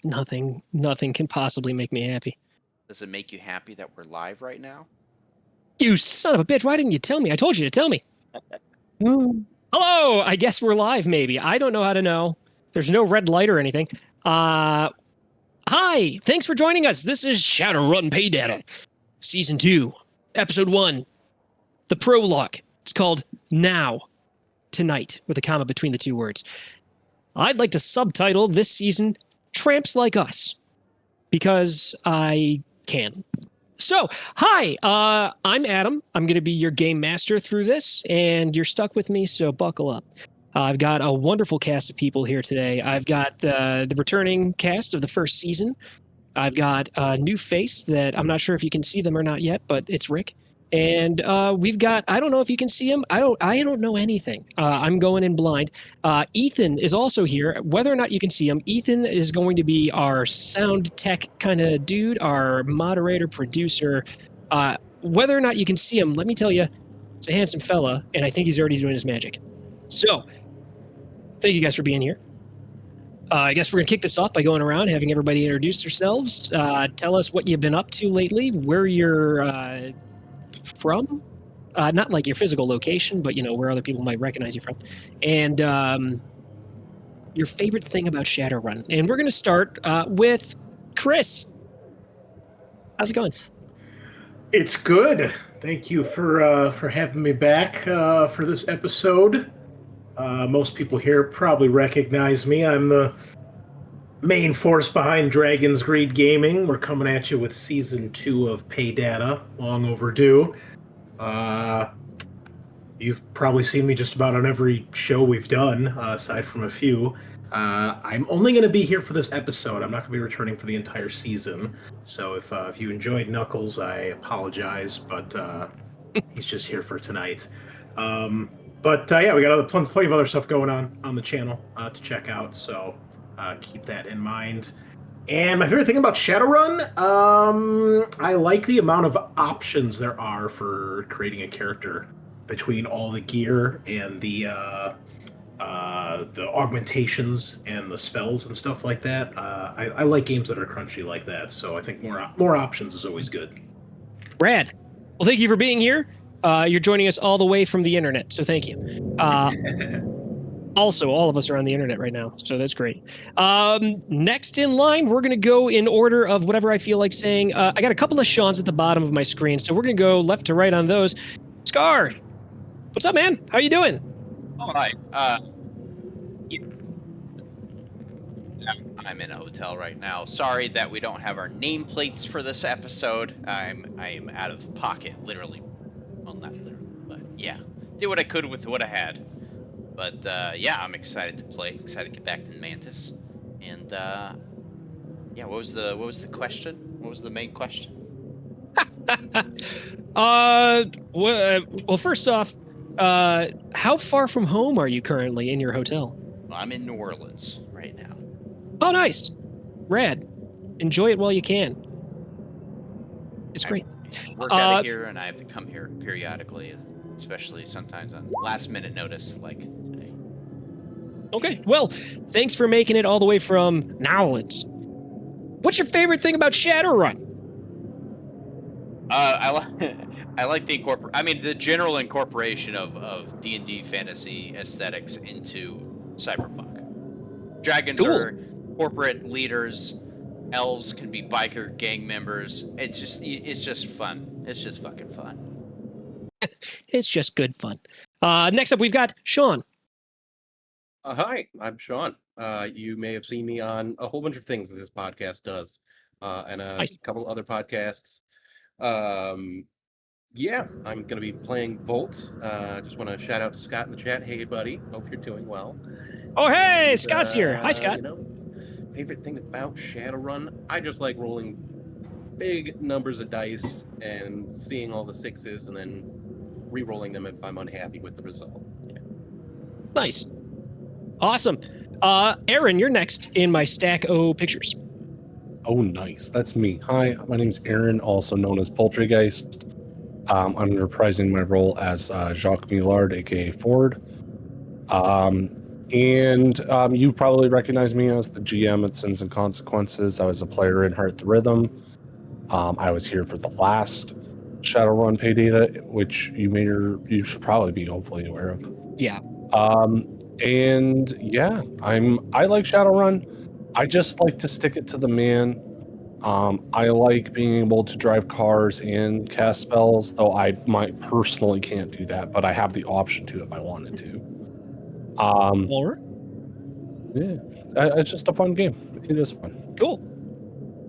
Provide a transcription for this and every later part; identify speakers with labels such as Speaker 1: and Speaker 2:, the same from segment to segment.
Speaker 1: Nothing can possibly make me happy.
Speaker 2: Does it make you happy that we're live right now?
Speaker 1: You son of a bitch! Why didn't you tell me? I told you to tell me. Hello! I guess we're live, maybe. I don't know how to know. There's no red light or anything. Hi! Thanks for joining us. This is Shadowrun Paydata, Season 2, Episode 1, the Prologue. It's called Now, Tonight, with a comma between the two words. I'd like to subtitle this season, Tramps Like Us, because I can. So, hi, I'm Adam. I'm going to be your game master through this, and you're stuck with me, so buckle up. I've got a wonderful cast of people here today. I've got the returning cast of the first season. I've got a new face that I'm not sure if you can see them or not yet, but it's Rick. And we've got, I don't know if you can see him. I don't know anything. I'm going in blind. Ethan is also here. Whether or not you can see him, Ethan is going to be our sound tech kind of dude, our moderator, producer. Whether or not you can see him, let me tell you, he's a handsome fella, and I think he's already doing his magic. So, thank you guys for being here. I guess we're going to kick this off by going around, having everybody introduce themselves. Tell us what you've been up to lately, where you're from. Not like your physical location, but, you know, where other people might recognize you from. And your favorite thing about Shadowrun. And we're going to start with Chris. How's it going?
Speaker 3: It's good. Thank you for having me back for this episode. Most people here probably recognize me. I'm the main force behind Dragon's Greed Gaming. We're coming at you with Season 2 of Paydata, long overdue. You've probably seen me just about on every show we've done, aside from a few. I'm only going to be here for this episode. I'm not going to be returning for the entire season. So if you enjoyed Knuckles, I apologize, but he's just here for tonight. But yeah, we got plenty of other stuff going on the channel to check out, so keep that in mind. And my favorite thing about Shadowrun, I like the amount of options there are for creating a character between all the gear and the augmentations and the spells and stuff like that. I like games that are crunchy like that, so I think more options is always good.
Speaker 1: Brad, well, thank you for being here. You're joining us all the way from the internet, so thank you. Also, all of us are on the internet right now, so that's great. Next in line, we're going to go in order of whatever I feel like saying. I got a couple of Seans at the bottom of my screen, so we're going to go left to right on those. Scaarr, what's up, man? How you doing?
Speaker 2: All right. I'm in a hotel right now. Sorry that we don't have our nameplates for this episode. I'm out of pocket, literally. Well, not literally, but yeah. Did what I could with what I had. But yeah, I'm excited to play. Excited to get back to Mantis. And yeah, what was the question? What was the main question?
Speaker 1: Well, first off, how far from home are you currently in your hotel?
Speaker 2: Well, I'm in New Orleans right now.
Speaker 1: Oh, nice. Rad. Enjoy it while you can. It's great.
Speaker 2: I work out of here, and I have to come here periodically, especially sometimes on last-minute notice, like today.
Speaker 1: Okay, well, thanks for making it all the way from New Orleans. What's your favorite thing about Shadowrun?
Speaker 2: I like the general incorporation of D&D fantasy aesthetics into cyberpunk. Dragons are corporate leaders. Elves can be biker gang members. It's just fun. It's just fucking fun.
Speaker 1: It's just good fun. Next up, we've got Sean.
Speaker 4: Hi, I'm Sean. You may have seen me on a whole bunch of things that this podcast does, and a couple other podcasts. Yeah, I'm going to be playing Volt. Just want to shout out to Scott in the chat. Hey, buddy. Hope you're doing well.
Speaker 1: Oh, hey, and, Scott's here. Hi, Scott.
Speaker 4: You know, favorite thing about Shadowrun, I just like rolling big numbers of dice and seeing all the sixes and then re-rolling them if I'm unhappy with the result. Yeah.
Speaker 1: Nice. Awesome. Aaron, you're next in my stack of pictures.
Speaker 5: Oh, nice. That's me. Hi, my name's Aaron, also known as Poltergeist. I'm reprising my role as Jacques Millard, aka Forde. And you probably recognize me as the GM at Sins and Consequences. I was a player in Heart the Rhythm. I was here for the last Shadowrun Paydata, which you should probably be hopefully aware of.
Speaker 1: Yeah.
Speaker 5: And yeah, I like Shadowrun. I just like to stick it to the man. I like being able to drive cars and cast spells, though I might personally can't do that, but I have the option to if I wanted to.
Speaker 1: All right.
Speaker 5: Yeah, it's just a fun game. It is fun.
Speaker 1: Cool.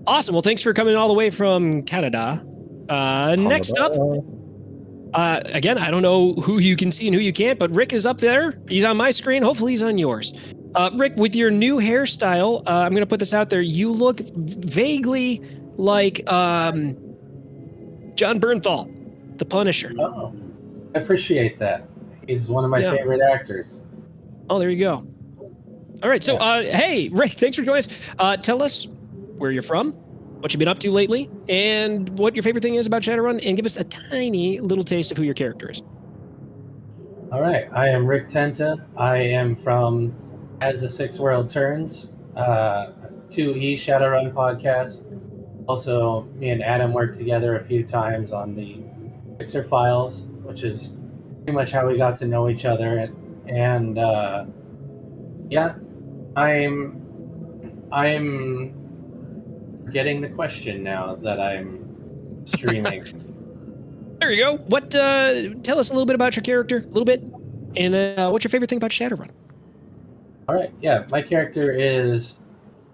Speaker 1: Awesome. Well, thanks for coming all the way from Canada. Next up, again, I don't know who you can see and who you can't, but Rick is up there. He's on my screen. Hopefully he's on yours. Rick, with your new hairstyle, I'm going to put this out there. You look vaguely like John Bernthal, the Punisher.
Speaker 6: Oh, I appreciate that. He's one of my favorite actors.
Speaker 1: Oh, there you go. All right. So, hey, Rick, thanks for joining us. Tell us where you're from, what you've been up to lately, and what your favorite thing is about Shadowrun, and give us a tiny little taste of who your character is.
Speaker 6: All right. I am Rick Tenta. I am from As the Sixth World Turns, 2E Shadowrun podcast. Also, me and Adam worked together a few times on the Fixer Files, which is pretty much how we got to know each other. And yeah, I'm getting the question now that I'm streaming.
Speaker 1: There you go. What? Tell us a little bit about your character, a little bit, and then what's your favorite thing about Shadowrun?
Speaker 6: All right, yeah, my character is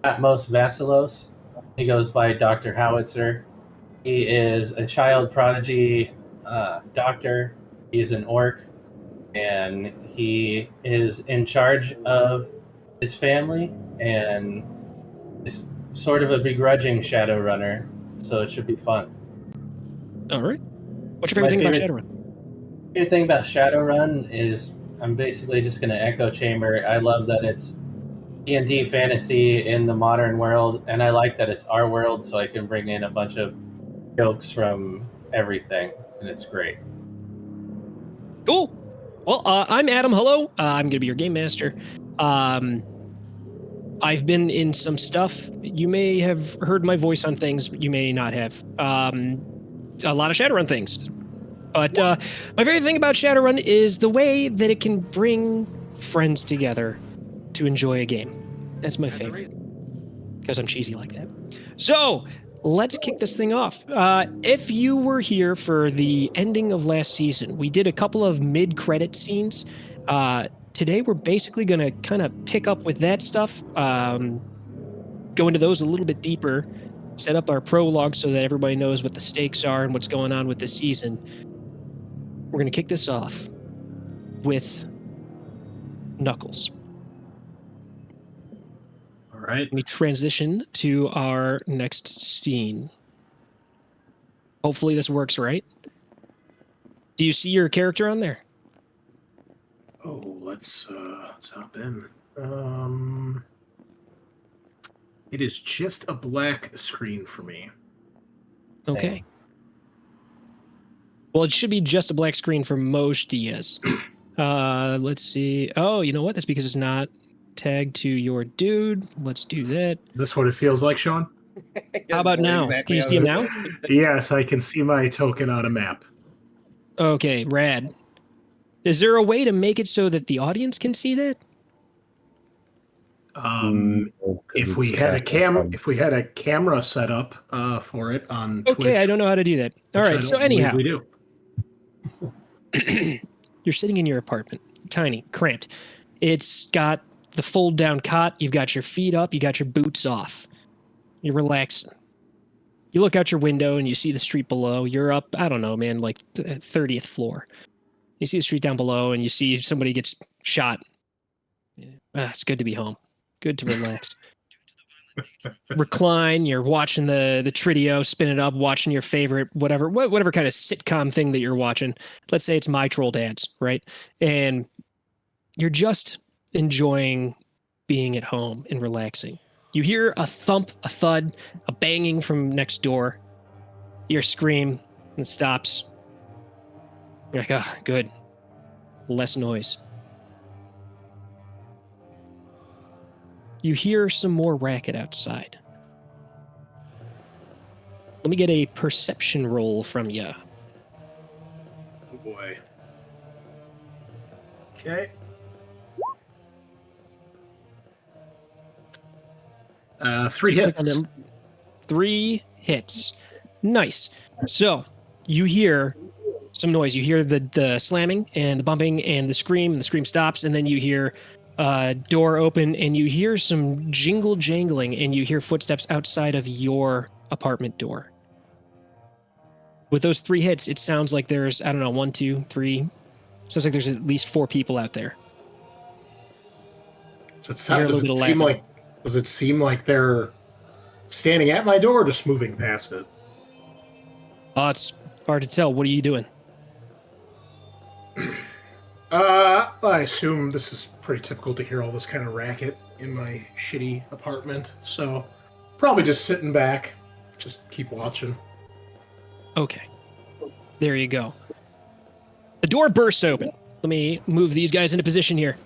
Speaker 6: Atmos Vasilos. He goes by Dr. Howitzer. He is a child prodigy doctor. He's an orc, and he is in charge of his family, and is sort of a begrudging Shadowrunner, so it should be fun.
Speaker 1: All right. What's your favorite thing about Shadowrun?
Speaker 6: Favorite thing about Shadowrun is I'm basically just going to echo chamber. I love that it's D&D fantasy in the modern world, and I like that it's our world, so I can bring in a bunch of jokes from everything, and it's great.
Speaker 1: Cool. Well, I'm Adam. Hello. I'm going to be your game master. I've been in some stuff. You may have heard my voice on things, but you may not have. A lot of Shadowrun things. But my favorite thing about Shadowrun is the way that it can bring friends together to enjoy a game. That's my favorite. Because I'm cheesy like that. So, let's kick this thing off. If you were here for the ending of last season, we did a couple of mid-credit scenes. Today, we're basically going to kind of pick up with that stuff, go into those a little bit deeper, set up our prologue so that everybody knows what the stakes are and what's going on with the season. We're going to kick this off with Knuckles.
Speaker 3: All right.
Speaker 1: Let me transition to our next scene. Hopefully this works right. Do you see your character on there?
Speaker 3: Oh, let's hop in. It is just a black screen for me.
Speaker 1: Okay. Well, it should be just a black screen for most Diaz. Let's see. Oh, you know what? That's because it's not tagged to your dude. Let's do that.
Speaker 3: Is this what it feels like, Sean?
Speaker 1: How about now? Can you see him now?
Speaker 3: Yes, I can see my token on a map.
Speaker 1: Okay, rad. Is there a way to make it so that the audience can see that?
Speaker 3: If we had a camera set up for it on
Speaker 1: Okay,
Speaker 3: Twitch,
Speaker 1: I don't know how to do that. All right, so anyhow.
Speaker 3: We do.
Speaker 1: You're sitting in your apartment, tiny, cramped. It's got the fold down cot. You've got your feet up. You got your boots off. You're relaxing. You look out your window and you see the street below. You're up, I don't know, man, like the 30th floor. You see the street down below and you see somebody gets shot. It's good to be home. Good to relax. Recline. You're watching the Tridio, spin it up, watching your favorite whatever kind of sitcom thing that you're watching. Let's say it's My Troll Dads, right? And you're just enjoying being at home and relaxing. You hear a thump, a thud, a banging from next door. You hear a scream and it stops. You're like, oh, good. Less noise. you hear some more racket outside. Let me get a perception roll from you.
Speaker 3: Oh boy. Okay. 3 hits.
Speaker 1: 3 hits. Nice. So you hear some noise. You hear the slamming and the bumping and the scream. And the scream stops, and then you hear door open, and you hear some jingle jangling, and you hear footsteps outside of your apartment door. With those 3 hits, it sounds like there's, I don't know, 1, 2, 3. Sounds like there's at least 4 people out there.
Speaker 3: So does it seem like they're standing at my door or just moving past it?
Speaker 1: It's hard to tell. What are you doing?
Speaker 3: I assume this is pretty typical to hear all this kind of racket in my shitty apartment. So probably just sitting back, just keep watching.
Speaker 1: Okay. There you go. The door bursts open. Let me move these guys into position here.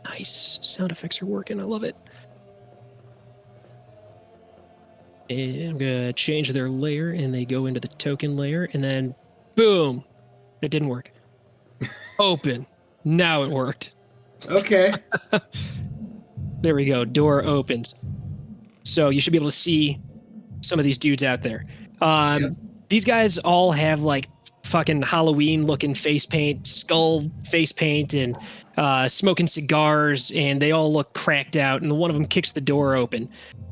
Speaker 1: Nice. Sound effects are working. I love it. And I'm going to change their layer, and they go into the token layer, and then boom. It didn't work. Open. Now it worked.
Speaker 3: Okay.
Speaker 1: There we go. Door opens. So you should be able to see some of these dudes out there. These guys all have like fucking Halloween looking face paint, skull face paint, and smoking cigars, and they all look cracked out, and one of them kicks the door open.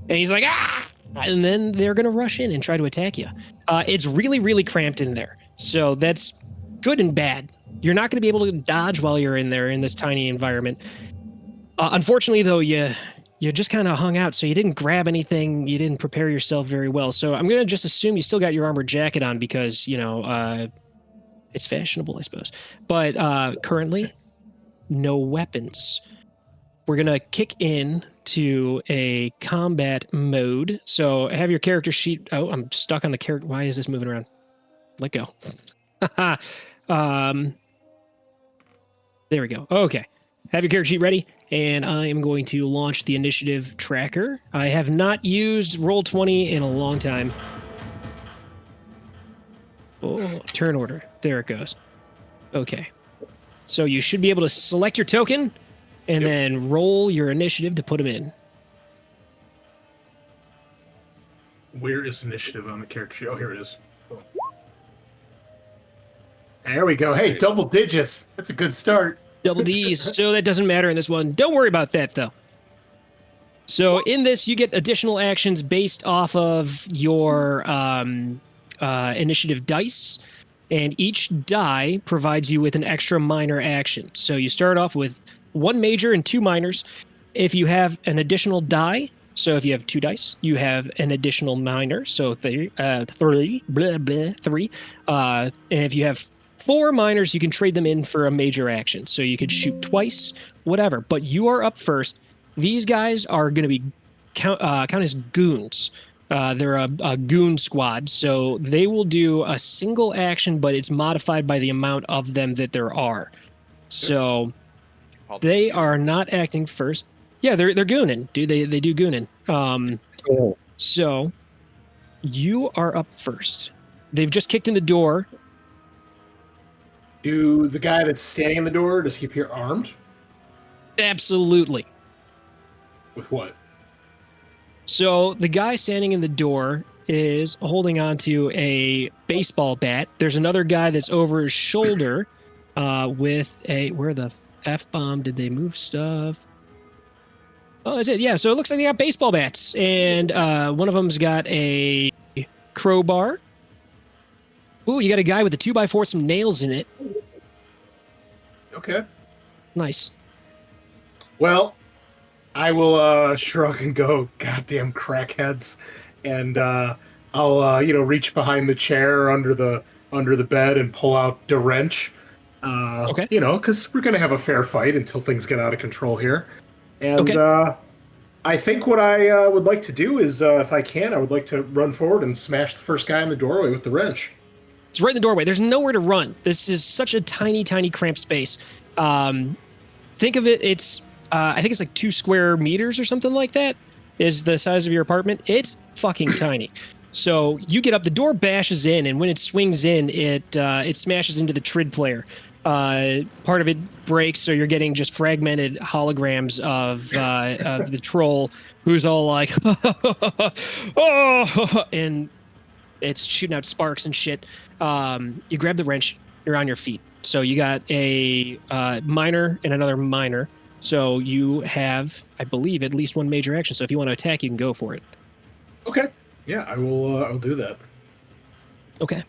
Speaker 1: And he's like, ah! And then they're going to rush in and try to attack you. It's really, really cramped in there. So that's good and bad. You're not going to be able to dodge while you're in there in this tiny environment. Unfortunately, though, you just kind of hung out, so you didn't grab anything. You didn't prepare yourself very well. So I'm going to just assume you still got your armored jacket on because, it's fashionable, I suppose. But currently, no weapons. We're going to kick in to a combat mode. So have your character sheet. Oh, I'm stuck on the character. Why is this moving around? Let go. There we go. Okay. Have your character sheet ready. And I am going to launch the initiative tracker. I have not used Roll20 in a long time. Oh, turn order. There it goes. Okay. So you should be able to select your token and then roll your initiative to put them in.
Speaker 3: Where is initiative on the character sheet? Oh, here it is. There we go. Hey, double digits. That's a good start.
Speaker 1: Double D's, so that doesn't matter in this one. Don't worry about that, though. So in this, you get additional actions based off of your initiative dice, and each die provides you with an extra minor action. So you start off with 1 major and 2 minors. If you have an additional die, so if you have 2 dice, you have an additional minor, so 3. And if you have 4 minors, you can trade them in for a major action. So you could shoot twice, whatever. But you are up first. These guys are going to be count as goons. They're a goon squad. So they will do a single action, but it's modified by the amount of them that there are. So they are not acting first. Yeah, they're gooning. They do gooning. So you are up first. They've just kicked in the door.
Speaker 3: Do the guy that's standing in the door, does he appear armed?
Speaker 1: Absolutely.
Speaker 3: With what?
Speaker 1: So the guy standing in the door is holding onto a baseball bat. There's another guy that's over his shoulder with a... Where the F-bomb did they move stuff? Oh, that's it. Yeah, so it looks like they got baseball bats. And one of them's got a crowbar. Ooh, you got a guy with a 2x4 with some nails in it.
Speaker 3: Okay.
Speaker 1: Nice.
Speaker 3: Well, I will shrug and go, goddamn crackheads. And I'll reach behind the chair under the bed and pull out the wrench.
Speaker 1: Okay.
Speaker 3: Because we're gonna have a fair fight until things get out of control here. And I think what I would like to do is, if I can, I would like to run forward and smash the first guy in the doorway with the wrench.
Speaker 1: It's right in the doorway. There's nowhere to run. This is such a tiny, tiny cramped space. Think of it, it's I think it's like 2 square meters or something like that is the size of your apartment. It's fucking tiny. So you get up, the door bashes in, and when it swings in, it smashes into the Trid player. Part of it breaks, so you're getting just fragmented holograms of the troll, who's all like, oh, and it's shooting out sparks and shit. You grab the wrench, you're on your feet. So you got a minor and another minor. So you have, I believe, at least one major action. So if you want to attack, you can go for it.
Speaker 3: Okay. Yeah, I will. I'll do that.
Speaker 1: Okay.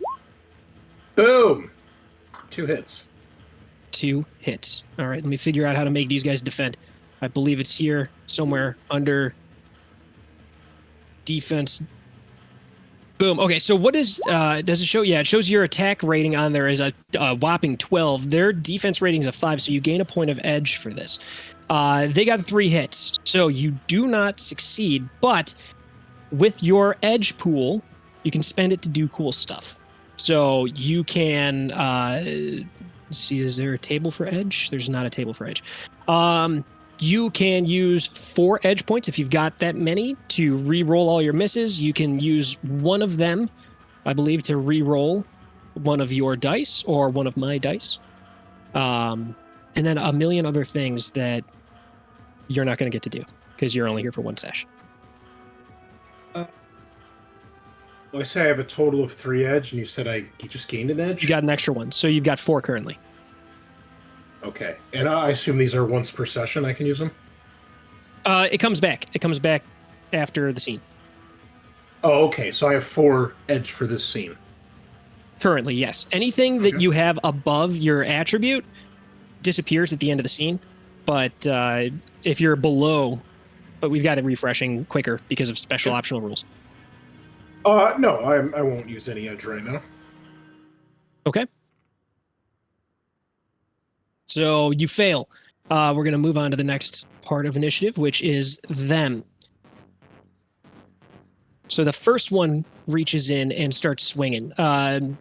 Speaker 3: Boom. 2 hits.
Speaker 1: 2 hits. All right, let me figure out how to make these guys defend. I believe it's here somewhere under defense. Boom. Okay, so what does it show? Yeah, it shows your attack rating on there is a whopping 12. Their defense rating is a 5, so you gain a point of edge for this. They got 3 hits, so you do not succeed, but with your edge pool, you can spend it to do cool stuff. So you can see, is there a table for edge? There's not a table for edge. You can use 4 edge points if you've got that many to re-roll all your misses. You can use one of them, I believe, to re-roll one of your dice or one of my dice. And then a million other things that you're not going to get to do because you're only here for 1 session.
Speaker 3: Well, I say I have a total of 3 edge, and you said I just gained an edge?
Speaker 1: You got an extra one, so you've got 4 currently.
Speaker 3: Okay. And I assume these are once per session I can use them?
Speaker 1: It comes back. It comes back after the scene.
Speaker 3: Oh, okay. So I have 4 edge for this scene.
Speaker 1: Currently, yes. Anything that you have above your attribute disappears at the end of the scene. But if you're below, but we've got it refreshing quicker because of special optional rules.
Speaker 3: No, I won't use any edge right now.
Speaker 1: Okay. So you fail. We're going to move on to the next part of initiative, which is them. So the first one reaches in and starts swinging.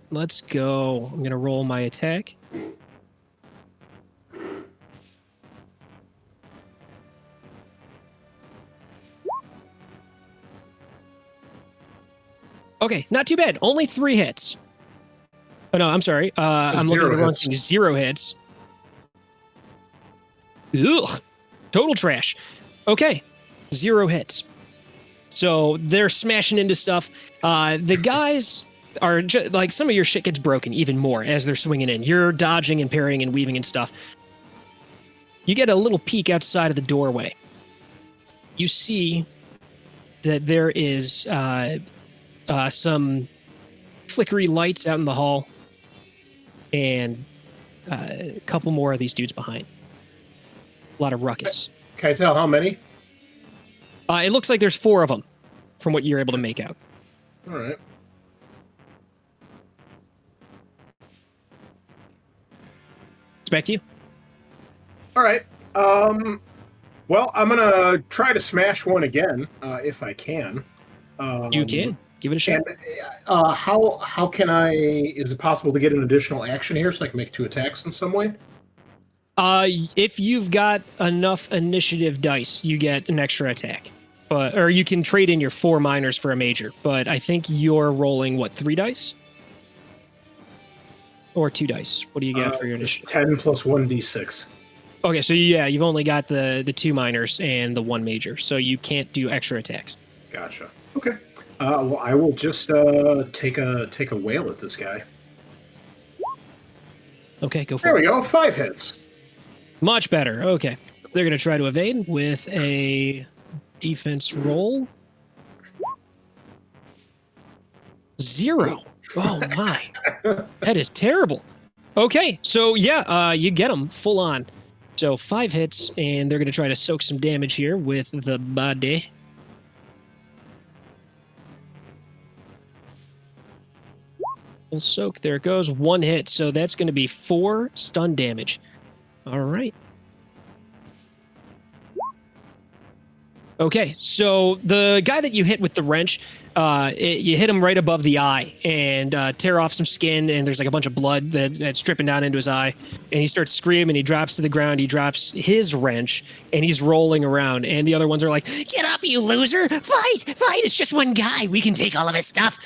Speaker 1: Let's go. I'm going to roll my attack. Okay, not too bad. Only 3 hits. Oh, no, I'm sorry. I'm looking at the wrong thing. 0 hits. Ugh. Total trash. Okay. 0 hits. So they're smashing into stuff. The guys are like, some of your shit gets broken even more as they're swinging in. You're dodging and parrying and weaving and stuff. You get a little peek outside of the doorway. You see that there is some flickery lights out in the hall and a couple more of these dudes behind. A lot of ruckus.
Speaker 3: Can I tell how many?
Speaker 1: It looks like there's 4 of them from what you're able to make out.
Speaker 3: All right.
Speaker 1: It's back to you.
Speaker 3: All right. Well, I'm going to try to smash one again, if I can.
Speaker 1: You can. Give it a shot.
Speaker 3: And, how can I... Is it possible to get an additional action here so I can make 2 attacks in some way?
Speaker 1: If you've got enough initiative dice, you get an extra attack. Or you can trade in your 4 minors for a major. But I think you're rolling, 3 dice? Or 2 dice? What do you got for your initiative?
Speaker 3: 10 plus 1d6.
Speaker 1: Okay, so yeah, you've only got the 2 minors and the 1 major, so you can't do extra attacks.
Speaker 3: Gotcha. Okay. Well, I will just take a whale at this guy.
Speaker 1: Okay, go for
Speaker 3: There
Speaker 1: it.
Speaker 3: we go. 5 hits.
Speaker 1: Much better. Okay. They're going to try to evade with a defense roll. 0. Oh, my. That is terrible. Okay, so yeah, you get them full on. So 5 hits, and they're going to try to soak some damage here with the body. Full soak. There it goes. 1 hit, so that's going to be 4 stun damage. All right. Okay, so the guy that you hit with the wrench, you hit him right above the eye and tear off some skin, and there's like a bunch of blood that's dripping down into his eye, and he starts screaming. He drops to the ground. He drops his wrench, and he's rolling around. And the other ones are like, "Get up, you loser! Fight! Fight! It's just one guy. We can take all of his stuff."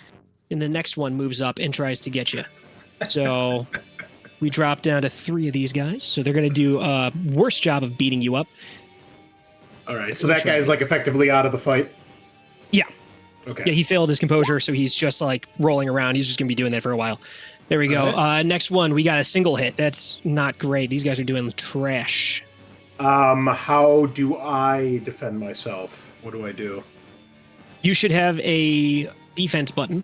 Speaker 1: And the next one moves up and tries to get you. So we drop down to 3 of these guys. So they're going to do a worse job of beating you up.
Speaker 3: All right, so that guy's like effectively out of the fight?
Speaker 1: Yeah.
Speaker 3: Okay.
Speaker 1: Yeah, he failed his composure, so he's just like rolling around. He's just going to be doing that for a while. There we go.
Speaker 3: Right.
Speaker 1: Next one, we got a single hit. That's not great. These guys are doing trash.
Speaker 3: How do I defend myself? What do I do?
Speaker 1: You should have a defense button.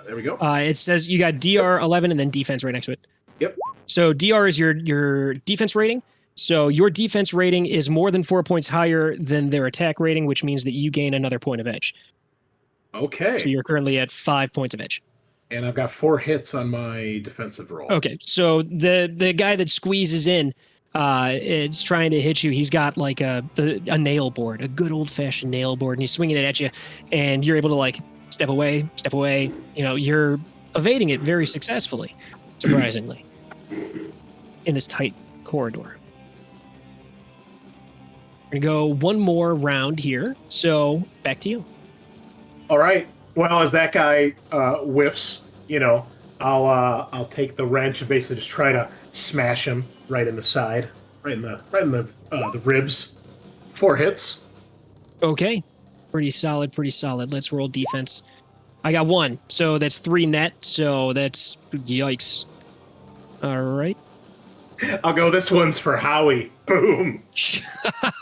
Speaker 3: There we go.
Speaker 1: It says you got DR 11 and then defense right next to it.
Speaker 3: Yep.
Speaker 1: So DR is your defense rating. So your defense rating is more than 4 points higher than their attack rating, which means that you gain another point of edge.
Speaker 3: Okay.
Speaker 1: So you're currently at 5 points of edge.
Speaker 3: And I've got 4 hits on my defensive roll.
Speaker 1: Okay, so the guy that squeezes in, it's trying to hit you. He's got like a nail board, a good old fashioned nail board, and he's swinging it at you, and you're able to like step away. You know, you're evading it very successfully, surprisingly, in this tight corridor. We're gonna go one more round here. So back to you.
Speaker 3: All right. Well, as that guy whiffs, you know, I'll take the wrench and basically just try to smash him right in the side, right in the ribs. 4 hits.
Speaker 1: Okay, pretty solid. Let's roll defense. I got 1, so that's 3 net. So that's yikes. All right.
Speaker 3: I'll go. This one's for Howie. Boom.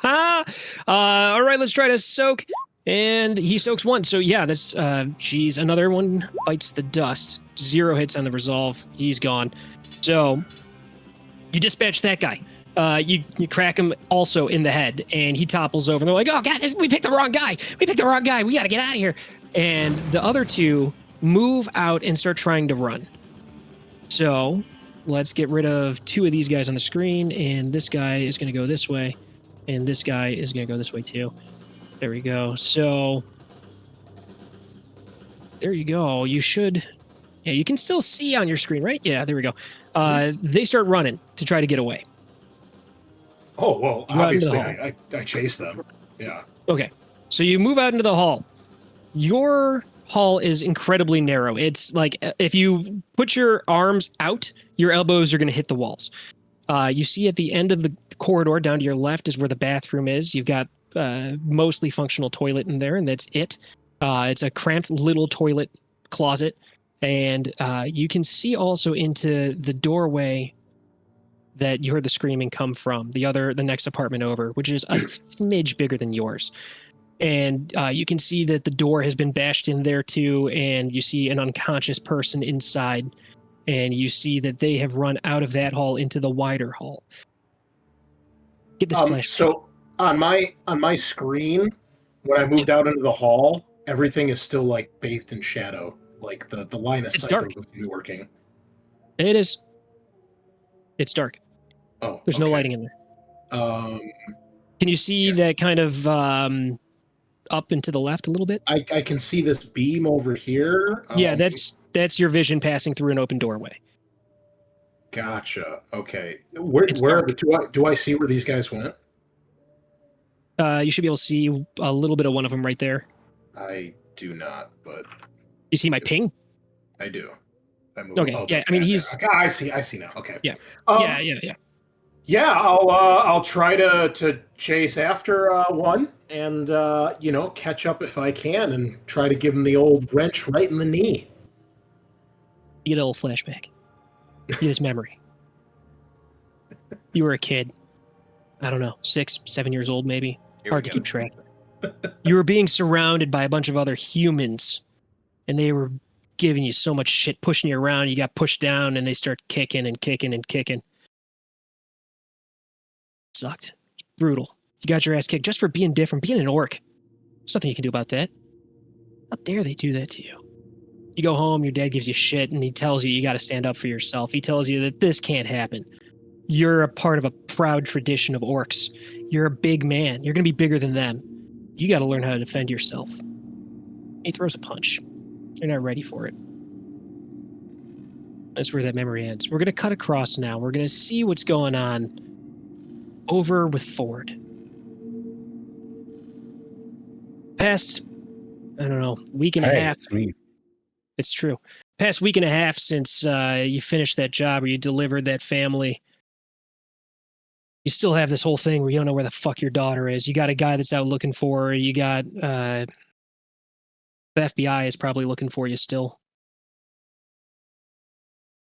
Speaker 1: All right, let's try to soak. And he soaks 1. So yeah, that's geez, another one bites the dust. 0 hits on the resolve. He's gone. So you dispatch that guy. You crack him also in the head, and he topples over. And they're like, "Oh God, we picked the wrong guy. We got to get out of here." And the other 2 move out and start trying to run. So let's get rid of 2 of these guys on the screen, and this guy is going to go this way, and this guy is going to go this way too. There we go. So there you go. You should, yeah, you can still see on your screen, right? Yeah, there we go. They start running to try to get away.
Speaker 3: Oh, well, obviously I chase them. Yeah.
Speaker 1: Okay. So you move out into the hall. Your hall is incredibly narrow. It's like if you put your arms out, your elbows are going to hit the walls. You see at the end of the corridor down to your left is where the bathroom is. You've got mostly functional toilet in there, and that's it. It's a cramped little toilet closet, and you can see also into the doorway that you heard the screaming come from, the next apartment over, which is a smidge bigger than yours. And you can see that the door has been bashed in there too, and you see an unconscious person inside, and you see that they have run out of that hall into the wider hall. Get this flash.
Speaker 3: So on my screen, when I moved out into the hall, everything is still like bathed in shadow. Like the line of sight doesn't seem to be working.
Speaker 1: It is. It's dark.
Speaker 3: Oh,
Speaker 1: there's no lighting in there. Can you see that kind of up and to the left a little bit?
Speaker 3: I can see this beam over here.
Speaker 1: Yeah, that's your vision passing through an open doorway.
Speaker 3: Gotcha. Okay. Where do I see where these guys went?
Speaker 1: You should be able to see a little bit of one of them right there.
Speaker 3: I do not, but
Speaker 1: you see my ping?
Speaker 3: I do.
Speaker 1: Okay. Yeah. I mean, he's.
Speaker 3: Okay, I see now. Okay.
Speaker 1: Yeah. Yeah.
Speaker 3: Yeah. I'll try to chase after one and catch up if I can and try to give him the old wrench right in the knee.
Speaker 1: You get a little flashback. You get this memory. You were a kid. I don't know, 6, 7 years old, maybe. Hard to keep track. You were being surrounded by a bunch of other humans, and they were giving you so much shit, pushing you around. You got pushed down, and they start kicking and kicking and kicking. Sucked. It's brutal. You got your ass kicked just for being different, being an orc. There's nothing you can do about that. How dare they do that to you? You go home, your dad gives you shit, and he tells you got to stand up for yourself. He tells you that this can't happen. You're a part of a proud tradition of orcs. You're a big man. You're going to be bigger than them. You got to learn how to defend yourself. He throws a punch. You're not ready for it. That's where that memory ends. We're going to cut across now. We're going to see what's going on over with Forde. Past, I don't know, week and a half.
Speaker 5: It's me.
Speaker 1: It's true. Past week and a half since you finished that job or you delivered that family. You still have this whole thing where you don't know where the fuck your daughter is. You got a guy that's out looking for her. You got the FBI is probably looking for you still.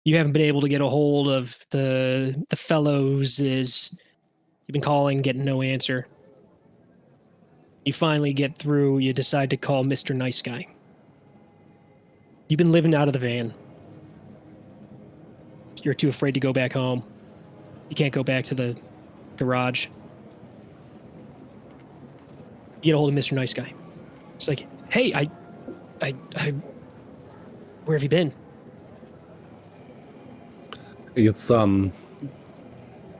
Speaker 1: You haven't been able to get a hold of the fellows. You've been calling, getting no answer. You finally get through. You decide to call Mr. Nice Guy. You've been living out of the van. You're too afraid to go back home. You can't go back to the garage. You get a hold of Mr. Nice Guy. It's like, hey, I where have you been?
Speaker 5: It's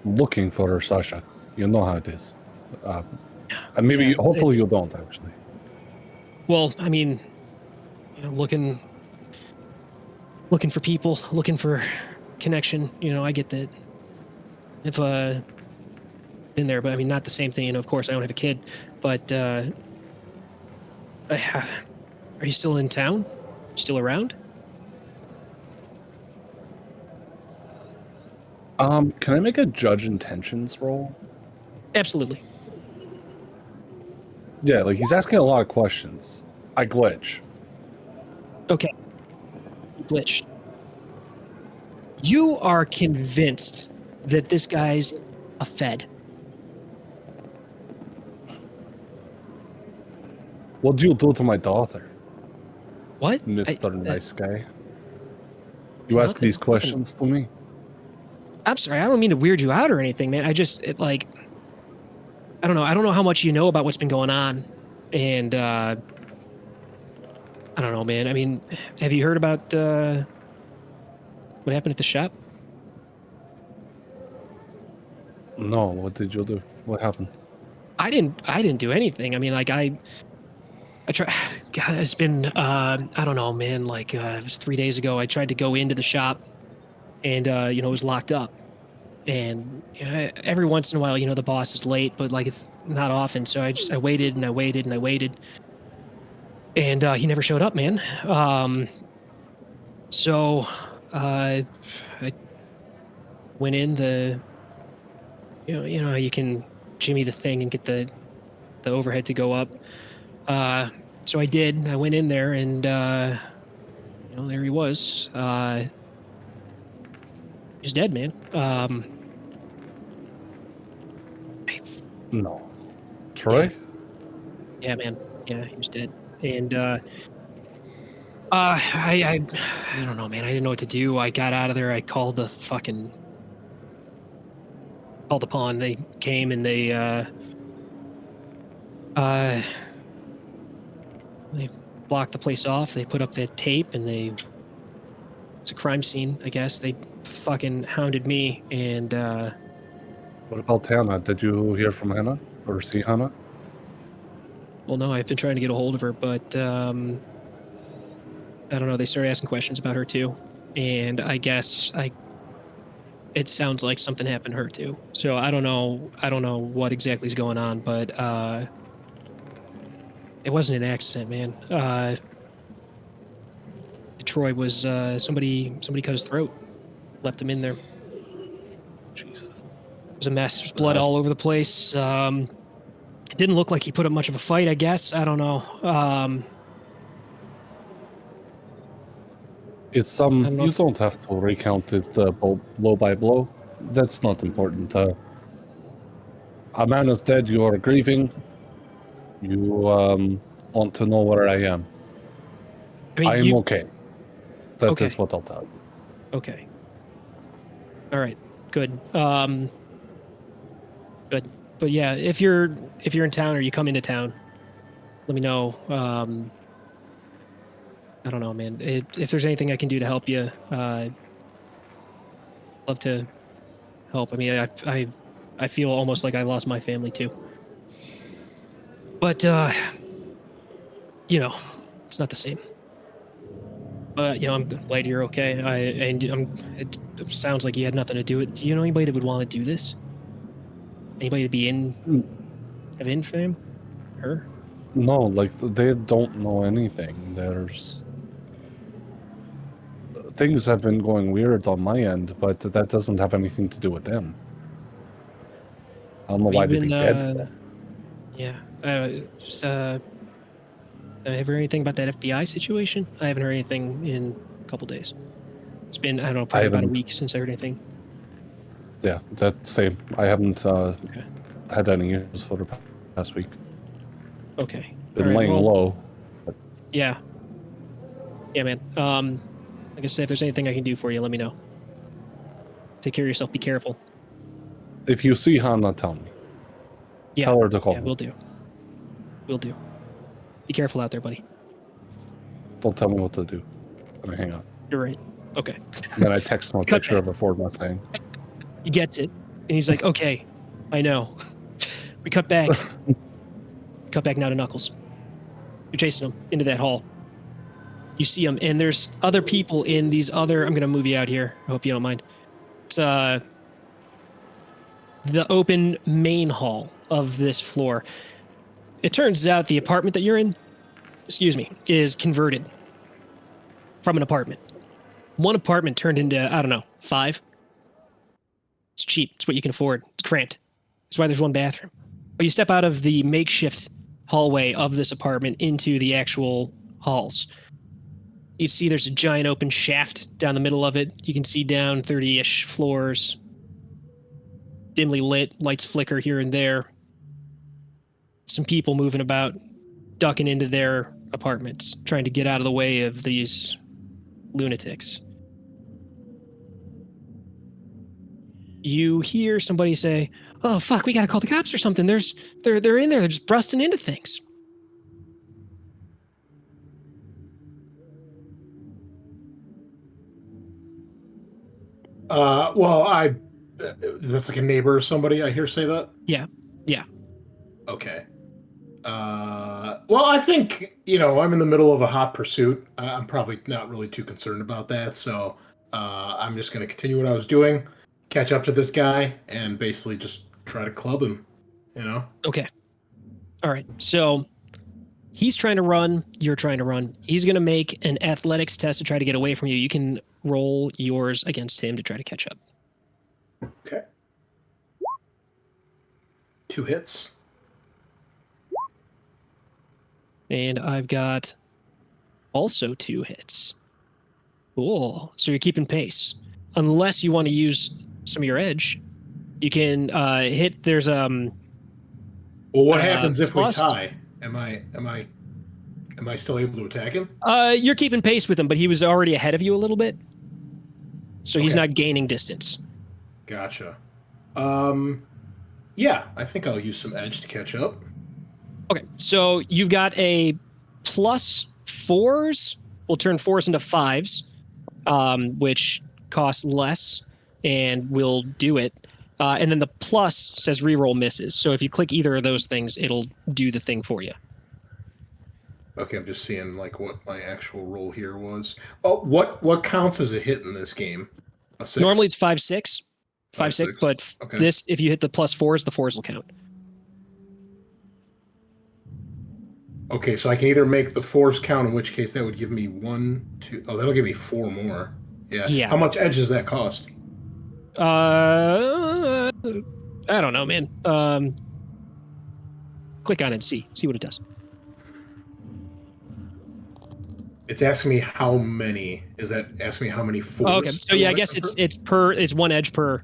Speaker 5: looking for her, Sasha. You know how it is. And maybe,
Speaker 1: Yeah,
Speaker 5: hopefully, you don't actually.
Speaker 1: Well, I mean, you know, looking for people, looking for connection. You know, I get that. I've been there, but I mean, not the same thing. You know, of course, I don't have a kid, but are you still in town? Still around?
Speaker 5: Can I make a judge intentions roll?
Speaker 1: Absolutely.
Speaker 5: Yeah, like he's asking a lot of questions. I glitch.
Speaker 1: Okay. Glitch. You are convinced that this guy's a Fed.
Speaker 5: What do you do to my daughter,
Speaker 1: What?
Speaker 5: Mr. Nice Guy? You ask these questions to me?
Speaker 1: I'm sorry, I don't mean to weird you out or anything, man. I don't know. I don't know how much you know about what's been going on. And, I don't know, man. I mean, have you heard about, what happened at the shop?
Speaker 5: No, what did you do? What happened?
Speaker 1: I didn't do anything. I mean, like, I try, God, it's been, I don't know, man. Like, it was 3 days ago. I tried to go into the shop and, you know, it was locked up. And you know, every once in a while, you know, the boss is late, but like it's not often. So I waited and I waited and I waited, and he never showed up, man. So I went in you know, you can jimmy the thing and get the overhead to go up. So I did. I went in there, and you know, there he was. He's dead, man.
Speaker 5: No. Troy?
Speaker 1: Yeah, man. Yeah, he was dead. And I don't know, man. I didn't know what to do. I got out of there. I called the pawn. They came and they blocked the place off. They put up that tape and it's a crime scene, I guess. They fucking hounded me and
Speaker 5: What about Hannah? Did you hear from Hannah or see Hannah?
Speaker 1: well, no, I've been trying to get a hold of her, but I don't know. They started asking questions about her too, and I guess it sounds like something happened to her too. So I don't know what exactly is going on, but it wasn't an accident, man. Troy was somebody cut his throat, left him in there.
Speaker 5: Jesus.
Speaker 1: It was a mess. There's blood all over the place. It didn't look like he put up much of a fight, I guess. I don't know.
Speaker 5: It's
Speaker 1: know
Speaker 5: you don't have to recount it blow by blow. That's not important. A man is dead. You are grieving. You want to know where I am.
Speaker 1: I mean,
Speaker 5: I am okay. That
Speaker 1: Okay.
Speaker 5: is what I'll tell you.
Speaker 1: Okay. All right. Good. Good. But yeah, if you're in town or you come into town, let me know. I don't know, man. If there's anything I can do to help you, love to help. I mean, I feel almost like I lost my family too. But you know, it's not the same. But I'm glad you're okay. It sounds like you had nothing to do with it. Do you know anybody that would want to do this? Anybody to be in for him? Her?
Speaker 5: No, like they don't know anything. There's things have been going weird on my end, but that doesn't have anything to do with them. I don't know why they'd be dead.
Speaker 1: Yeah. Have you heard anything about that FBI situation? I haven't heard anything in a couple days. It's been, I don't know, probably about a week since I heard anything.
Speaker 5: Yeah, that same. I haven't had any news for the past week.
Speaker 1: Okay.
Speaker 5: Been laying low.
Speaker 1: But... Yeah. Yeah, man. Like I said, if there's anything I can do for you, let me know. Take care of yourself. Be careful.
Speaker 5: If you see Hannah, tell me.
Speaker 1: Yeah.
Speaker 5: Tell her to call me.
Speaker 1: Will do. Will do. Be careful out there, buddy.
Speaker 5: Don't tell me what to do. And I hang up.
Speaker 1: You're right. Okay.
Speaker 5: And then I text him a picture of a Ford Mustang.
Speaker 1: He gets it. And he's like, okay, I know. We cut back. Cut back now to Knuckles. You're chasing him into that hall. You see him, and there's other people in these other... I'm going to move you out here. I hope you don't mind. It's the open main hall of this floor. It turns out the apartment that you're in, is converted from an apartment. One apartment turned into, I don't know, 5. It's cheap. It's what you can afford. It's cramped. That's why there's one bathroom. But you step out of the makeshift hallway of this apartment into the actual halls. You see there's a giant open shaft down the middle of it. You can see down 30-ish floors. Dimly lit, lights flicker here and there. Some people moving about, ducking into their apartments, trying to get out of the way of these lunatics. You hear somebody say, "Oh fuck, we gotta call the cops or something. They're in there. They're just busting into things."
Speaker 3: Well, that's like a neighbor or somebody I hear say that?
Speaker 1: Yeah.
Speaker 3: Okay. Well, I think, I'm in the middle of a hot pursuit. I'm probably not really too concerned about that, so I'm just going to continue what I was doing, catch up to this guy, and basically just try to club him,
Speaker 1: Okay. All right. So he's trying to run. You're trying to run. He's going to make an athletics test to try to get away from you. You can roll yours against him to try to catch up.
Speaker 3: Okay. 2 hits.
Speaker 1: And I've got also 2 hits. Cool. So you're keeping pace. Unless you want to use some of your edge, you can hit. There's
Speaker 3: Well, what happens if we
Speaker 1: plus...
Speaker 3: tie? Am I still able to attack him?
Speaker 1: You're keeping pace with him, but he was already ahead of you a little bit, so he's not gaining distance.
Speaker 3: Gotcha. Yeah, I think I'll use some edge to catch up.
Speaker 1: Okay, so you've got a +4s. We'll turn 4s into 5s, which costs less, and we'll do it. And then the plus says reroll misses. So if you click either of those things, it'll do the thing for you.
Speaker 3: Okay, I'm just seeing like what my actual roll here was. Oh, what counts as a hit in this game? A 6?
Speaker 1: Normally it's 5-6, 5-6, but this, if you hit the +4s, the 4s will count.
Speaker 3: Okay, so I can either make the 4s count, in which case that would give me 1, 2. Oh, that'll give me 4 more. Yeah. How much edge does that cost?
Speaker 1: I don't know, man. Click on it and see what it does.
Speaker 3: It's asking me how many. Is that asking me how many 4s?
Speaker 1: Oh, okay, so yeah, I guess it's 1 edge per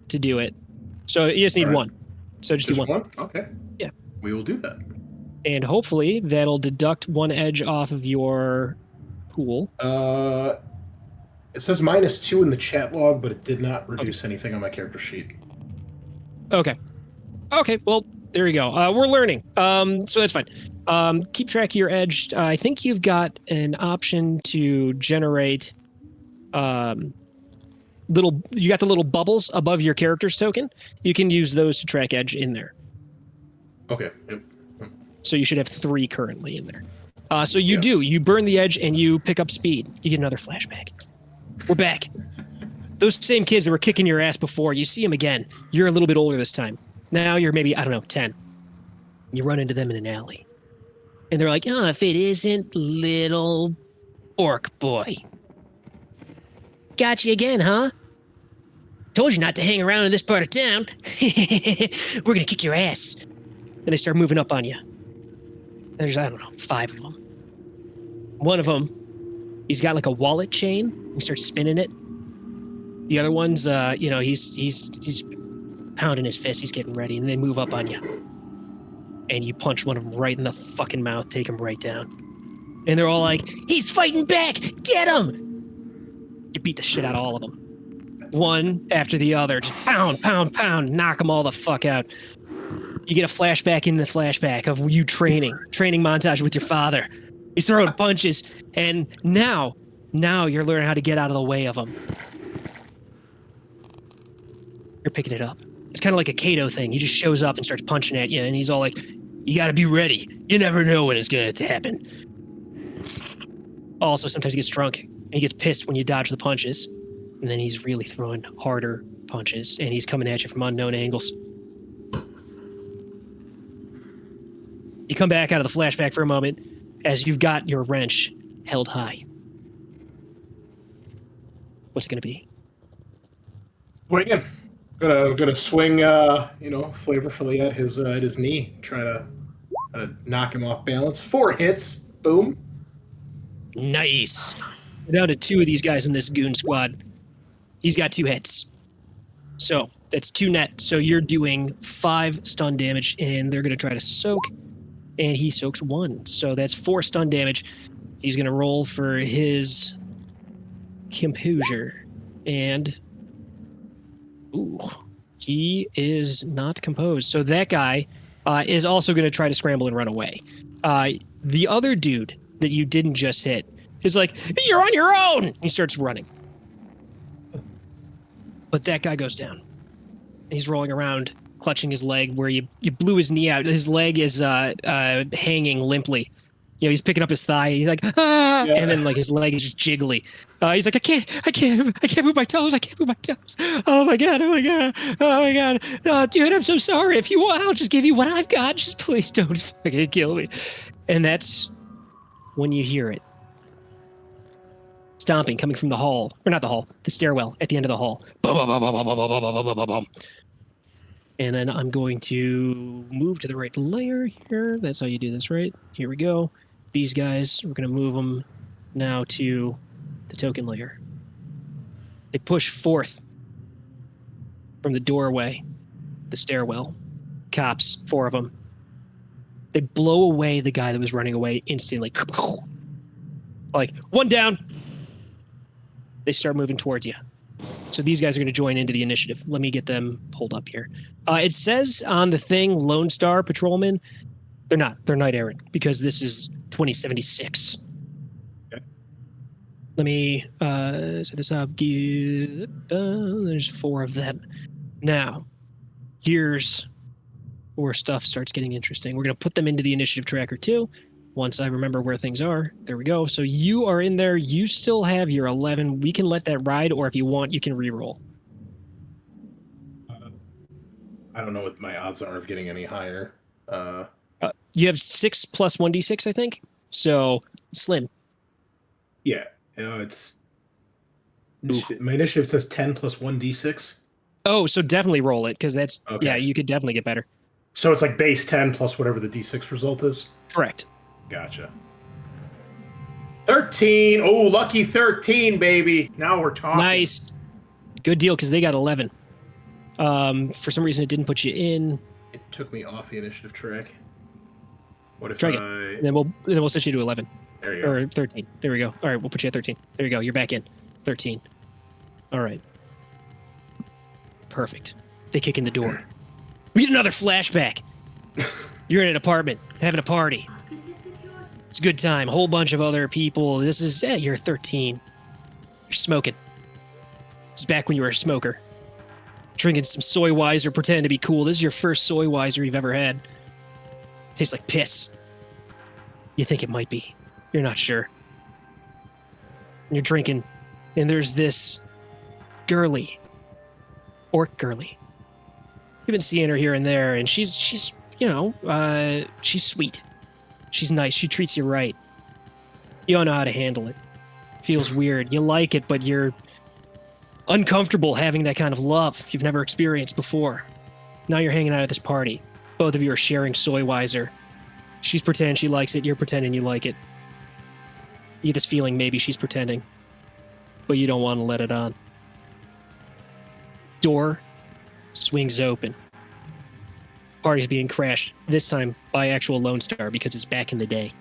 Speaker 1: to do it. So you just need 1. So just do 1.
Speaker 3: Okay.
Speaker 1: Yeah.
Speaker 3: We will do that.
Speaker 1: And hopefully that'll deduct 1 edge off of your pool.
Speaker 3: It says -2 in the chat log, but it did not reduce anything on my character sheet.
Speaker 1: Okay, well, there you go. We're learning. So that's fine. Keep track of your edge. I think you've got an option to generate you got the little bubbles above your character's token. You can use those to track edge in there.
Speaker 3: Okay. Yep.
Speaker 1: So you should have 3 currently in there. So you burn the edge and you pick up speed. You get another flashback. We're back. Those same kids that were kicking your ass before, you see them again. You're a little bit older this time. Now you're maybe, 10. You run into them in an alley. And they're like, oh, if it isn't little orc boy. Got you again, huh? Told you not to hang around in this part of town. We're gonna kick your ass. And they start moving up on you. There's, 5 of them. One of them, he's got like a wallet chain. He starts spinning it. The other one's, he's pounding his fist. He's getting ready, and they move up on you. And you punch one of them right in the fucking mouth, take him right down. And they're all like, he's fighting back! Get him! You beat the shit out of all of them. One after the other, just pound, pound, pound, knock them all the fuck out. You get a flashback in the flashback of you training montage with your father. He's throwing punches, and now you're learning how to get out of the way of them. You're picking it up. It's kind of like a Kato thing. He just shows up and starts punching at you, and he's all like, you gotta be ready. You never know when it's gonna happen. Also, sometimes he gets drunk, and he gets pissed when you dodge the punches, and then he's really throwing harder punches, and he's coming at you from unknown angles. You come back out of the flashback for a moment as you've got your wrench held high. What's it gonna be?
Speaker 3: Swing him. Gonna swing, flavorfully at his knee. Try to knock him off balance. 4 hits. Boom.
Speaker 1: Nice. We're down to 2 of these guys in this goon squad. He's got 2 hits. So that's 2 net. So you're doing 5 stun damage, and they're gonna try to soak. And he soaks 1. So that's 4 stun damage. He's gonna roll for his composure. And he is not composed. So that guy is also going to try to scramble and run away. The other dude that you didn't just hit is like, you're on your own! He starts running. But that guy goes down. He's rolling around, clutching his leg where you blew his knee out. His leg is hanging limply. He's picking up his thigh. He's like, ah! Yeah. And then like his leg is just jiggly. He's like, I can't move my toes. I can't move my toes. Oh my God. Oh, dude, I'm so sorry. If you want, I'll just give you what I've got. Just please don't fucking kill me. And that's when you hear it. Stomping coming from the hall, or not the hall, the stairwell at the end of the hall. And then I'm going to move to the right layer here. That's how you do this, right? Here we go. These guys, we're going to move them now to the token layer. They push forth from the doorway, the stairwell. Cops, 4 of them. They blow away the guy that was running away instantly. Like, 1 down. They start moving towards you. So these guys are going to join into the initiative. Let me get them pulled up here. It says on the thing, Lone Star Patrolman. They're not. They're Knight Errant because this is 2076. Okay. Let me set this up. There's 4 of them. Now, here's where stuff starts getting interesting. We're going to put them into the initiative tracker too. Once I remember where things are. There we go. So you are in there. You still have your 11. We can let that ride, or if you want, you can re-roll.
Speaker 3: I don't know what my odds are of getting any higher.
Speaker 1: You have 6 plus 1d6, I think. So slim.
Speaker 3: Yeah. It's my initiative says 10 plus 1d6.
Speaker 1: Oh, so definitely roll it, because that's okay. Yeah, you could definitely get better.
Speaker 3: So it's like base 10 plus whatever the d6 result is?
Speaker 1: Correct.
Speaker 3: Gotcha. 13. Oh, lucky 13, baby. Now we're talking.
Speaker 1: Nice. Good deal, because they got 11. For some reason, it didn't put you in.
Speaker 3: It took me off the initiative track. What if
Speaker 1: Try again. Then we'll set you to 11.
Speaker 3: There you go.
Speaker 1: Or 13. There we go. All right, we'll put you at 13. There you go. You're back in. 13. All right. Perfect. They kick in the door. We get another flashback. You're in an apartment, having a party. It's a good time. A whole bunch of other people. This is, you're 13. You're smoking. It's back when you were a smoker. Drinking some soy Weiser, pretending to be cool. This is your first soy Weiser you've ever had. Tastes like piss. You think it might be. You're not sure. And you're drinking, and there's this girly, orc girly. You've been seeing her here and there, and she's she's sweet. She's nice. She treats you right. You don't know how to handle it. Feels weird. You like it, but you're uncomfortable having that kind of love you've never experienced before. Now you're hanging out at this party. Both of you are sharing soy Weiser. She's pretending she likes it. You're pretending you like it. You get this feeling maybe she's pretending, but you don't want to let it on. Door swings open. Party's being crashed, this time by actual Lone Star because it's back in the day.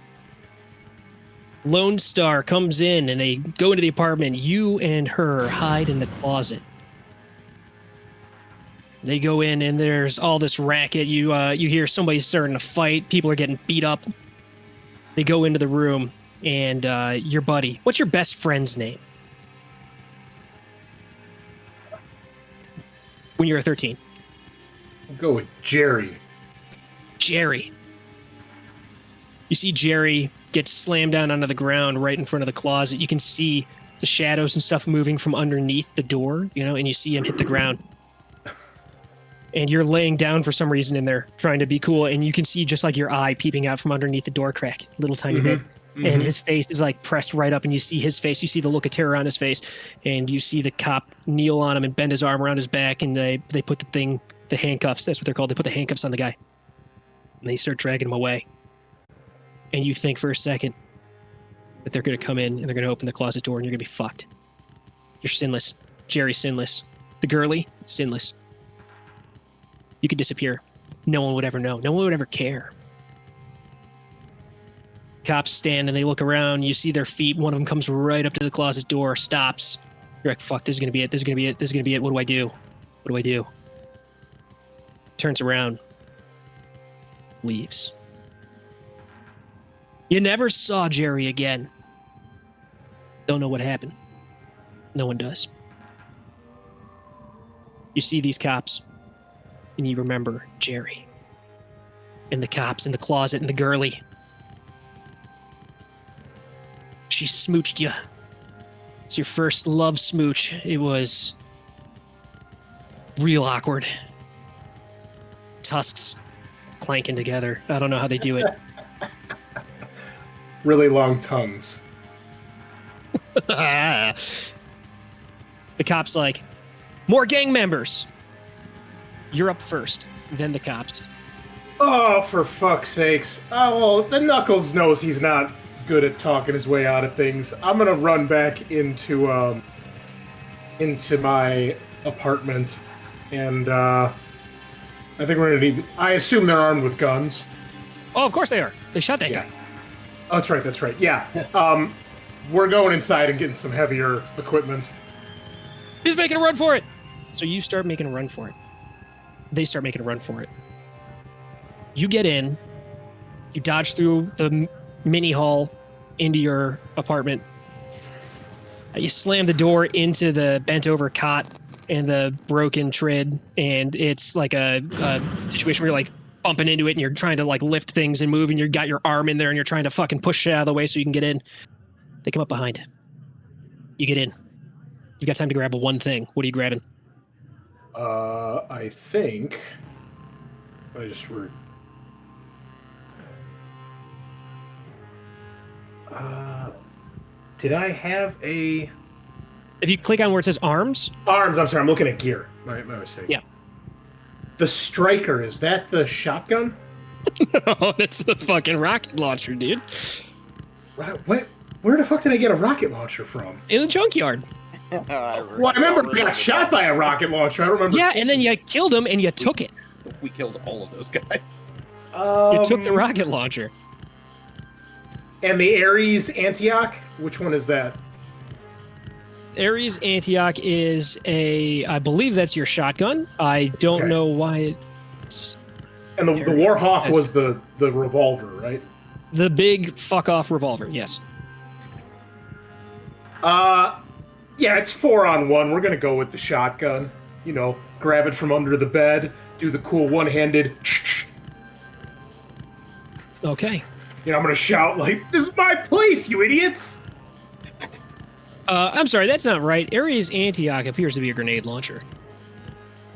Speaker 1: Lone Star comes in and they go into the apartment. You and her hide in the closet. They go in and there's all this racket. You hear somebody starting to fight. People are getting beat up. They go into the room and your buddy. What's your best friend's name? When you were 13.
Speaker 3: I'll go with Jerry.
Speaker 1: Jerry. You see Jerry get slammed down onto the ground right in front of the closet. You can see the shadows and stuff moving from underneath the door, and you see him hit the ground. And you're laying down for some reason in there, trying to be cool, and you can see just like your eye peeping out from underneath the door crack, little tiny bit. Mm-hmm. And his face is like pressed right up, and you see his face. You see the look of terror on his face, and you see the cop kneel on him and bend his arm around his back, and they put the handcuffs. That's what they're called. They put the handcuffs on the guy, and they start dragging him away. And you think for a second that they're going to come in and they're going to open the closet door and you're going to be fucked. You're sinless. Jerry's sinless. The girly, sinless. You could disappear. No one would ever know. No one would ever care. Cops stand and they look around. You see their feet. One of them comes right up to the closet door, stops. You're like, fuck, this is going to be it. This is going to be it. This is going to be it. What do I do? What do I do? Turns around. Leaves. You never saw Jerry again. Don't know what happened. No one does. You see these cops, and you remember Jerry. And the cops in the closet and the girly. She smooched you. It's your first love smooch. It was real awkward. Tusks clanking together. I don't know how they do it.
Speaker 3: Really long tongues.
Speaker 1: The cop's like, more gang members. You're up first, then the cops.
Speaker 3: Oh, for fuck's sakes. Oh, well, the Knuckles knows he's not good at talking his way out of things. I'm gonna run back into my apartment, and I think we're gonna need... I assume they're armed with guns.
Speaker 1: Oh, of course they are. They shot that guy.
Speaker 3: Oh, that's right. Yeah. We're going inside and getting some heavier equipment.
Speaker 1: He's making a run for it. So you start making a run for it. They start making a run for it. You get in. You dodge through the mini hall into your apartment. You slam the door into the bent over cot and the broken trid, and it's like a situation where you're like bumping into it and you're trying to like lift things and move, and you got your arm in there and you're trying to fucking push it out of the way so you can get in. They come up behind. You get in. You got time to grab one thing. What are you grabbing?
Speaker 3: I think did I have a...
Speaker 1: If you click on where it says arms.
Speaker 3: Arms, I'm sorry, I'm looking at gear. My mistake.
Speaker 1: Yeah.
Speaker 3: The striker, is that the shotgun?
Speaker 1: No, that's the fucking rocket launcher, dude.
Speaker 3: Where the fuck did I get a rocket launcher from?
Speaker 1: In the junkyard.
Speaker 3: I remember I got shot by a rocket launcher. I remember.
Speaker 1: Yeah, and then you killed him and you took it.
Speaker 4: We killed all of those guys.
Speaker 1: You took the rocket launcher.
Speaker 3: And the Ares Antioch? Which one is that?
Speaker 1: Ares Antioch is I believe that's your shotgun. I don't know why it's...
Speaker 3: And the Warhawk was the revolver, right?
Speaker 1: The big fuck-off revolver, yes.
Speaker 3: Yeah, it's 4-on-1. We're gonna go with the shotgun. You know, grab it from under the bed, do the cool one-handed.
Speaker 1: Okay.
Speaker 3: You know, I'm gonna shout like, "This is my place, you idiots!"
Speaker 1: I'm sorry, that's not right. Ares Antioch appears to be a grenade launcher.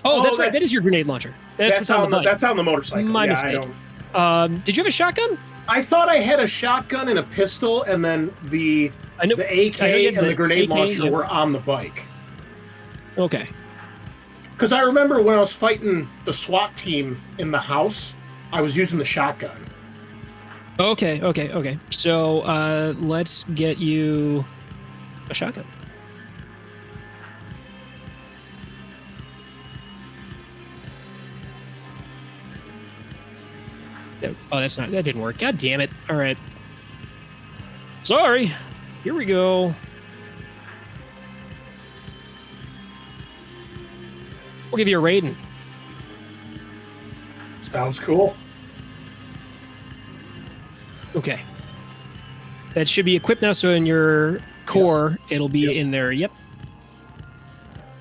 Speaker 1: Oh, that's right. That is your grenade launcher. That's what's on the bike.
Speaker 3: That's on the motorcycle.
Speaker 1: My mistake. Did you have a shotgun?
Speaker 3: I thought I had a shotgun and a pistol, and then the AK and the grenade launcher were on the bike.
Speaker 1: Okay.
Speaker 3: Because I remember when I was fighting the SWAT team in the house, I was using the shotgun.
Speaker 1: Okay. So let's get you a shotgun. Oh, that didn't work. God damn it. All right. Sorry. Here we go. We'll give you a rating.
Speaker 3: Sounds cool.
Speaker 1: Okay. That should be equipped now, so in your core, it'll be in there. Yep.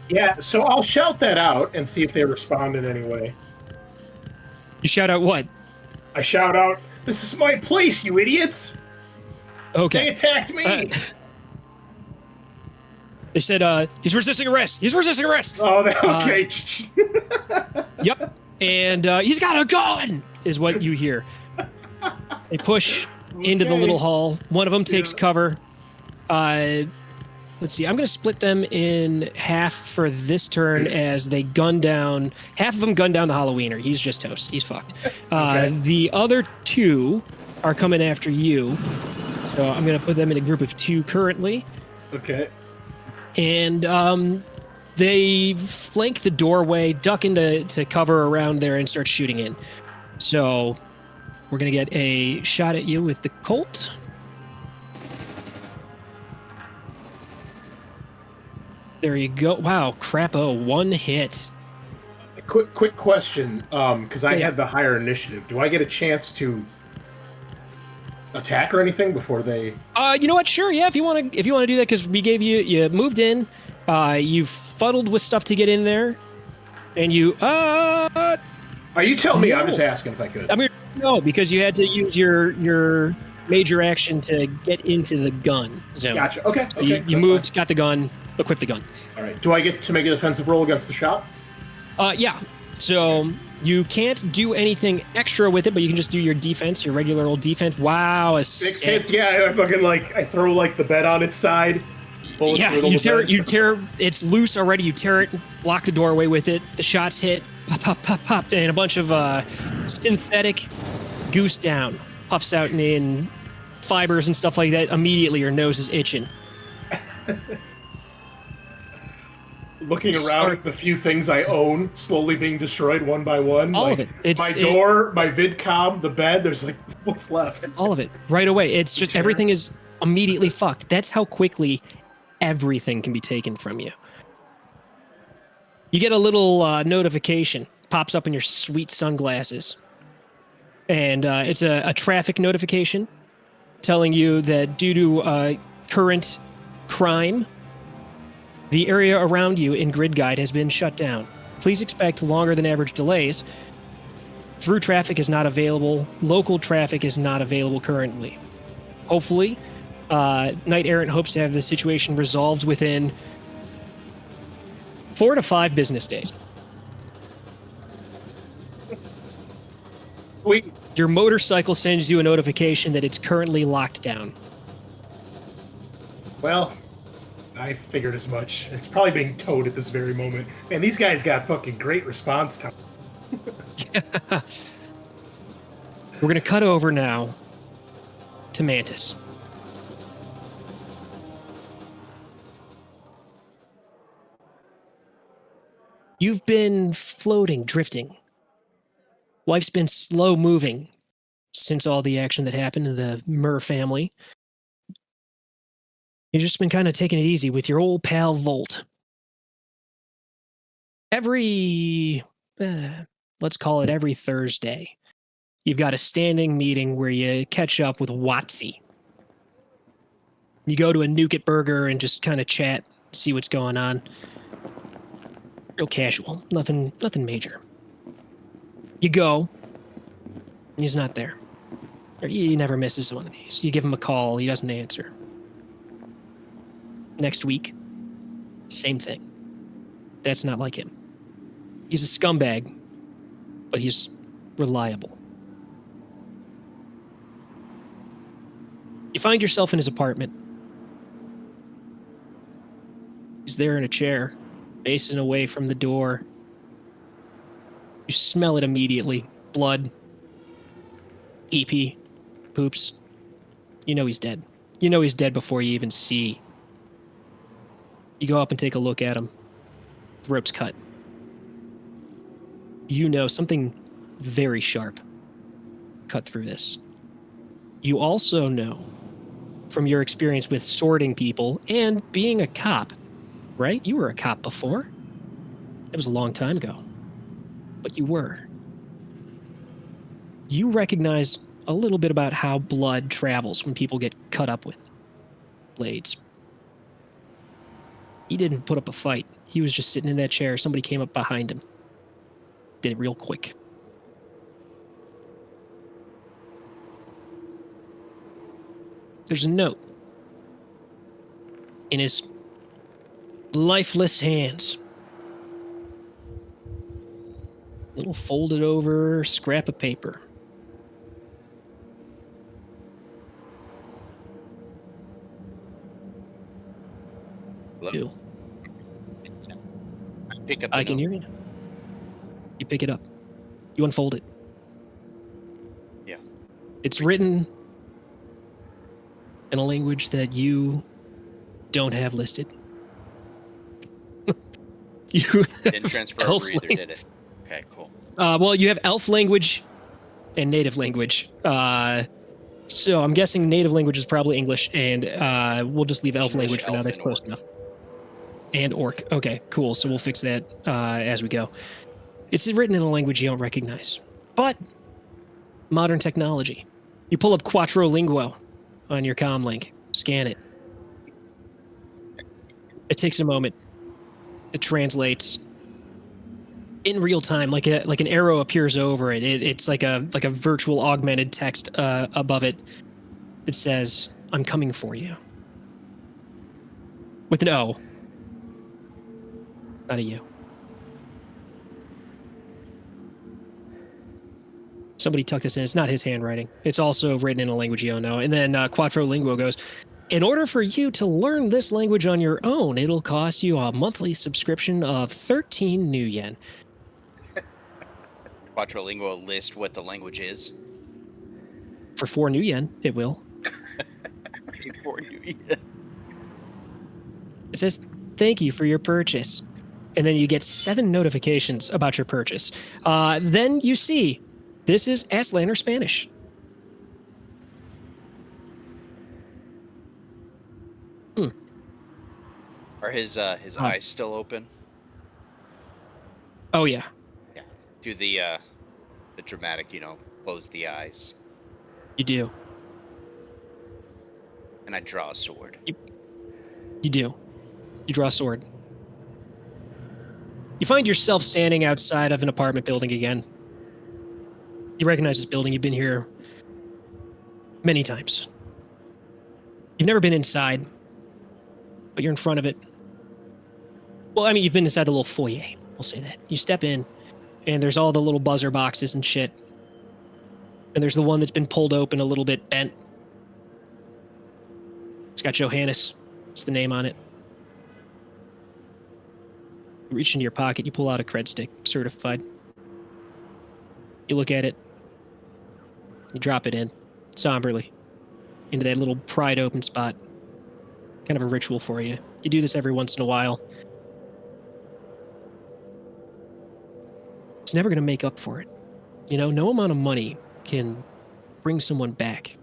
Speaker 3: Yeah, so I'll shout that out and see if they respond in any way.
Speaker 1: You shout out what?
Speaker 3: I shout out, "This is my place, you idiots!
Speaker 1: Okay.
Speaker 3: They attacked me!"
Speaker 1: They said, he's resisting arrest. He's resisting arrest.
Speaker 3: Oh, okay.
Speaker 1: Yep. And he's got a gun, is what you hear. They push into the little hall. One of them takes cover. Let's see. I'm going to split them in half for this turn as they gun down. Half of them gun down the Halloweener. He's just toast. He's fucked. The other two are coming after you. So I'm going to put them in a group of 2 currently.
Speaker 3: Okay.
Speaker 1: And they flank the doorway, duck into cover around there, and start shooting in. So we're going to get a shot at you with the Colt. There you go. Wow, crapo, 1 hit.
Speaker 3: Quick question, because I had the higher initiative. Do I get a chance to attack or anything before they?
Speaker 1: You know what? Sure, yeah. If you want to do that, because we gave you moved in, you fuddled with stuff to get in there, and you.
Speaker 3: You tell me. No. I'm just asking if I could.
Speaker 1: I mean, no, because you had to use your major action to get into the gun zone.
Speaker 3: Gotcha. Okay.
Speaker 1: So you moved, got the gun, equipped the gun.
Speaker 3: All right. Do I get to make a defensive roll against the shop?
Speaker 1: Yeah. So you can't do anything extra with it, but you can just do your defense, your regular old defense. Wow,
Speaker 3: 6 hits. Yeah, I fucking I throw the bed on its side.
Speaker 1: Bullets you tear. It's loose already. You tear it, block the doorway with it. The shots hit, pop, and a bunch of synthetic goose down puffs out in fibers and stuff like that. Immediately, your nose is itching.
Speaker 3: Looking around at the few things I own slowly being destroyed one by one.
Speaker 1: All of it.
Speaker 3: My door, my vidcom, the bed. There's what's left?
Speaker 1: All of it. Right away. It's just everything is immediately fucked. That's how quickly everything can be taken from you. You get a little notification pops up in your sweet sunglasses, and it's a traffic notification telling you that due to current crime, the area around you in Grid Guide has been shut down. Please expect longer than average delays. Through traffic is not available. Local traffic is not available currently. Hopefully, Knight Errant hopes to have the situation resolved within 4 to 5 business days. Your motorcycle sends you a notification that it's currently locked down.
Speaker 3: Well, I figured as much. It's probably being towed at this very moment. Man, these guys got fucking great response time.
Speaker 1: We're going to cut over now to Mantis. You've been floating, drifting. Life's been slow moving since all the action that happened to the Murr family. You've just been kind of taking it easy with your old pal Volt. Let's call it every Thursday, you've got a standing meeting where you catch up with Watsy. You go to a Nuke It Burger and just kind of chat see what's going on. Real casual, nothing major. You go, he's not there. He never misses one of these. You give him a call, he doesn't answer. Next week, same thing. That's not like him. He's a scumbag, but he's reliable. You find yourself in his apartment. He's there in a chair, facing away from the door. You smell it immediately. Blood. Pee-pee. Poops. You know he's dead. You know he's dead before you even see. You go up and take a look at him. Throat's cut. You know something very sharp cut through this. You also know from your experience with sorting people and being a cop, right? You were a cop before. It was a long time ago. But you were. You recognize a little bit about how blood travels when people get cut up with blades. He didn't put up a fight. He was just sitting in that chair. Somebody came up behind him. Did it real quick. There's a note in his lifeless hands. A little folded over scrap of paper.
Speaker 2: Hello? Pick up the
Speaker 1: I can
Speaker 2: note.
Speaker 1: hear you. You pick it up. You unfold it.
Speaker 2: Yeah.
Speaker 1: It's written in a language that you don't have listed. You
Speaker 2: Didn't transfer
Speaker 1: elf
Speaker 2: over either,
Speaker 1: lang-
Speaker 2: did it? Okay, cool.
Speaker 1: Well, you have elf language and native language. So I'm guessing native language is probably English, and we'll just leave elf
Speaker 2: English,
Speaker 1: language for now.
Speaker 2: elf,
Speaker 1: That's
Speaker 2: and
Speaker 1: close
Speaker 2: orc.
Speaker 1: enough. And orc. Okay, cool. So we'll fix that as we go. It's written in a language you don't recognize, but modern technology. You pull up Quattrolinguo on your comm link, scan it. It takes a moment. It translates in real time, like an arrow appears over it. It's like a virtual augmented text above it that says, "I'm coming for you," with an O, not a U. Somebody tucked this in. It's not his handwriting. It's also written in a language you don't know. And then Quattrolinguo goes, in order for you to learn this language on your own, it'll cost you a monthly subscription of 13 new yen.
Speaker 2: Quattrolinguo list what the language is.
Speaker 1: For 4 new yen, it will.
Speaker 2: For you, yeah.
Speaker 1: It says, thank you for your purchase. And then you get 7 notifications about your purchase. Then you see, this is Aslan or Spanish.
Speaker 2: Are his eyes still open?
Speaker 1: Oh, yeah.
Speaker 2: Yeah. Do the dramatic, close the eyes.
Speaker 1: You do.
Speaker 2: And I draw a sword.
Speaker 1: You do. You draw a sword. You find yourself standing outside of an apartment building again. You recognize this building. You've been here many times. You've never been inside, but you're in front of it. Well, I mean, you've been inside the little foyer. We'll say that. You step in, and there's all the little buzzer boxes and shit. And there's the one that's been pulled open a little bit bent. It's got Johannes. It's the name on it. You reach into your pocket. You pull out a cred stick, certified. You look at it. You drop it in, somberly, into that little pried open spot. Kind of a ritual for you. You do this every once in a while. It's never going to make up for it. No amount of money can bring someone back.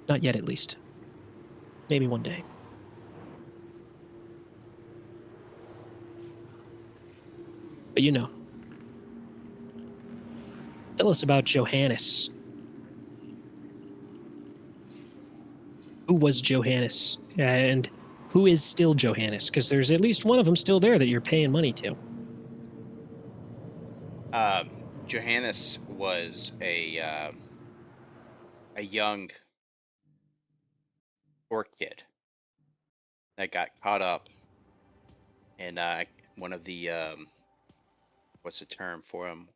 Speaker 1: Not yet, at least. Maybe one day. But tell us about Johannes. Who was Johannes and who is still Johannes, because there's at least one of them still there that you're paying money to.
Speaker 2: Johannes was a young poor kid that got caught up in one of the what's the term for him?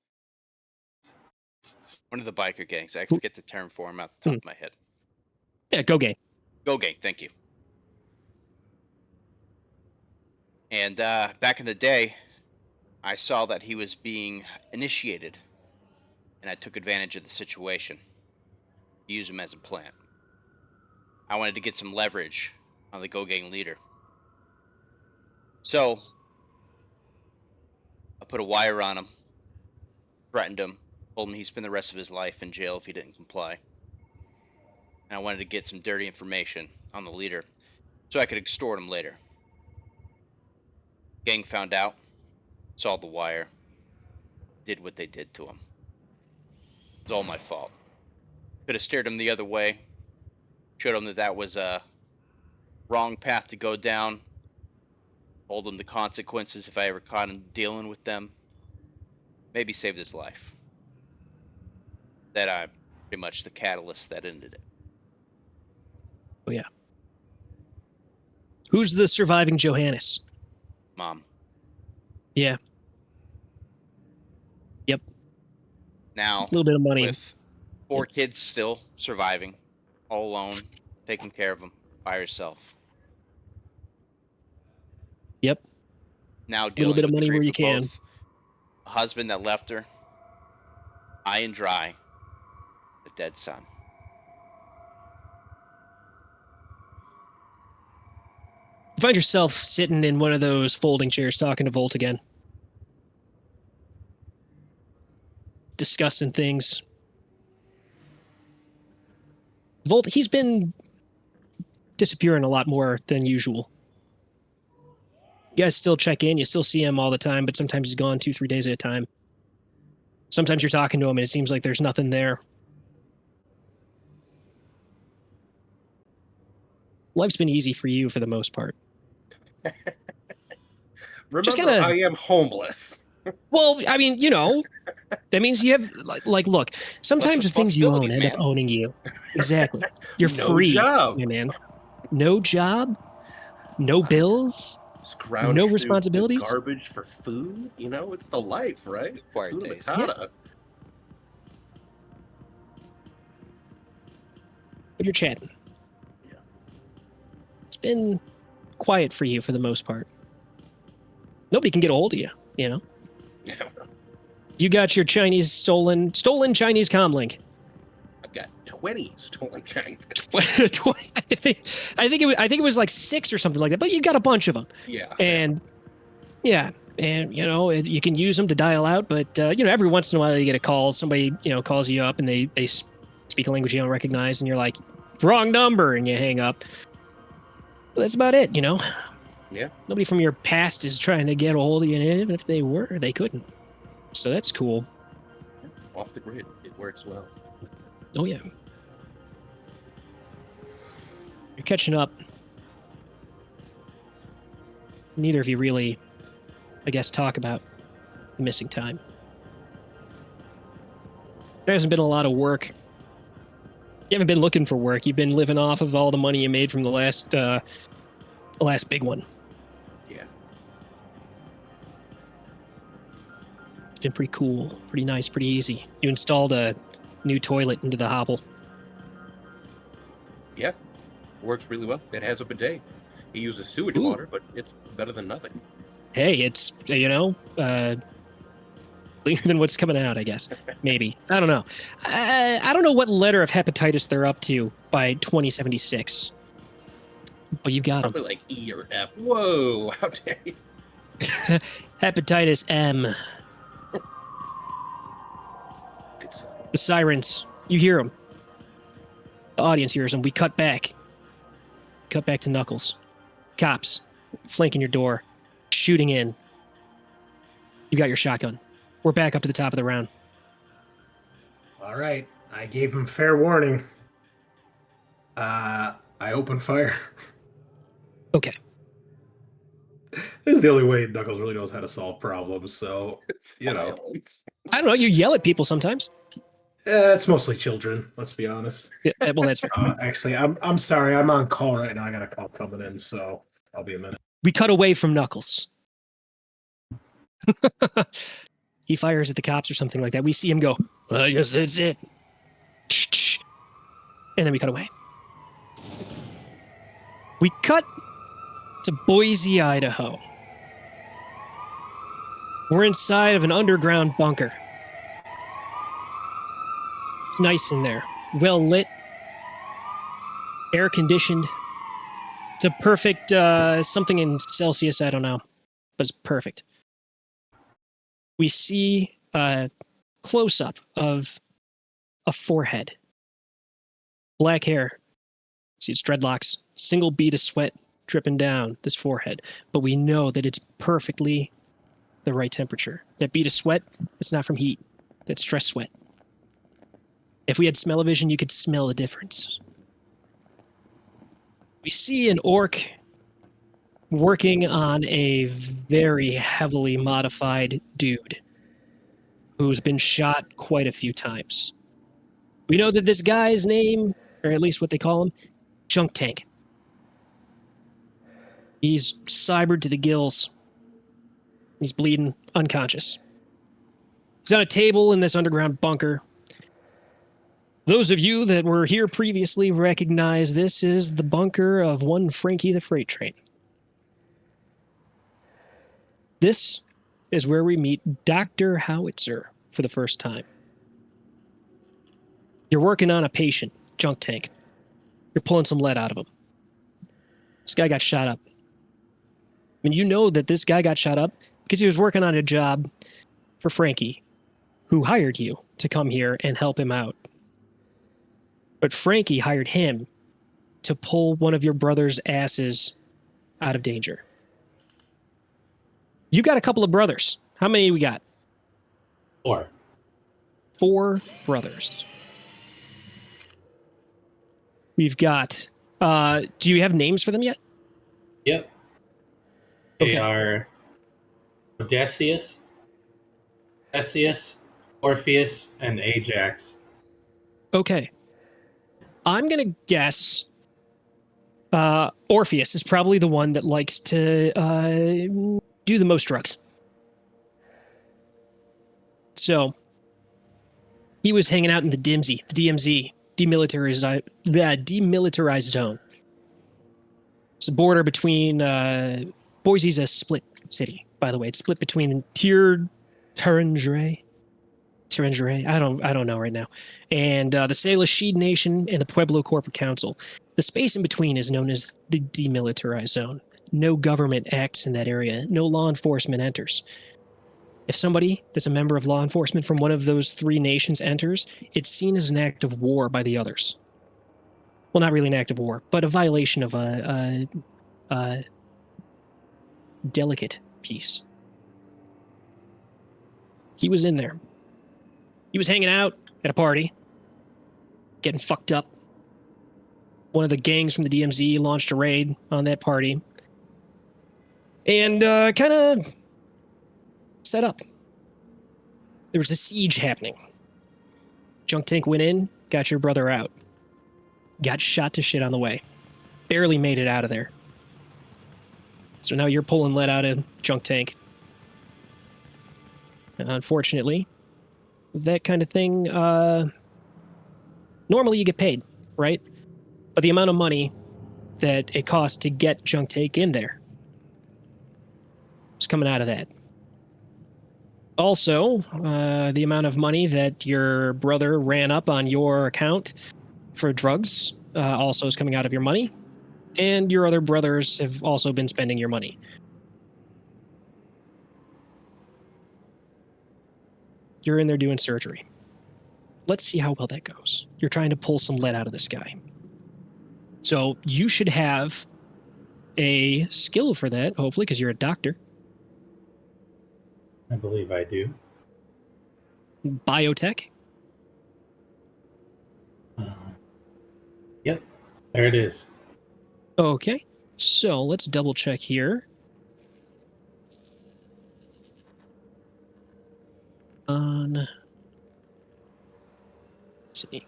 Speaker 2: One of the biker gangs. I forget the term for him off the top of my head.
Speaker 1: Yeah, Go Gang.
Speaker 2: Go Gang, thank you. And back in the day, I saw that he was being initiated, and I took advantage of the situation. Use him as a plant. I wanted to get some leverage on the Go Gang leader. So, I put a wire on him, threatened him, told him he'd spend the rest of his life in jail if he didn't comply. And I wanted to get some dirty information on the leader so I could extort him later. Gang found out, saw the wire, did what they did to him. It's all my fault. Could have steered him the other way, showed him that that was a wrong path to go down, told him the consequences if I ever caught him dealing with them. Maybe saved his life. That I'm pretty much the catalyst that ended it.
Speaker 1: Oh, yeah. Who's the surviving Johannes?
Speaker 2: Mom.
Speaker 1: Yeah. Yep.
Speaker 2: Now,
Speaker 1: a little bit of money.
Speaker 2: With 4 kids still surviving, all alone, taking care of them by herself.
Speaker 1: Yep.
Speaker 2: Now
Speaker 1: a little bit of
Speaker 2: with the
Speaker 1: money where
Speaker 2: grief
Speaker 1: you
Speaker 2: of
Speaker 1: can.
Speaker 2: both a husband that left her, high and dry, a dead son.
Speaker 1: You find yourself sitting in one of those folding chairs talking to Volt again. Discussing things. Volt, he's been disappearing a lot more than usual. You guys still check in, you still see him all the time, but sometimes he's gone 2-3 days at a time. Sometimes you're talking to him and it seems like there's nothing there. Life's been easy for you for the most part.
Speaker 4: Remember, I am homeless.
Speaker 1: Well, I mean, you know, that means you have, like look, sometimes the things you own end up owning you. Exactly. You're free,
Speaker 4: job.
Speaker 1: man. No job, no bills, no responsibilities.
Speaker 4: Garbage for food, you know, it's the life, right?
Speaker 1: Yeah. But you're chatting.
Speaker 4: Yeah.
Speaker 1: It's been quiet for you for the most part. Nobody can get a hold of you, you know?
Speaker 4: Yeah.
Speaker 1: You got your Chinese stolen Chinese comlink.
Speaker 4: I've got 20 stolen Chinese.
Speaker 1: 20, I think it was like 6 or something like that. But you got a bunch of them.
Speaker 4: Yeah.
Speaker 1: And yeah, and you know you can use them to dial out. But you know, every once in a while you get a call. Somebody calls you up and they speak a language you don't recognize, and you're like, wrong number, and you hang up. Well, that's about it, you know.
Speaker 4: Yeah.
Speaker 1: Nobody from your past is trying to get a hold of you, and even if they were, they couldn't. So that's cool.
Speaker 4: Off the grid, it works well.
Speaker 1: Oh yeah. You're catching up. Neither of you really, I guess, talk about the missing time. There hasn't been a lot of work. You haven't been looking for work. You've been living off of all the money you made from the last big one.
Speaker 4: Yeah.
Speaker 1: It's been pretty cool, pretty nice, pretty easy. You installed a new toilet into the hopple.
Speaker 4: Yeah. It works really well. It has a bidet. It uses sewage water, but it's better than nothing.
Speaker 1: Hey, it's, cleaner than what's coming out, I guess. Maybe. I don't know. I don't know what letter of hepatitis they're up to by 2076. But you've got
Speaker 4: Probably
Speaker 1: them.
Speaker 4: like E or F. Whoa, how dare you?
Speaker 1: Hepatitis M.
Speaker 4: Good son.
Speaker 1: The sirens. You hear them. The audience hears them. We cut back. Cut back to Knuckles. Cops. Flanking your door. Shooting in. You got your shotgun. We're back up to the top of the round.
Speaker 3: All right. I gave him fair warning. I I open fire.
Speaker 1: Okay.
Speaker 3: This is the only way Knuckles really knows how to solve problems, so, you know.
Speaker 4: Violence.
Speaker 1: I don't know. You yell at people sometimes.
Speaker 3: It's mostly children, let's be honest.
Speaker 1: Yeah, well, that's fair.
Speaker 3: Actually, I'm sorry. I'm on call right now. I got a call coming in, so I'll be a minute.
Speaker 1: We cut away from Knuckles. He fires at the cops or something like that. We see him go, I guess that's it. And then we cut away. We cut to Boise, Idaho. We're inside of an underground bunker. It's nice in there. Well lit. Air conditioned. It's a perfect something in Celsius, I don't know. But it's perfect. We see a close-up of a forehead. Black hair. See, it's dreadlocks. Single bead of sweat dripping down this forehead. But we know that it's perfectly the right temperature. That bead of sweat, it's not from heat. That's stress sweat. If we had smell-o-vision, you could smell the difference. We see an orc working on a very heavily modified dude who's been shot quite a few times. We know that this guy's name, or at least what they call him, Junk Tank. He's cybered to the gills. He's bleeding, unconscious. He's on a table in this underground bunker. Those of you that were here previously recognize this is the bunker of one Frankie the Freight Train. This is where we meet Dr. Howitzer for the first time. You're working on a patient, Junk Tank. You're pulling some lead out of him. This guy got shot up. I mean, you know that this guy got shot up because he was working on a job for Frankie, who hired you to come here and help him out. But Frankie hired him to pull one of your brother's asses out of danger. You've got a couple of brothers. How many we got?
Speaker 6: 4.
Speaker 1: 4 brothers. We've got... do you have names for them yet?
Speaker 6: Yep. They
Speaker 1: Okay.
Speaker 6: are Odysseus, Theseus, Orpheus, and Ajax.
Speaker 1: Okay. I'm going to guess Orpheus is probably the one that likes to do the most drugs. So, he was hanging out in the DMZ, demilitarized zone. It's a border between, Boise's a split city, by the way. It's split between Tarangere, I don't know right now, and the Salish Nation and the Pueblo Corporate Council. The space in between is known as the demilitarized zone. No government acts in that area. No law enforcement enters. If somebody that's a member of law enforcement from one of those 3 nations enters, it's seen as an act of war by the others. Well, not really an act of war, but a violation of a delicate peace. He was in there. He was hanging out at a party, getting fucked up. One of the gangs from the DMZ launched a raid on that party. And kind of set up. There was a siege happening. Junk Tank went in, got your brother out. Got shot to shit on the way. Barely made it out of there. So now you're pulling lead out of Junk Tank. And unfortunately, that kind of thing, normally you get paid, right? But the amount of money that it costs to get Junk Tank in there is coming out of that. Also, the amount of money that your brother ran up on your account for drugs also is coming out of your money. And your other brothers have also been spending your money. You're in there doing surgery. Let's see how well that goes. You're trying to pull some lead out of this guy. So you should have a skill for that, hopefully, because you're a doctor.
Speaker 6: I believe I do.
Speaker 1: Biotech.
Speaker 6: Yep, there it is.
Speaker 1: Okay, so let's double check here. Let's see.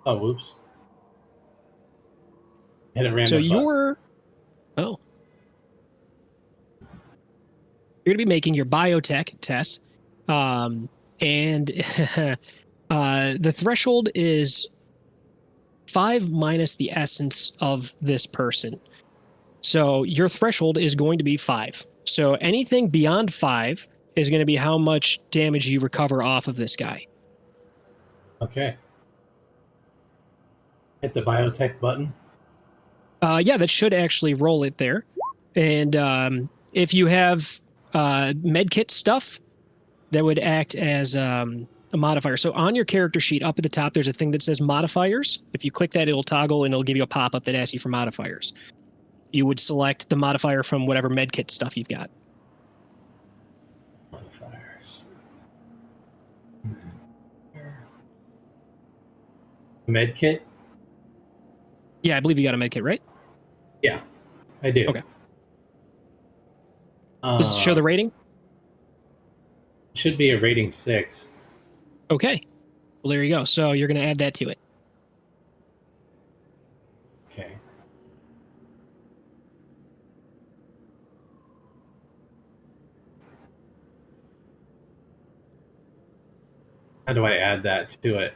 Speaker 6: Oh, whoops. Hit a random
Speaker 1: So
Speaker 6: button.
Speaker 1: you're going to be making your biotech test, and the threshold is 5 minus the essence of this person. So your threshold is going to be 5. So anything beyond 5 is going to be how much damage you recover off of this guy.
Speaker 6: Okay. Hit the biotech button.
Speaker 1: Yeah, that should actually roll it there. And if you have medkit stuff, that would act as a modifier. So on your character sheet up at the top, there's a thing that says modifiers. If you click that, it'll toggle and it'll give you a pop-up that asks you for modifiers. You would select the modifier from whatever medkit stuff you've got.
Speaker 6: Modifiers. Medkit?
Speaker 1: Yeah, I believe you got a medkit, right?
Speaker 6: Yeah, I do.
Speaker 1: Okay. Does it show the rating?
Speaker 6: Should be a rating 6.
Speaker 1: Okay. Well, there you go. So you're going to add that to it.
Speaker 6: Okay. How do I add that to it?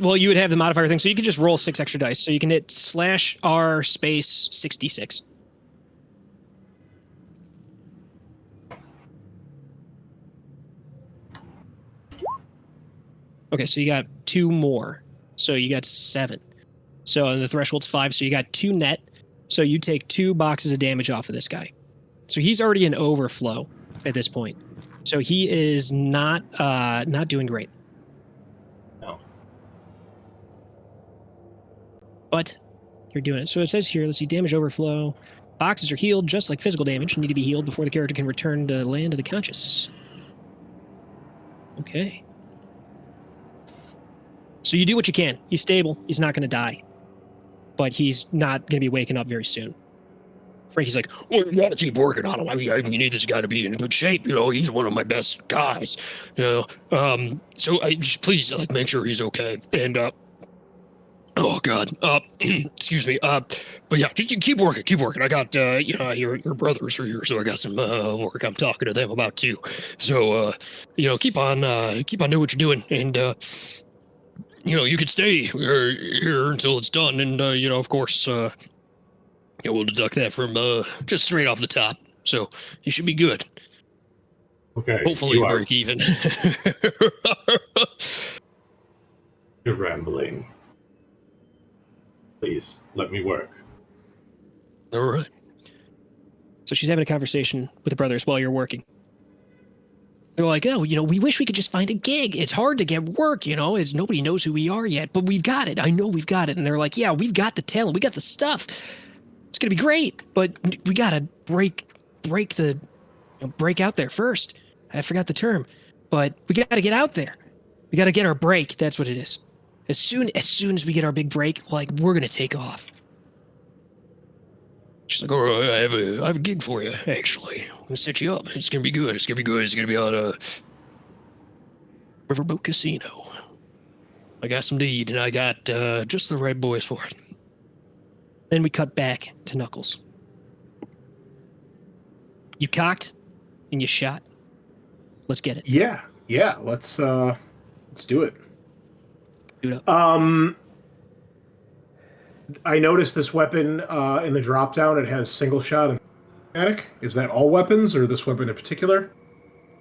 Speaker 1: Well, you would have the modifier thing, so you could just roll 6 extra dice. So you can hit /R space 66. Okay, so you got 2 more. So you got 7. So and the threshold's 5, so you got 2 net. So you take 2 boxes of damage off of this guy. So he's already in overflow at this point. So he is not doing great.
Speaker 6: No.
Speaker 1: But you're doing it. So it says here, let's see, damage overflow. Boxes are healed just like physical damage, need to be healed before the character can return to land of the conscious. Okay. So you do what you can. He's stable. He's not going to die. But he's not going to be waking up very soon. Frankie's like, well, you got to keep working on him. I mean, you need this guy to be in good shape. You know, he's one of my best guys. You know, so I just please make sure he's okay. And oh God, excuse me. But yeah, just keep working. I got your brothers are here, so I got some work I'm talking to them about too. So keep on doing what you're doing, and you could stay here until it's done, and of course, we'll deduct that from just straight off the top. So you should be good.
Speaker 6: Okay.
Speaker 1: Hopefully, you break even.
Speaker 6: You're rambling. Please let me work.
Speaker 1: All right. So she's having a conversation with the brothers while you're working. They're like, oh, we wish we could just find a gig. It's hard to get work, it's nobody knows who we are yet, but we've got it. I know we've got it. And they're like, yeah, we've got the talent. We got the stuff. It's going to be great, but we got to break out there first. I forgot the term, but we got to get out there. We got to get our break. That's what it is. As soon as we get our big break, we're going to take off. She's like, all right, I have a gig for you, actually. I'm going to set you up. It's going to be good. It's going to be on a Riverboat Casino. I got some need, and I got just the right boys for it. Then we cut back to Knuckles. You cocked, and you shot. Let's get it.
Speaker 3: Yeah, let's do it.
Speaker 1: Do it up.
Speaker 3: I noticed this weapon in the drop down. It has single shot and automatic. Is that all weapons, or this weapon in particular?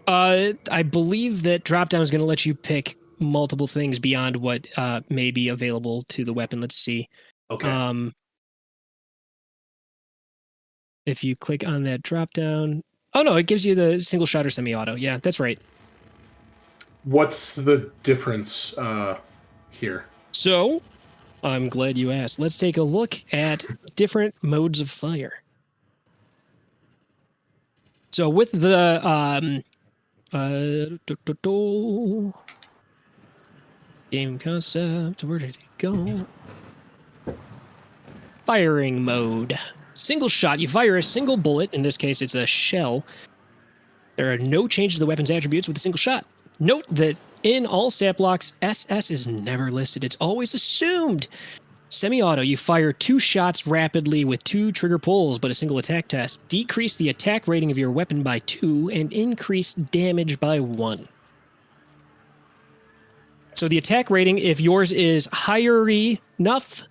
Speaker 1: I believe that drop down is going to let you pick multiple things beyond what may be available to the weapon. Let's see.
Speaker 3: Okay.
Speaker 1: If you click on that drop down, oh no, it gives you the single shot or semi-auto. Yeah, that's right.
Speaker 3: What's the difference here?
Speaker 1: So, I'm glad you asked. Let's take a look at different modes of fire. So with the Game concept. Where did it go? Firing mode. Single shot. You fire a single bullet. In this case, it's a shell. There are no changes to the weapon's attributes with a single shot. Note that in all stat blocks, SS is never listed. It's always assumed. Semi-auto, you fire 2 shots rapidly with 2 trigger pulls, but a single attack test. Decrease the attack rating of your weapon by 2 and increase damage by 1. So the attack rating, if yours is higher enough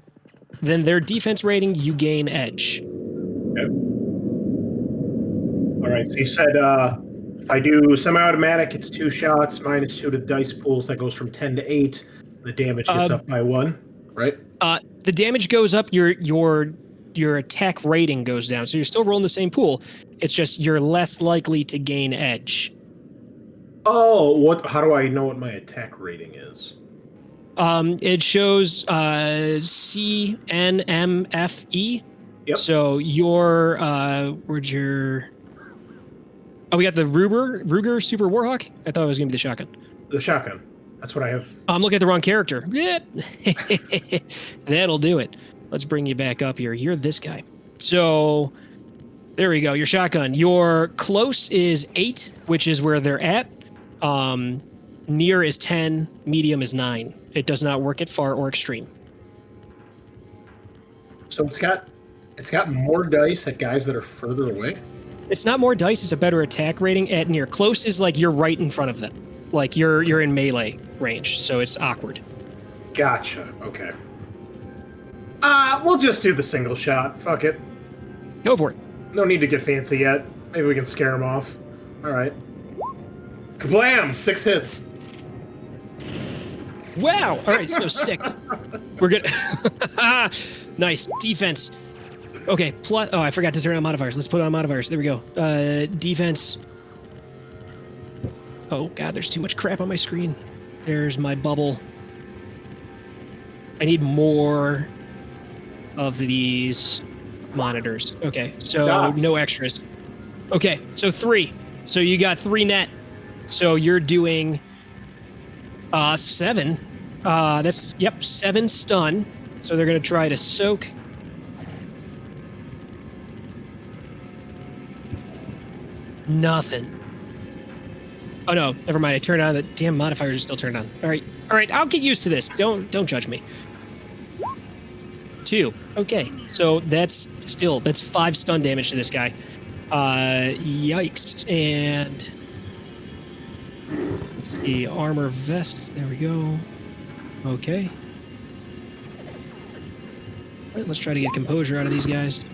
Speaker 1: than their defense rating, you gain edge.
Speaker 3: Okay. All right, so you said if I do semi-automatic, it's 2 shots, minus 2 to the dice pools. That goes from 10 to 8. The damage gets up by 1, right?
Speaker 1: The damage goes up, your attack rating goes down. So you're still rolling the same pool. It's just you're less likely to gain edge.
Speaker 3: Oh, how do I know what my attack rating is?
Speaker 1: It shows CNMFE.
Speaker 3: Yep.
Speaker 1: So your where's your? Oh, we got the Ruger Super Warhawk. I thought it was gonna be the shotgun.
Speaker 3: The shotgun. That's what I have.
Speaker 1: I'm looking at the wrong character. That'll do it. Let's bring you back up here. You're this guy. So there we go. Your shotgun. Your close is 8, which is where they're at. Near is 10. Medium is 9. It does not work at far or extreme.
Speaker 3: So it's got more dice at guys that are further away.
Speaker 1: It's not more dice. It's a better attack rating at near. Close is like you're right in front of them. Like you're in melee range, so it's awkward.
Speaker 3: Gotcha. Okay. We'll just do the single shot. Fuck it.
Speaker 1: Go for it.
Speaker 3: No need to get fancy yet. Maybe we can scare him off. All right. Kablam! 6 hits.
Speaker 1: Wow. All right, so 6. We're good. Nice defense. Okay. Plus. Oh, I forgot to turn on modifiers. Let's put on modifiers. There we go. Defense. Oh God, there's too much crap on my screen. There's my bubble. I need more of these monitors. Okay, so
Speaker 3: Dots.
Speaker 1: No extras. Okay, so 3. So you got 3 net. So you're doing 7. That's 7 stun. So they're gonna try to soak. Nothing. Oh no, never mind. I turned on the damn modifiers are still turned on. All right, I'll get used to this. Don't judge me. 2. Okay, so that's 5 stun damage to this guy. Yikes. And let's see, armor vest. There we go. Okay. All right, let's try to get composure out of these guys.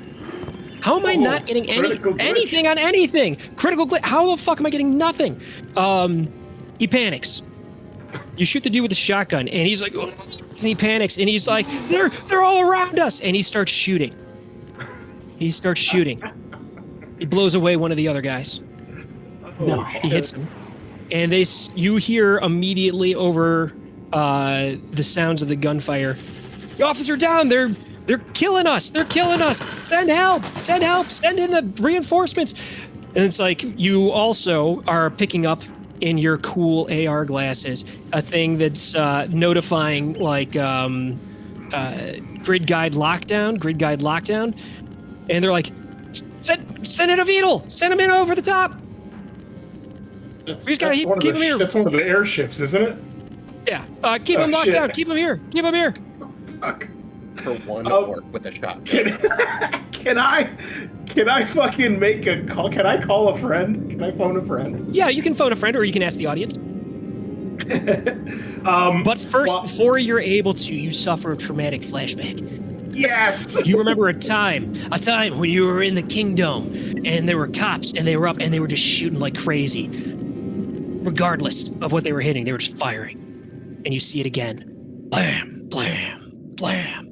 Speaker 1: How am I not getting anything on anything? Critical glitch. How the fuck am I getting nothing? He panics. You shoot the dude with the shotgun, and he's like, "Ugh," and he panics, and he's like, they're all around us, and he starts shooting. He blows away one of the other guys.
Speaker 6: No.
Speaker 1: He hits him, and you hear immediately over the sounds of the gunfire. The officer down. They're killing us. Send help. Send in the reinforcements. And it's like you also are picking up in your cool AR glasses a thing that's notifying like grid guide lockdown. And they're like, send in a Beetle. Send him in over the top. We just gotta keep him here.
Speaker 3: That's one of the airships, isn't it?
Speaker 1: Yeah. Keep him locked down. Keep him here.
Speaker 3: Fuck.
Speaker 4: For 1 orc with a shotgun.
Speaker 3: Can I fucking make a call? Can I call a friend? Can I phone a friend?
Speaker 1: Yeah, you can phone a friend or you can ask the audience. But first, before you're able to, you suffer a traumatic flashback.
Speaker 3: Yes!
Speaker 1: You remember a time when you were in the kingdom and there were cops and they were up and they were just shooting like crazy. Regardless of what they were hitting, they were just firing. And you see it again. Blam, blam, blam.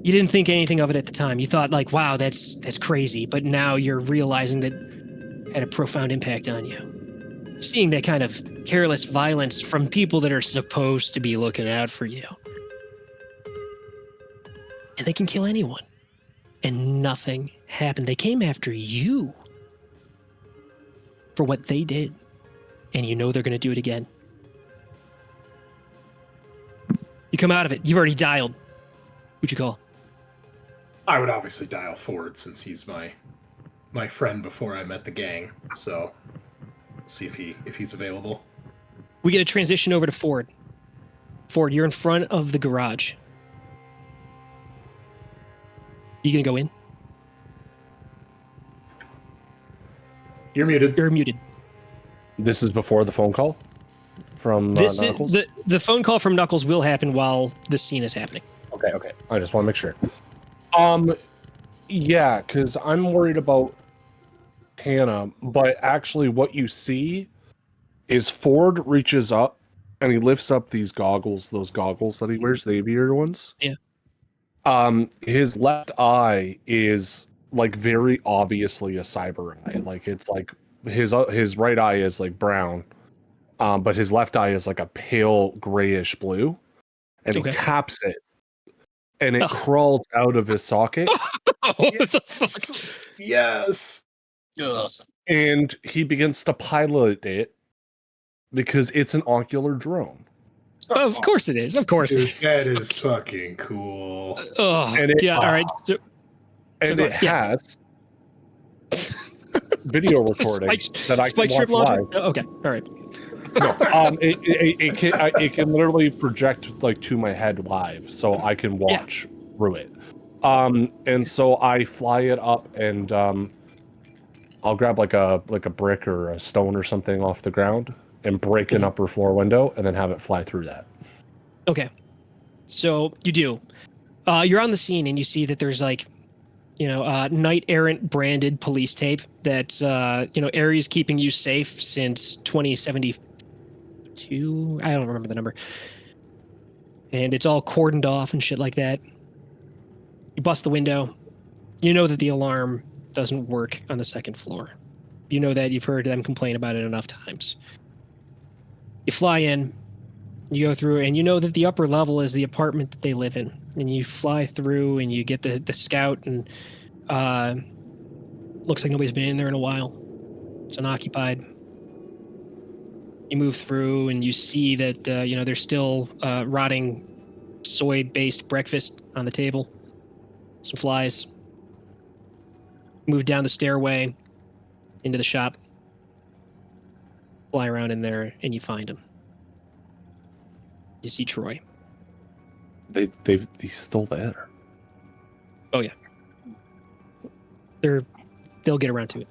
Speaker 1: You didn't think anything of it at the time. You thought like, wow, that's crazy. But now you're realizing that it had a profound impact on you. Seeing that kind of careless violence from people that are supposed to be looking out for you. And they can kill anyone. And nothing happened. They came after you for what they did. And you know they're going to do it again. You come out of it. You've already dialed. Who'd you call?
Speaker 3: I would obviously dial Forde since he's my friend before I met the gang. So, see if he's available.
Speaker 1: We get a transition over to Forde. Forde, you're in front of the garage. You gonna go in?
Speaker 3: You're muted.
Speaker 1: You're muted.
Speaker 5: This is before the phone call from
Speaker 1: This
Speaker 5: Knuckles?
Speaker 1: is the phone call from Knuckles will happen while this scene is happening.
Speaker 5: Okay. I just want to make sure. Yeah, because I'm worried about Hannah, but actually what you see is Forde reaches up and he lifts up these goggles, those goggles that he wears, the aviator ones.
Speaker 1: Yeah.
Speaker 5: His left eye is like very obviously a cyber eye. Like it's like his right eye is like brown, but his left eye is like a pale grayish blue, and he taps it, and it crawls out of his socket.
Speaker 1: What the fuck?
Speaker 3: Yes.
Speaker 5: And he begins to pilot it because it's an ocular drone.
Speaker 1: Of course it is. Of course
Speaker 3: Dude,
Speaker 1: it is.
Speaker 3: that is fucking cool.
Speaker 1: Oh,
Speaker 5: And it-
Speaker 1: yeah. All right.
Speaker 5: And it has video recording that I
Speaker 1: Spike
Speaker 5: can
Speaker 1: strip
Speaker 5: watch
Speaker 1: launcher.
Speaker 5: live.
Speaker 1: Okay. All right.
Speaker 5: No, it can literally project like to my head live, so I can watch through it. And so I fly it up, and I'll grab like a brick or a stone or something off the ground and break an upper floor window, and then have it fly through that.
Speaker 1: Okay. So you do. You're on the scene, and you see that there's like, Knight Errant branded police tape that's, Ares keeping you safe since 2072. I don't remember the number. And it's all cordoned off and shit like that. You bust the window. You know that the alarm doesn't work on the second floor. You know that. You've heard them complain about it enough times. You fly in. You go through, and you know that the upper level is the apartment that they live in. And you fly through, and you get the scout, and looks like nobody's been in there in a while. It's unoccupied. You move through, and you see that there's still rotting soy-based breakfast on the table. Some flies. Move down the stairway into the shop. Fly around in there, and you find him. You see Troy.
Speaker 5: He's still there.
Speaker 1: Oh yeah. They'll get around to it.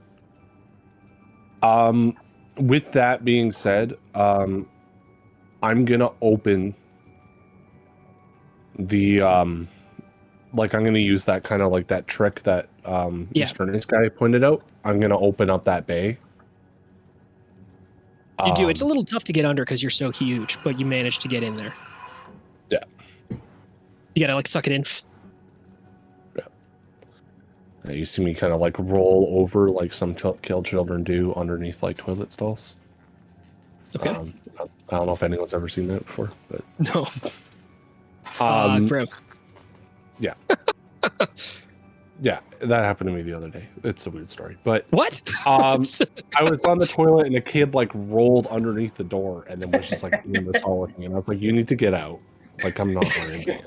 Speaker 5: With that being said, I'm gonna open the I'm gonna use that kind of like that trick that Eastern's guy pointed out. I'm gonna open up that bay.
Speaker 1: You do. It's a little tough to get under because you're so huge, but you manage to get in there.
Speaker 5: Yeah.
Speaker 1: You gotta like suck it in.
Speaker 5: Yeah. You see me kind of like roll over like some killed children do underneath like toilet stalls.
Speaker 1: Okay.
Speaker 5: I don't know if anyone's ever seen that before, but
Speaker 1: No. Gross.
Speaker 5: Yeah. Yeah, that happened to me the other day. It's a weird story, but
Speaker 1: what?
Speaker 5: I was on the toilet and a kid like rolled underneath the door and then was just like in the stall looking, and I was like, "You need to get out! Like I'm not wearing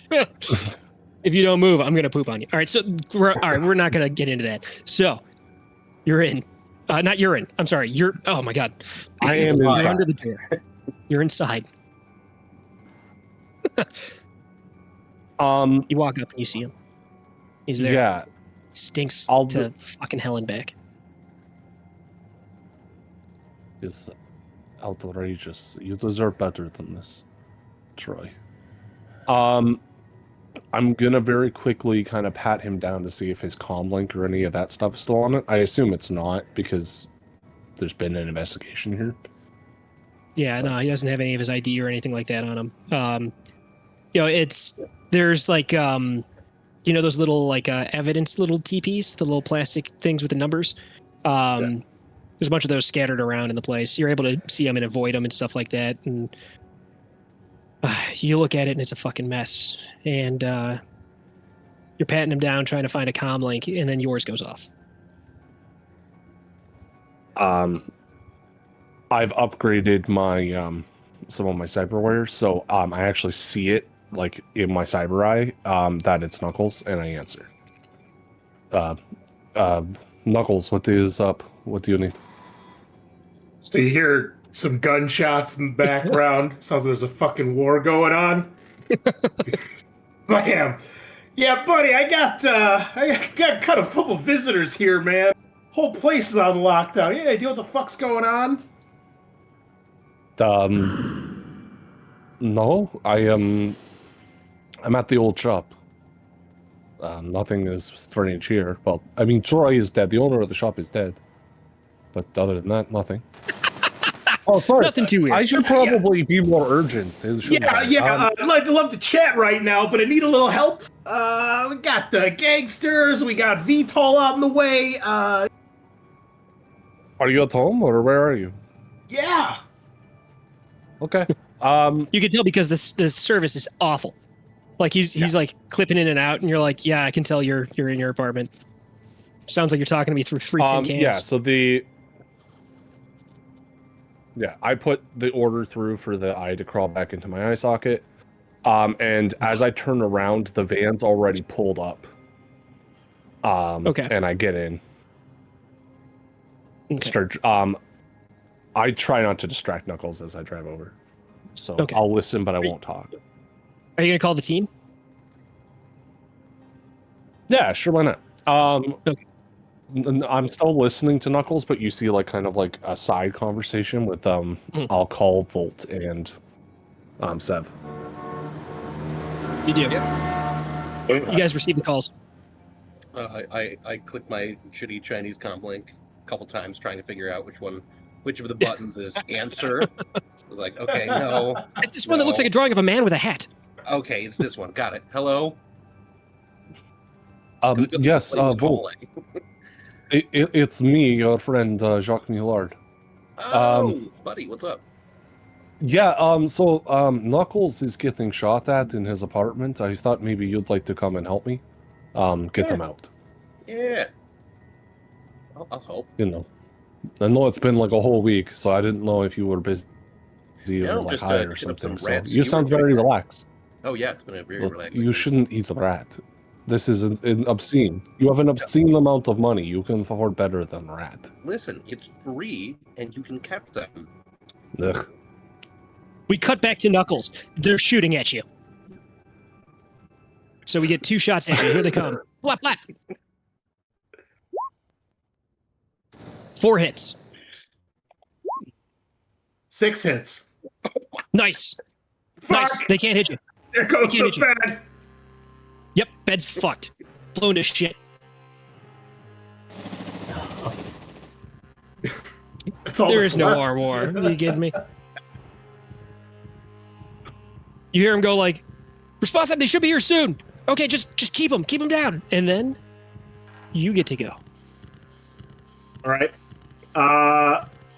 Speaker 5: pants."
Speaker 1: If you don't move, I'm gonna poop on you. All right, so we're not gonna get into that. So you're in, not you're in. I'm sorry. Oh my god.
Speaker 5: I am
Speaker 1: You're
Speaker 5: inside.
Speaker 1: under the door. You're inside. You walk up and you see him. He's there.
Speaker 5: Yeah.
Speaker 1: Stinks
Speaker 5: I'll
Speaker 1: to fucking hell and back.
Speaker 5: It's outrageous. You deserve better than this, Troy. I'm gonna very quickly kind of pat him down to see if his comm link or any of that stuff is still on it. I assume it's not because there's been an investigation here.
Speaker 1: Yeah, no, he doesn't have any of his ID or anything like that on him. There's like those little like evidence little TPs, the little plastic things with the numbers. There's a bunch of those scattered around in the place. You're able to see them and avoid them and stuff like that. And you look at it and it's a fucking mess. And you're patting him down, trying to find a comm link, and then yours goes off.
Speaker 5: I've upgraded my some of my cyberware, so I actually see it like in my cyber eye that it's Knuckles, and I answer. Knuckles, what is up? What do you need?
Speaker 3: So you hear some gunshots in the background. Sounds like there's a fucking war going on. Bam! Yeah, buddy, I got kind of a couple visitors here, man. Whole place is on lockdown. Yeah, idea what the fuck's going on?
Speaker 5: No, I'm at the old shop. Nothing is strange here. Well, I mean, Troy is dead. The owner of the shop is dead. But other than that, nothing. Oh, sorry.
Speaker 1: Nothing too weird.
Speaker 5: I should probably be more urgent.
Speaker 3: I'd love to chat right now, but I need a little help. We got the gangsters. We got VTOL out in the way.
Speaker 5: Are you at home, or where are you?
Speaker 3: Yeah.
Speaker 5: Okay.
Speaker 1: You can tell because this service is awful. Like he's like clipping in and out, and you're like, yeah, I can tell you're in your apartment. Sounds like you're talking to me through 3 tin cans.
Speaker 5: Yeah. So I put the order through for the eye to crawl back into my eye socket, and as I turn around, the van's already pulled up.
Speaker 1: Okay.
Speaker 5: And I get in.
Speaker 1: Okay.
Speaker 5: I try not to distract Knuckles as I drive over, so
Speaker 1: Okay.
Speaker 5: I'll listen, but I won't talk.
Speaker 1: Are you gonna call the team?
Speaker 5: Yeah, sure, why not?
Speaker 1: Okay.
Speaker 5: I'm still listening to Knuckles, but you see like kind of like a side conversation with I'll call Volt and Sev.
Speaker 1: You do. You guys receive the calls.
Speaker 4: I clicked my shitty Chinese comm link a couple times trying to figure out which of the buttons is answer. I was like, okay, no.
Speaker 1: It's this one that looks like a drawing of a man with a hat.
Speaker 4: Okay, it's this one. Got it. Hello?
Speaker 5: Yes, Volt. It's me, your friend, Jacques Millard.
Speaker 4: Oh, buddy, what's up?
Speaker 5: Yeah, so Knuckles is getting shot at in his apartment. I thought maybe you'd like to come and help me get him out.
Speaker 4: Yeah. I'll help.
Speaker 5: You know. I know it's been like a whole week, so I didn't know if you were busy or like
Speaker 4: just,
Speaker 5: high or
Speaker 4: picking up some
Speaker 5: something. So
Speaker 4: rats.
Speaker 5: you sound very relaxed.
Speaker 4: Oh, yeah, it's been a very
Speaker 5: Look,
Speaker 4: relaxing
Speaker 5: you
Speaker 4: week.
Speaker 5: shouldn't eat rat. This is obscene. You have an obscene amount of money. You can afford better than rat.
Speaker 4: Listen, it's free, and you can catch them.
Speaker 5: Ugh.
Speaker 1: We cut back to Knuckles. They're shooting at you. So we get 2 shots at you. Here they come. Blat, blat. 4 hits.
Speaker 3: 6 hits.
Speaker 1: Nice.
Speaker 3: Fuck!
Speaker 1: Nice. They can't hit you.
Speaker 3: There goes
Speaker 1: Can't
Speaker 3: the
Speaker 1: hit
Speaker 3: bed.
Speaker 1: Yep, bed's fucked. Blown to shit.
Speaker 3: That's all
Speaker 1: There
Speaker 3: that's
Speaker 1: is no
Speaker 3: left.
Speaker 1: more war. Are you kidding me? You hear him go like, response time, they should be here soon. Okay, just keep them down. And then you get to go.
Speaker 3: All right.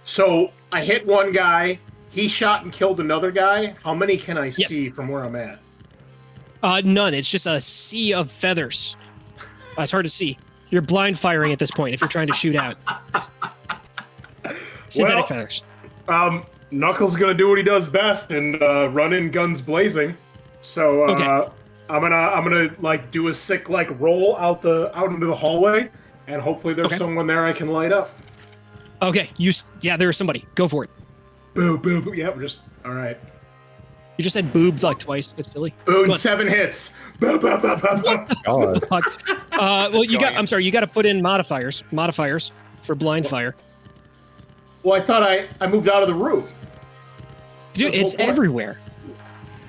Speaker 3: So I hit one guy. He shot and killed another guy. How many can I see from where I'm at?
Speaker 1: None. It's just a sea of feathers. It's hard to see. You're blind firing at this point if you're trying to shoot out. Synthetic feathers.
Speaker 3: Knuckles gonna do what he does best and run in guns blazing. So
Speaker 1: Okay.
Speaker 3: I'm gonna like do a sick like roll out into the hallway, and hopefully there's someone there I can light up.
Speaker 1: Okay. There is somebody. Go for it.
Speaker 3: Boo, boo, boo. Yeah, we're just all right.
Speaker 1: You just said boob like twice. It's silly.
Speaker 3: Boom, 7 hits. Boo, boo, boo, boo, boo.
Speaker 5: God.
Speaker 1: Well, you got to put in modifiers for blind fire.
Speaker 3: Well, I thought I moved out of the room.
Speaker 1: Dude, it's
Speaker 3: What?
Speaker 1: everywhere.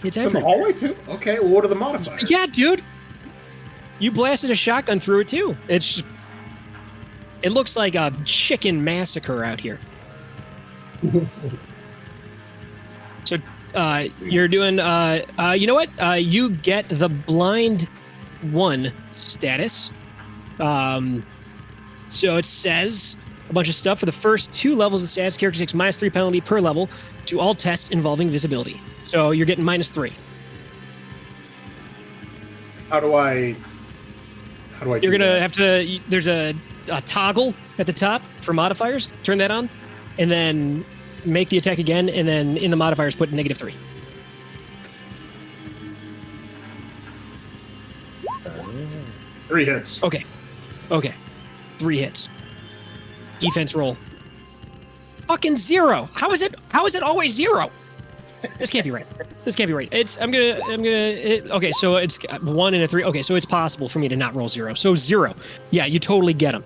Speaker 1: It's
Speaker 3: In the
Speaker 1: everywhere.
Speaker 3: hallway too. Okay, well, what are the modifiers?
Speaker 1: Yeah, dude. You blasted a shotgun through it too. It looks like a chicken massacre out here. So, you're doing. You know what? You get the blind 1 status. So it says a bunch of stuff. For the first 2 levels of the status, character takes -3 penalty per level to all tests involving visibility. So you're getting -3.
Speaker 3: How do I?
Speaker 1: You're
Speaker 3: do
Speaker 1: gonna
Speaker 3: that?
Speaker 1: have to. There's a toggle at the top for modifiers. Turn that on, and then make the attack again, and then in the modifiers put -3.
Speaker 3: Three hits.
Speaker 1: Okay. 3 hits. Defense roll. Fucking 0. How is it always 0? This can't be right. Okay, so it's 1 and a 3. Okay, so it's possible for me to not roll 0. So 0. Yeah, you totally get them.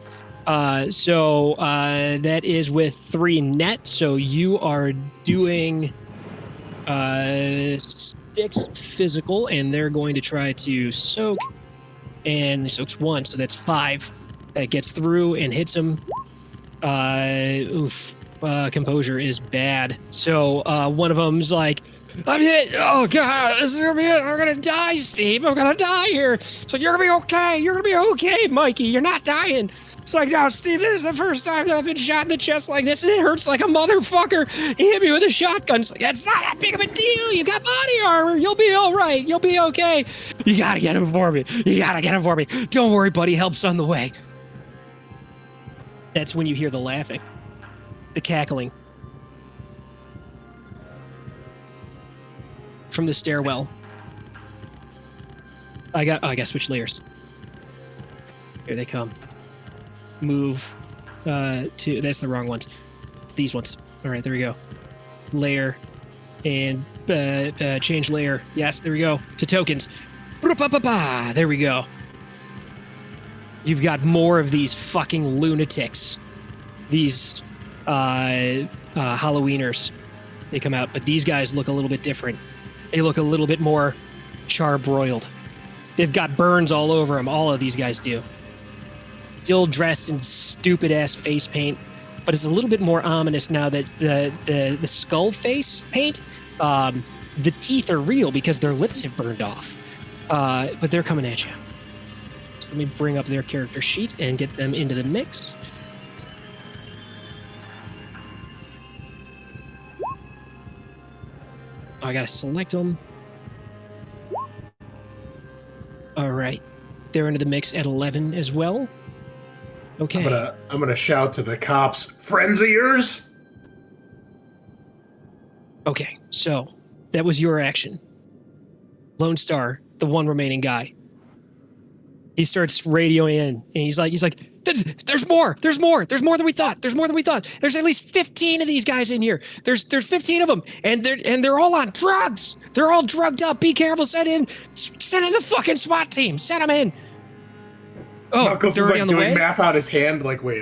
Speaker 1: So that is with 3 net. So you are doing 6 physical, and they're going to try to soak. And the soak's 1, so that's 5. That gets through and hits him. Composure is bad. So one of them's like, I'm hit. Oh God, this is gonna be it. I'm gonna die, Steve. I'm gonna die here. So you're gonna be okay. You're gonna be okay, Mikey. You're not dying. It's like, no, Steve, this is the first time that I've been shot in the chest like this, and it hurts like a motherfucker. He hit me with a shotgun. It's like, it's not that big of a deal. You got body armor. You'll be all right. You'll be okay. You gotta get him for me. Don't worry, buddy. Help's on the way. That's when you hear the laughing, the cackling from the stairwell. I gotta switch layers. Here they come. Move to, that's the wrong ones. It's these ones. All right, there we go. Layer and change layer. Yes, there we go. To tokens. There we go. You've got more of these fucking lunatics. These Halloweeners. They come out, but these guys look a little bit different. They look a little bit more charbroiled. They've got burns all over them. All of these guys do. Still dressed in stupid ass face paint, but it's a little bit more ominous now that the skull face paint, the teeth are real because their lips have burned off. But they're coming at you. So let me bring up their character sheet and get them into the mix. I gotta select them. All right, they're into the mix at 11 as well. Okay.
Speaker 3: I'm gonna shout to the cops, friends of yours?
Speaker 1: Okay, so that was your action. Lone Star, the one remaining guy. He starts radioing in, and he's like, there's more than we thought. There's at least 15 of these guys in here. There's 15 of them, and they're all on drugs. They're all drugged up. Be careful. Send in the fucking SWAT team. Send them in. Oh,
Speaker 3: Knuckles
Speaker 1: they're
Speaker 3: is
Speaker 1: already
Speaker 3: like
Speaker 1: on the
Speaker 3: doing
Speaker 1: way?
Speaker 3: math out his hand, like, wait,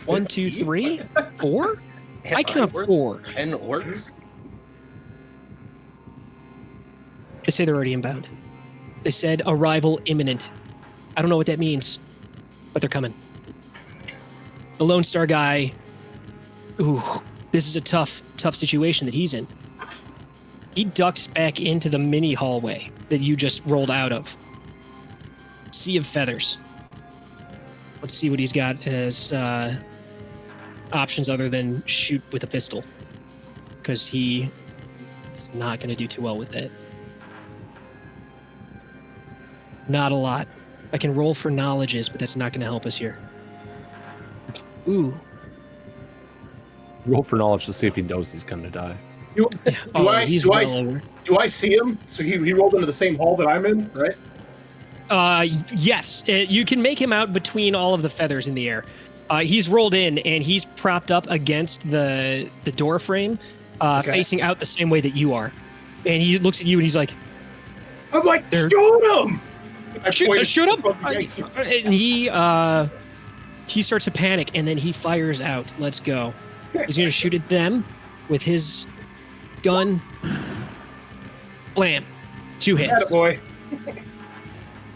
Speaker 1: 1, 2, 3, 4? I count 4.
Speaker 4: 10 orcs?
Speaker 1: They say they're already inbound. They said arrival imminent. I don't know what that means, but they're coming. The Lone Star guy, ooh, this is a tough situation that he's in. He ducks back into the mini hallway that you just rolled out of. Sea of feathers. Let's see what he's got as options other than shoot with a pistol, because he is not going to do too well with that. Not a lot. I can roll for knowledges, but that's not going to help us here. Ooh.
Speaker 5: Roll for knowledge to see if he knows he's going to die.
Speaker 3: Do I see him? So he rolled into the same hall that I'm in, right?
Speaker 1: Yes. You can make him out between all of the feathers in the air. He's rolled in, and he's propped up against the door frame, facing out the same way that you are. And he looks at you, and he's like,
Speaker 3: I'm like, shoot him!
Speaker 1: Shoot him! And he starts to panic, and then he fires out. Let's go. He's going to shoot at them with his gun. Blam. 2 hits.
Speaker 3: Attaboy.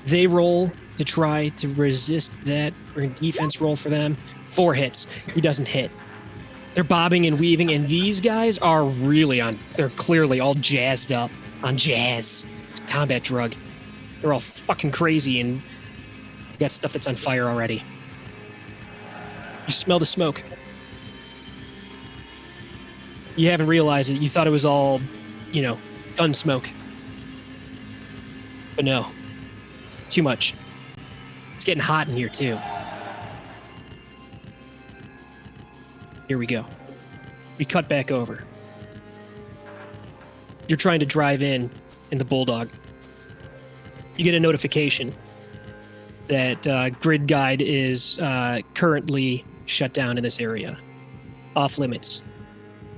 Speaker 1: They roll to try to resist that. We're going to defense roll for them. 4 hits. He doesn't hit. They're bobbing and weaving, and these guys are really they're clearly all jazzed up on jazz. It's a combat drug. They're all fucking crazy and got stuff that's on fire already. You smell the smoke. You haven't realized it. You thought it was all, gun smoke. But no. Too much. It's getting hot in here, too. Here we go. We cut back over. You're trying to drive in the Bulldog. You get a notification that Grid Guide is currently shut down in this area. Off limits.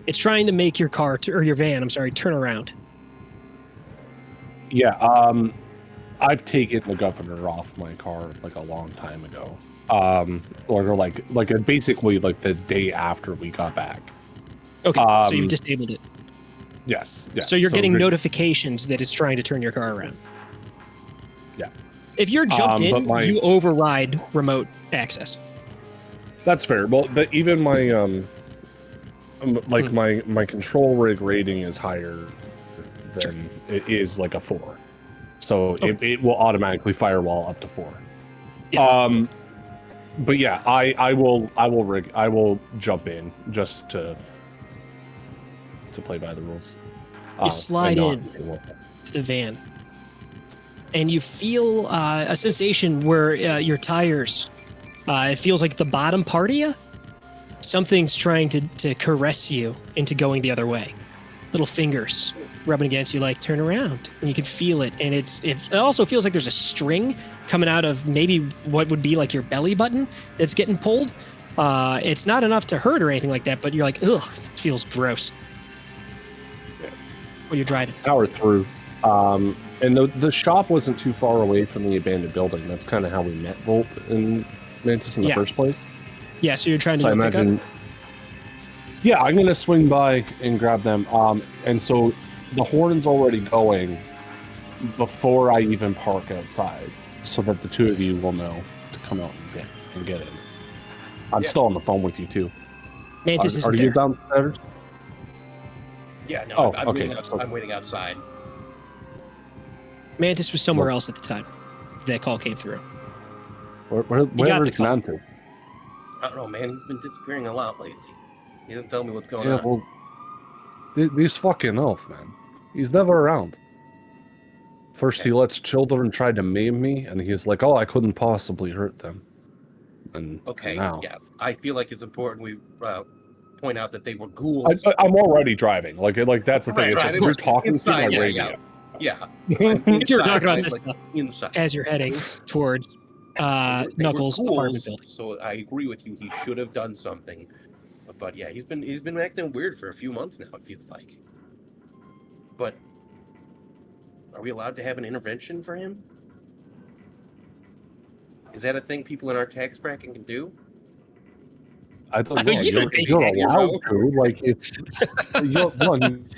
Speaker 1: It's trying to make your car, or your van, I'm sorry, turn around.
Speaker 5: Yeah, I've taken the governor off my car like a long time ago. Or like basically like the day after we got back.
Speaker 1: Okay, so you've disabled it.
Speaker 5: Yes.
Speaker 1: So you're getting notifications that it's trying to turn your car around.
Speaker 5: Yeah.
Speaker 1: If you're jumped in, you override remote access.
Speaker 5: That's fair. Well, but even my my control rig rating is higher than it is like a 4. So it will automatically firewall up to 4. Yeah. But yeah, I will jump in just to play by the rules.
Speaker 1: You slide in to the van, and you feel a sensation where your tires, it feels like the bottom part of you, something's trying to caress you into going the other way. Little fingers rubbing against you, like, turn around, and you can feel it. And it also feels like there's a string coming out of maybe what would be like your belly button that's getting pulled. It's not enough to hurt or anything like that, but you're like, ugh, it feels gross. While you're driving.
Speaker 5: Power through. And the shop wasn't too far away from the abandoned building. That's kind of how we met Volt and Mantis in the first place.
Speaker 1: Yeah, so you're trying to pick up?
Speaker 5: Yeah, I'm going to swing by and grab them. And so the horn's already going before I even park outside, so that the two of you will know to come out and get in. I'm still on the phone with you, too.
Speaker 1: Mantis is
Speaker 5: there. Are you downstairs?
Speaker 4: Yeah, no, I'm
Speaker 5: okay.
Speaker 4: I'm waiting outside.
Speaker 1: Mantis was somewhere else at the time that call came through.
Speaker 5: Where is Mantis?
Speaker 4: I don't know, man. He's been disappearing a lot lately. He doesn't tell me what's going on.
Speaker 5: Yeah, well, these fucking elf, man. He's never around. First, he lets children try to maim me, and he's like, "Oh, I couldn't possibly hurt them." And now,
Speaker 4: yeah, I feel like it's important we point out that they were ghouls.
Speaker 5: I'm already driving. Like that's the thing.
Speaker 4: Right,
Speaker 5: If you're talking to my radio.
Speaker 4: Yeah.
Speaker 1: You're talking about this
Speaker 4: inside
Speaker 1: as you're heading towards Knuckles' apartment building.
Speaker 4: So I agree with you. He should have done something. But yeah, he's been acting weird for a few months now, it feels like. But are we allowed to have an intervention for him? Is that a thing people in our tax bracket can do?
Speaker 5: I don't know. You're allowed to. Like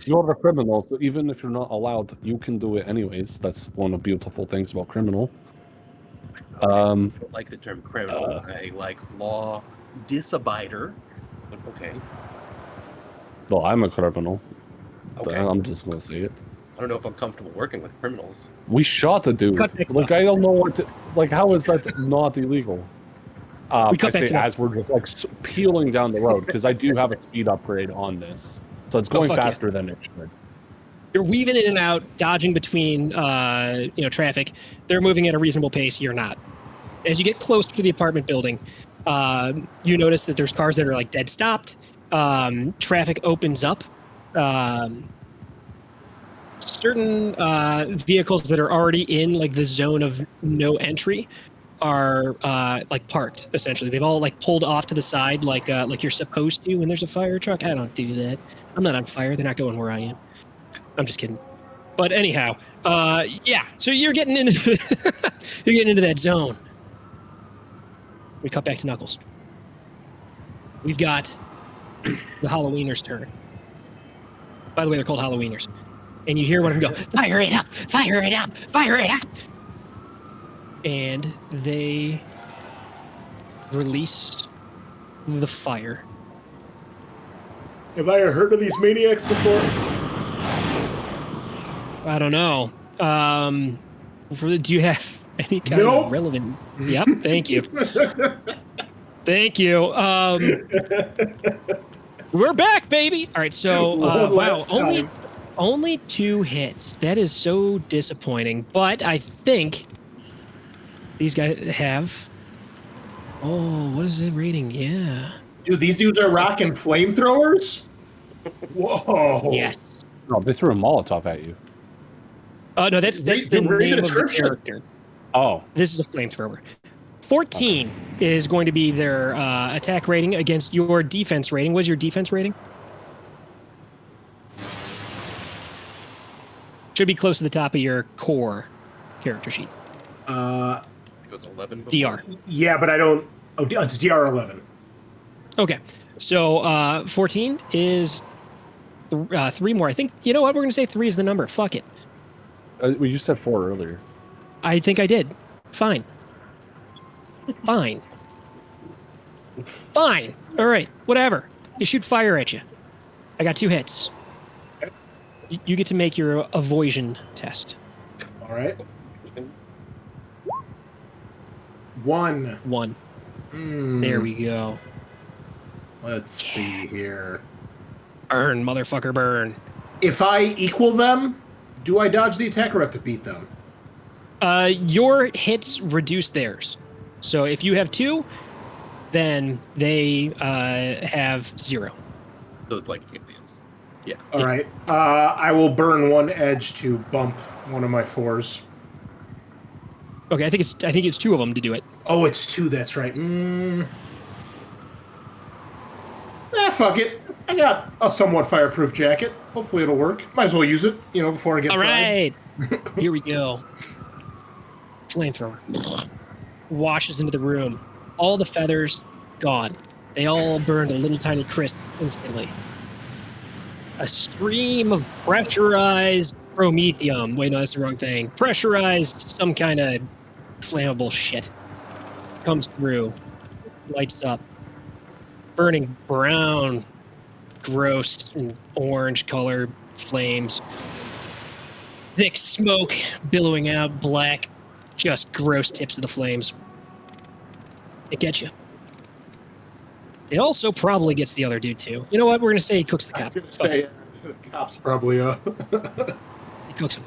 Speaker 5: you're a criminal, so even if you're not allowed, you can do it anyways. That's one of the beautiful things about criminal.
Speaker 4: I don't like the term criminal. I like law disabider. But okay.
Speaker 5: Well, I'm a criminal.
Speaker 4: Okay.
Speaker 5: I'm just gonna say it.
Speaker 4: I don't know if I'm comfortable working with criminals.
Speaker 5: We shot a dude. Like, I don't know what to, like, how is that not illegal? I say as we're just like peeling down the road, because I do have a speed upgrade on this, so it's going faster than it should.
Speaker 1: You're weaving in and out, dodging between traffic. They're moving at a reasonable pace. You're not. As you get close to the apartment building, you notice that there's cars that are like dead stopped. Traffic opens up. Certain vehicles that are already in like the zone of no entry are like parked, essentially. They've all like pulled off to the side like you're supposed to when there's a fire truck. I don't do that. I'm not on fire. They're not going where I am. I'm just kidding. But anyhow, yeah. So you're getting into that zone. We cut back to Knuckles. We've got the Halloweeners' turn. By the way, they're called Halloweeners. And you hear one of them go, "Fire it up! Fire it up! Fire it up!" And they release the fire.
Speaker 3: Have I heard of these maniacs before?
Speaker 1: I don't know. Do you have any kind of relevant? Yep. Thank you. Thank you. We're back, baby. All right. So, wow, only 2 hits. That is so disappointing. But I think these guys have. Oh, what is the rating? Yeah.
Speaker 3: Dude, these dudes are rocking flamethrowers? Whoa.
Speaker 1: Yes.
Speaker 5: No, they threw a Molotov at you.
Speaker 1: No, that's the
Speaker 3: Read the
Speaker 1: name of the
Speaker 3: description.
Speaker 1: character.
Speaker 5: Oh,
Speaker 1: This is a flamethrower. 14 is going to be their attack rating against your defense rating. What's your defense rating? Should be close to the top of your core character sheet.
Speaker 3: Uh,
Speaker 4: It was 11 before.
Speaker 1: DR.
Speaker 3: yeah, but I don't. Oh, it's DR 11.
Speaker 1: Okay. So 14 is 3 more. I think, you know what? We're going to say 3 is the number. Fuck it.
Speaker 5: well, you said 4 earlier.
Speaker 1: I think I did. Fine. Fine. Fine. All right. Whatever. You shoot fire at you. I got 2 hits. You get to make your avoision test.
Speaker 3: All right. 1.
Speaker 1: 1.
Speaker 3: Hmm.
Speaker 1: There we go.
Speaker 3: Let's see here.
Speaker 1: Burn, motherfucker, burn.
Speaker 3: If I equal them, do I dodge the attack or have to beat them?
Speaker 1: Your hits reduce theirs. So if you have 2, then they have 0.
Speaker 4: So it's like aliens. Yeah.
Speaker 3: All right. I will burn 1 edge to bump one of my 4s.
Speaker 1: Okay, I think it's 2 of them to do it.
Speaker 3: Oh, it's 2. That's right. Fuck it. I got a somewhat fireproof jacket. Hopefully it'll work. Might as well use it, before I get
Speaker 1: All
Speaker 3: fried.
Speaker 1: right. Here we go. Flamethrower washes into the room. All the feathers gone. They all burned a little tiny crisp instantly. A stream of pressurized promethium. Wait, no, that's the wrong thing. Pressurized some kind of flammable shit comes through, lights up, burning brown, gross and orange color flames. Thick smoke billowing out, black, just gross tips of the flames. It gets you. It also probably gets the other dude too. You know what? We're gonna say he cooks the
Speaker 3: I was
Speaker 1: cop.
Speaker 3: gonna say, the cops probably.
Speaker 1: He cooks him.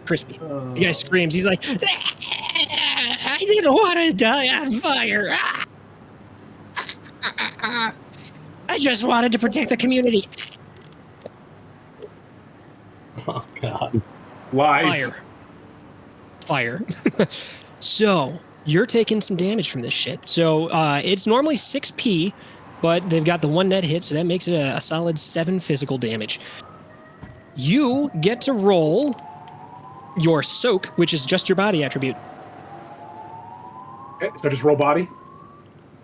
Speaker 1: Crispy. The guy screams. He's like, I didn't want to die on fire. I just wanted to protect the community.
Speaker 6: Oh god.
Speaker 3: Lies.
Speaker 1: Fire. So you're taking some damage from this shit. So it's normally 6p, but they've got the 1 net hit, so that makes it a solid 7 physical damage. You get to roll your soak, which is just your body attribute.
Speaker 3: Okay, so just roll body.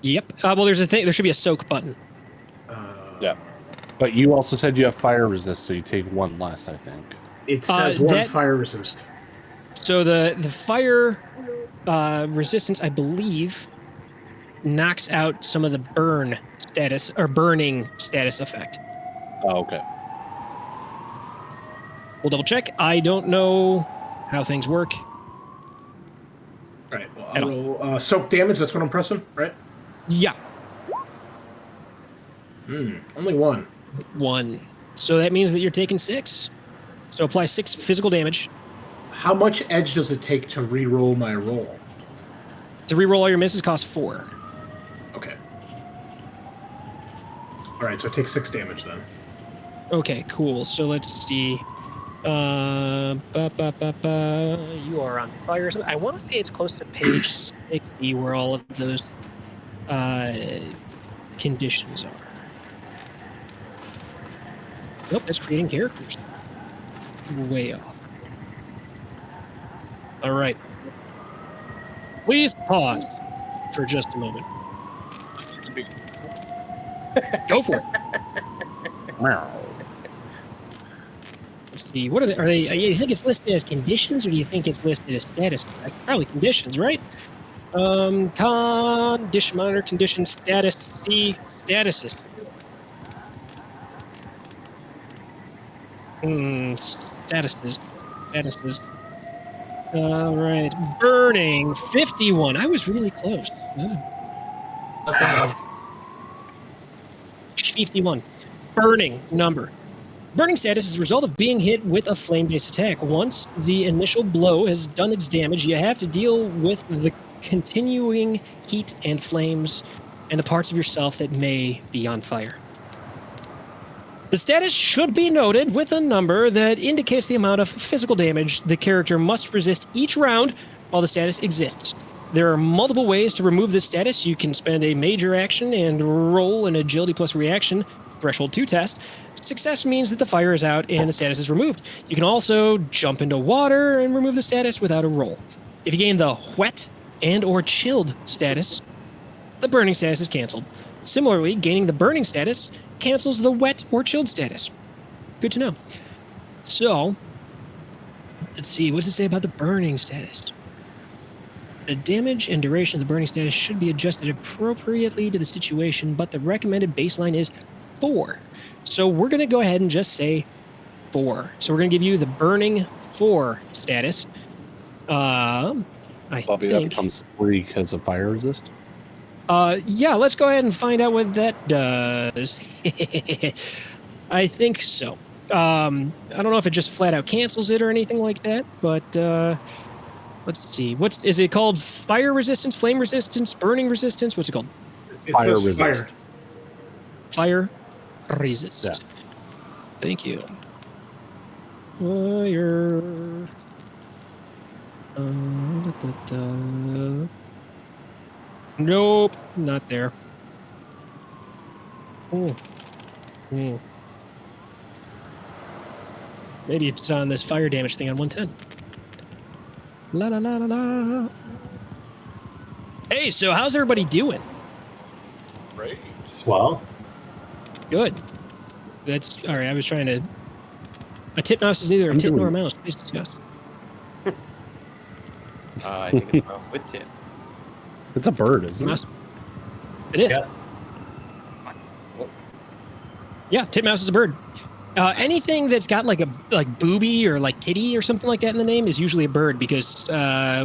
Speaker 1: Yep. Well, there's a thing. There should be a soak button.
Speaker 5: Yeah. But you also said you have fire resist, so you take 1 less, I think.
Speaker 3: It says 1
Speaker 1: that-
Speaker 3: fire resist.
Speaker 1: So the fire resistance, I believe, knocks out some of the burn status or burning status effect.
Speaker 5: Oh, okay.
Speaker 1: We'll double check. I don't know how things work.
Speaker 3: All right. Well, I'll roll soak damage. That's what I'm pressing, right?
Speaker 1: Yeah,
Speaker 3: Only 1.
Speaker 1: 1. So that means that you're taking 6. So apply 6 physical damage.
Speaker 3: How much edge does it take to re-roll my roll?
Speaker 1: To reroll all your misses costs 4.
Speaker 3: Okay. All right, so I take 6 damage then.
Speaker 1: Okay, cool. So let's see. You are on fire. I want to say it's close to page 60 where all of those conditions are. Nope, that's creating characters. Way off. All right. Please pause for just a moment. Go for it. Let's see. What are they? Are they? You think it's listed as conditions, or do you think it's listed as status? Probably conditions, right? Condition monitor, condition status, C statuses. Statuses. All right. Burning 51. I was really close. 51. Burning number. Burning status is a result of being hit with a flame-based attack. Once the initial blow has done its damage, you have to deal with the continuing heat and flames and the parts of yourself that may be on fire. The status should be noted with a number that indicates the amount of physical damage the character must resist each round while the status exists. There are multiple ways to remove this status. You can spend a major action and roll an agility plus reaction threshold 2 test. Success means that the fire is out and the status is removed. You can also jump into water and remove the status without a roll. If you gain the wet and or chilled status, the burning status is canceled. Similarly, gaining the burning status cancels the wet or chilled status. Good to know. So, let's see. What does it say about the burning status? The damage and duration of the burning status should be adjusted appropriately to the situation, but the recommended baseline is 4. So we're going to go ahead and just say 4. So we're going to give you the burning 4 status. I
Speaker 5: Bobby,
Speaker 1: think
Speaker 5: that becomes 3 because of fire resist.
Speaker 1: Yeah, let's go ahead and find out what that does. I think so. I don't know if it just flat out cancels it or anything like that, but let's see. Is it called fire resistance, flame resistance, burning resistance? What's it called?
Speaker 3: It
Speaker 5: Fire
Speaker 3: says
Speaker 5: resist.
Speaker 1: Fire resist.
Speaker 5: Yeah.
Speaker 1: Thank you. Fire. Nope, not there. Oh. Maybe it's on this fire damage thing on 110. La la la la la. Hey, so how's everybody doing?
Speaker 5: Great.
Speaker 6: Swell.
Speaker 1: Good. That's all right. I was trying to. A titmouse is neither a tit nor a mouse. Please discuss.
Speaker 4: I think it's about with tip.
Speaker 5: It's a bird, isn't it?
Speaker 1: It is.
Speaker 6: Yeah.
Speaker 1: Yeah, titmouse is a bird. Anything that's got like booby or like titty or something like that in the name is usually a bird because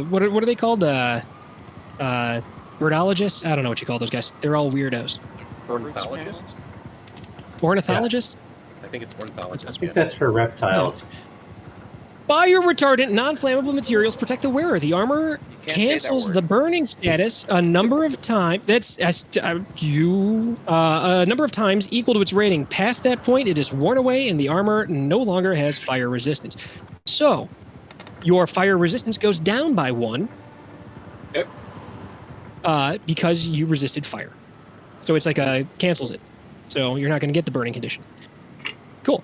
Speaker 1: what are they called? Birdologists? I don't know what you call those guys. They're all weirdos.
Speaker 4: Ornithologists?
Speaker 1: Ornithologists?
Speaker 4: I think it's ornithologists.
Speaker 6: I think that's for reptiles.
Speaker 1: Fire retardant non-flammable materials protect the wearer. The armor
Speaker 2: can't say that
Speaker 1: cancels
Speaker 2: word.
Speaker 1: the burning status a number of times. That's a number of times equal to its rating. Past that point, it is worn away, and the armor no longer has fire resistance. So, your fire resistance goes down by 1.
Speaker 3: Yep.
Speaker 1: Because you resisted fire. So it's like cancels it. So you're not going to get the burning condition. Cool.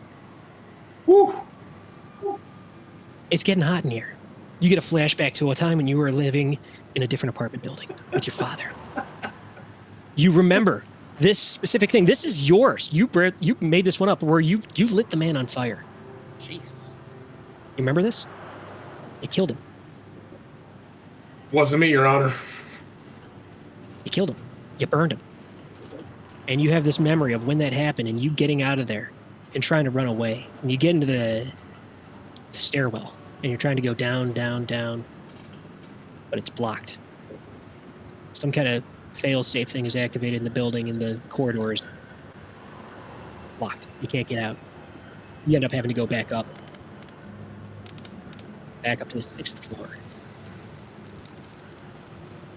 Speaker 3: Woo.
Speaker 1: It's getting hot in here. You get a flashback to a time when you were living in a different apartment building with your father. You remember this specific thing. This is yours. You made this one up where you lit the man on fire.
Speaker 4: Jesus.
Speaker 1: You remember this? You killed him.
Speaker 3: Wasn't me, Your Honor.
Speaker 1: You killed him. You burned him. And you have this memory of when that happened and you getting out of there and trying to run away. And you get into the stairwell and you're trying to go down, down, down, but it's blocked. Some kind of fail-safe thing is activated in the building and the corridor is locked. You can't get out. You end up having to go back up. Back up to the 6th floor.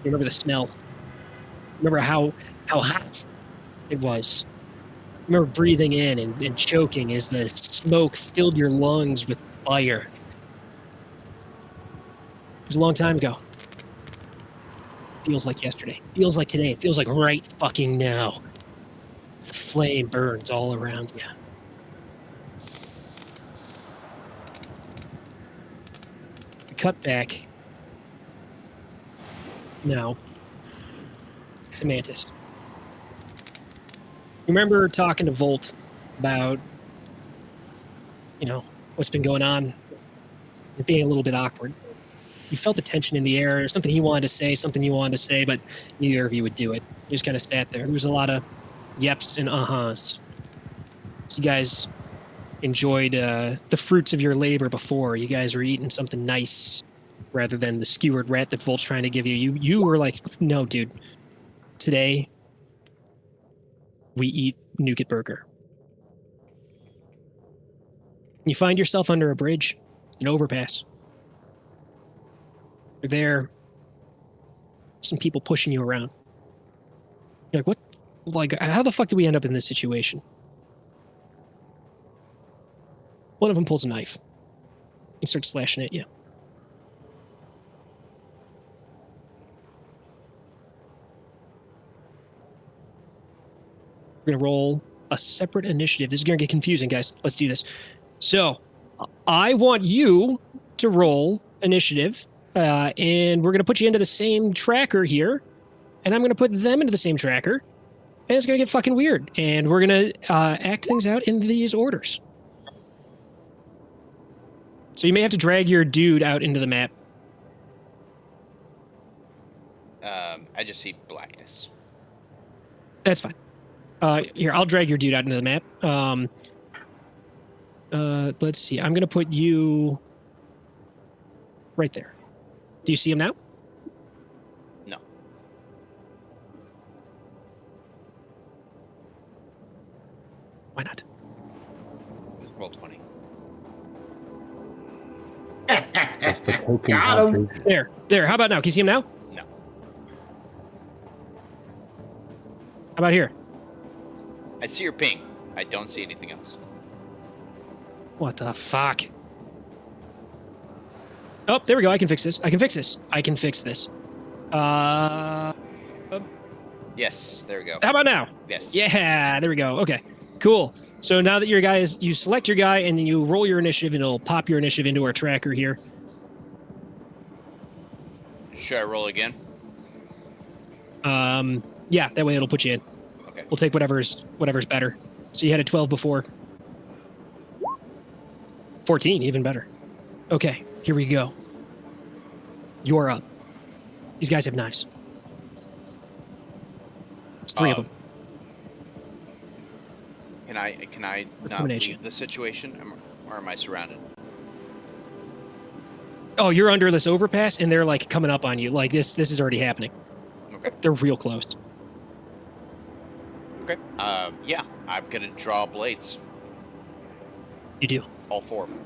Speaker 1: You remember the smell? Remember how hot it was? Remember breathing in and choking as the smoke filled your lungs with fire. It was a long time ago. Feels like yesterday. Feels like today. Feels like right fucking now. The flame burns all around you. We cut back now to Mantis. Remember talking to Volt about, what's been going on, it being a little bit awkward. You felt the tension in the air. There's something he wanted to say, something you wanted to say, but neither of you would do it. You just kind of sat there. There was a lot of yeps and uh-huhs. So you guys enjoyed the fruits of your labor before. You guys were eating something nice rather than the skewered rat that Volt's trying to give you. You were like, no, dude. Today, we eat Nougat Burger. You find yourself under a bridge, an overpass. You're there. Some people pushing you around. You're like, what? Like, how the fuck did we end up in this situation? One of them pulls a knife and starts slashing at you. We're going to roll a separate initiative. This is going to get confusing, guys. Let's do this. So I want you to roll initiative, and we're going to put you into the same tracker here, and I'm going to put them into the same tracker, and it's going to get fucking weird, and we're going to act things out in these orders. So you may have to drag your dude out into the map.
Speaker 2: I just see blackness.
Speaker 1: That's fine. Here, I'll drag your dude out into the map. Let's see. I'm going to put you right there. Do you see him now?
Speaker 2: No.
Speaker 1: Why not?
Speaker 2: Roll 20.
Speaker 5: That's the token.
Speaker 3: Got him.
Speaker 1: There. How about now? Can you see him now?
Speaker 2: No.
Speaker 1: How about here?
Speaker 2: I see your ping. I don't see anything else.
Speaker 1: What the fuck? Oh, there we go. I can fix this.
Speaker 2: Yes, there we go.
Speaker 1: How about now?
Speaker 2: Yes.
Speaker 1: Yeah, there we go. Okay, cool. So now that you select your guy and then you roll your initiative and it'll pop your initiative into our tracker here.
Speaker 2: Should I roll again?
Speaker 1: Yeah, that way it'll put you in.
Speaker 2: Okay.
Speaker 1: We'll take whatever's better. So you had a 12 before. 14, even better. Okay, here we go. You're up. These guys have knives. It's three of them.
Speaker 2: Can I not leave the situation, or am I surrounded?
Speaker 1: Oh, you're under this overpass, and they're like coming up on you. Like this is already happening.
Speaker 2: Okay.
Speaker 1: They're real close.
Speaker 2: Okay. Yeah, I'm gonna draw blades.
Speaker 1: You do.
Speaker 2: All 4 of them.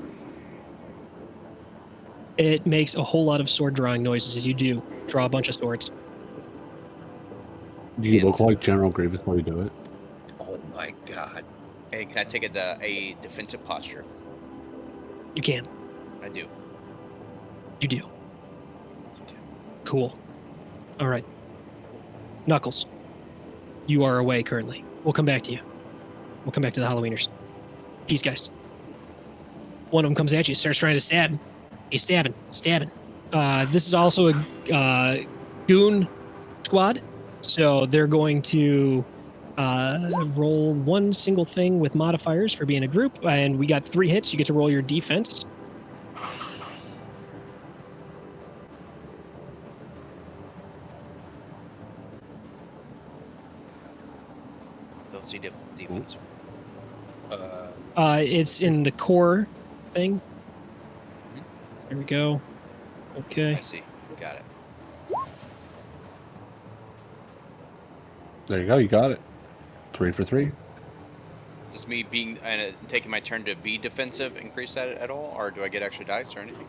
Speaker 1: It makes a whole lot of sword drawing noises as you do draw a bunch of swords.
Speaker 5: Do you look like General Grievous while you do it?
Speaker 4: Oh my god.
Speaker 2: Hey, can I take a defensive posture?
Speaker 1: You can.
Speaker 2: I do.
Speaker 1: You do. Cool. All right. Knuckles, you are away currently. We'll come back to you. We'll come back to the Halloweeners. These guys. One of them comes at you, starts trying to stab. He's stabbing. This is also a goon squad, so they're going to roll one single thing with modifiers for being a group, and we got 3 hits. You get to roll your defense.
Speaker 2: Don't see defense.
Speaker 1: It's in the core thing. There we go. Okay.
Speaker 2: I see. Got it.
Speaker 5: There you go. You got it. 3 for 3.
Speaker 2: Does me being taking my turn to be defensive increase that at all, or do I get extra dice or anything?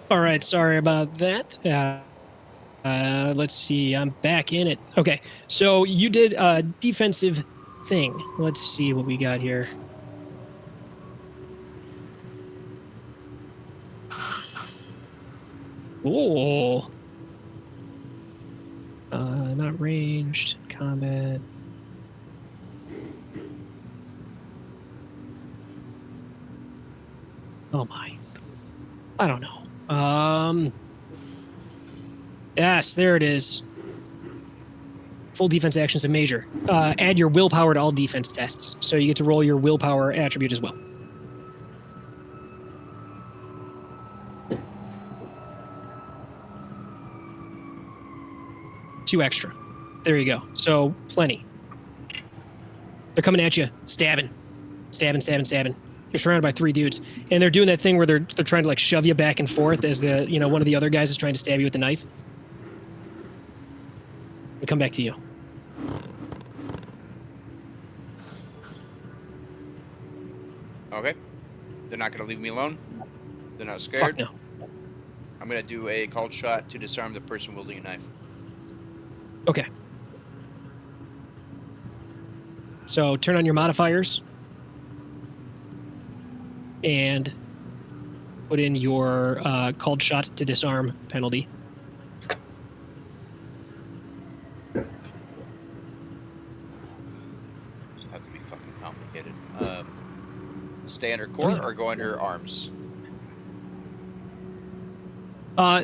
Speaker 1: All right. Sorry about that. Let's see. I'm back in it. Okay. So you did a defensive thing. Let's see what we got here. Oh. Not ranged. Combat. Oh my. I don't know. Yes, there it is. Full defense actions and major. Add your willpower to all defense tests. So you get to roll your willpower attribute as well. Two extra. There you go. So plenty. They're coming at you, stabbing. You're surrounded by 3 dudes, and they're doing that thing where they're trying to like shove you back and forth as one of the other guys is trying to stab you with the knife. They come back to you.
Speaker 2: Okay. They're not gonna leave me alone. They're not scared.
Speaker 1: Fuck no.
Speaker 2: I'm gonna do a called shot to disarm the person wielding a knife.
Speaker 1: Okay. So turn on your modifiers and put in your called shot to disarm penalty.
Speaker 2: Have to be fucking complicated. Stay under core or go under arms?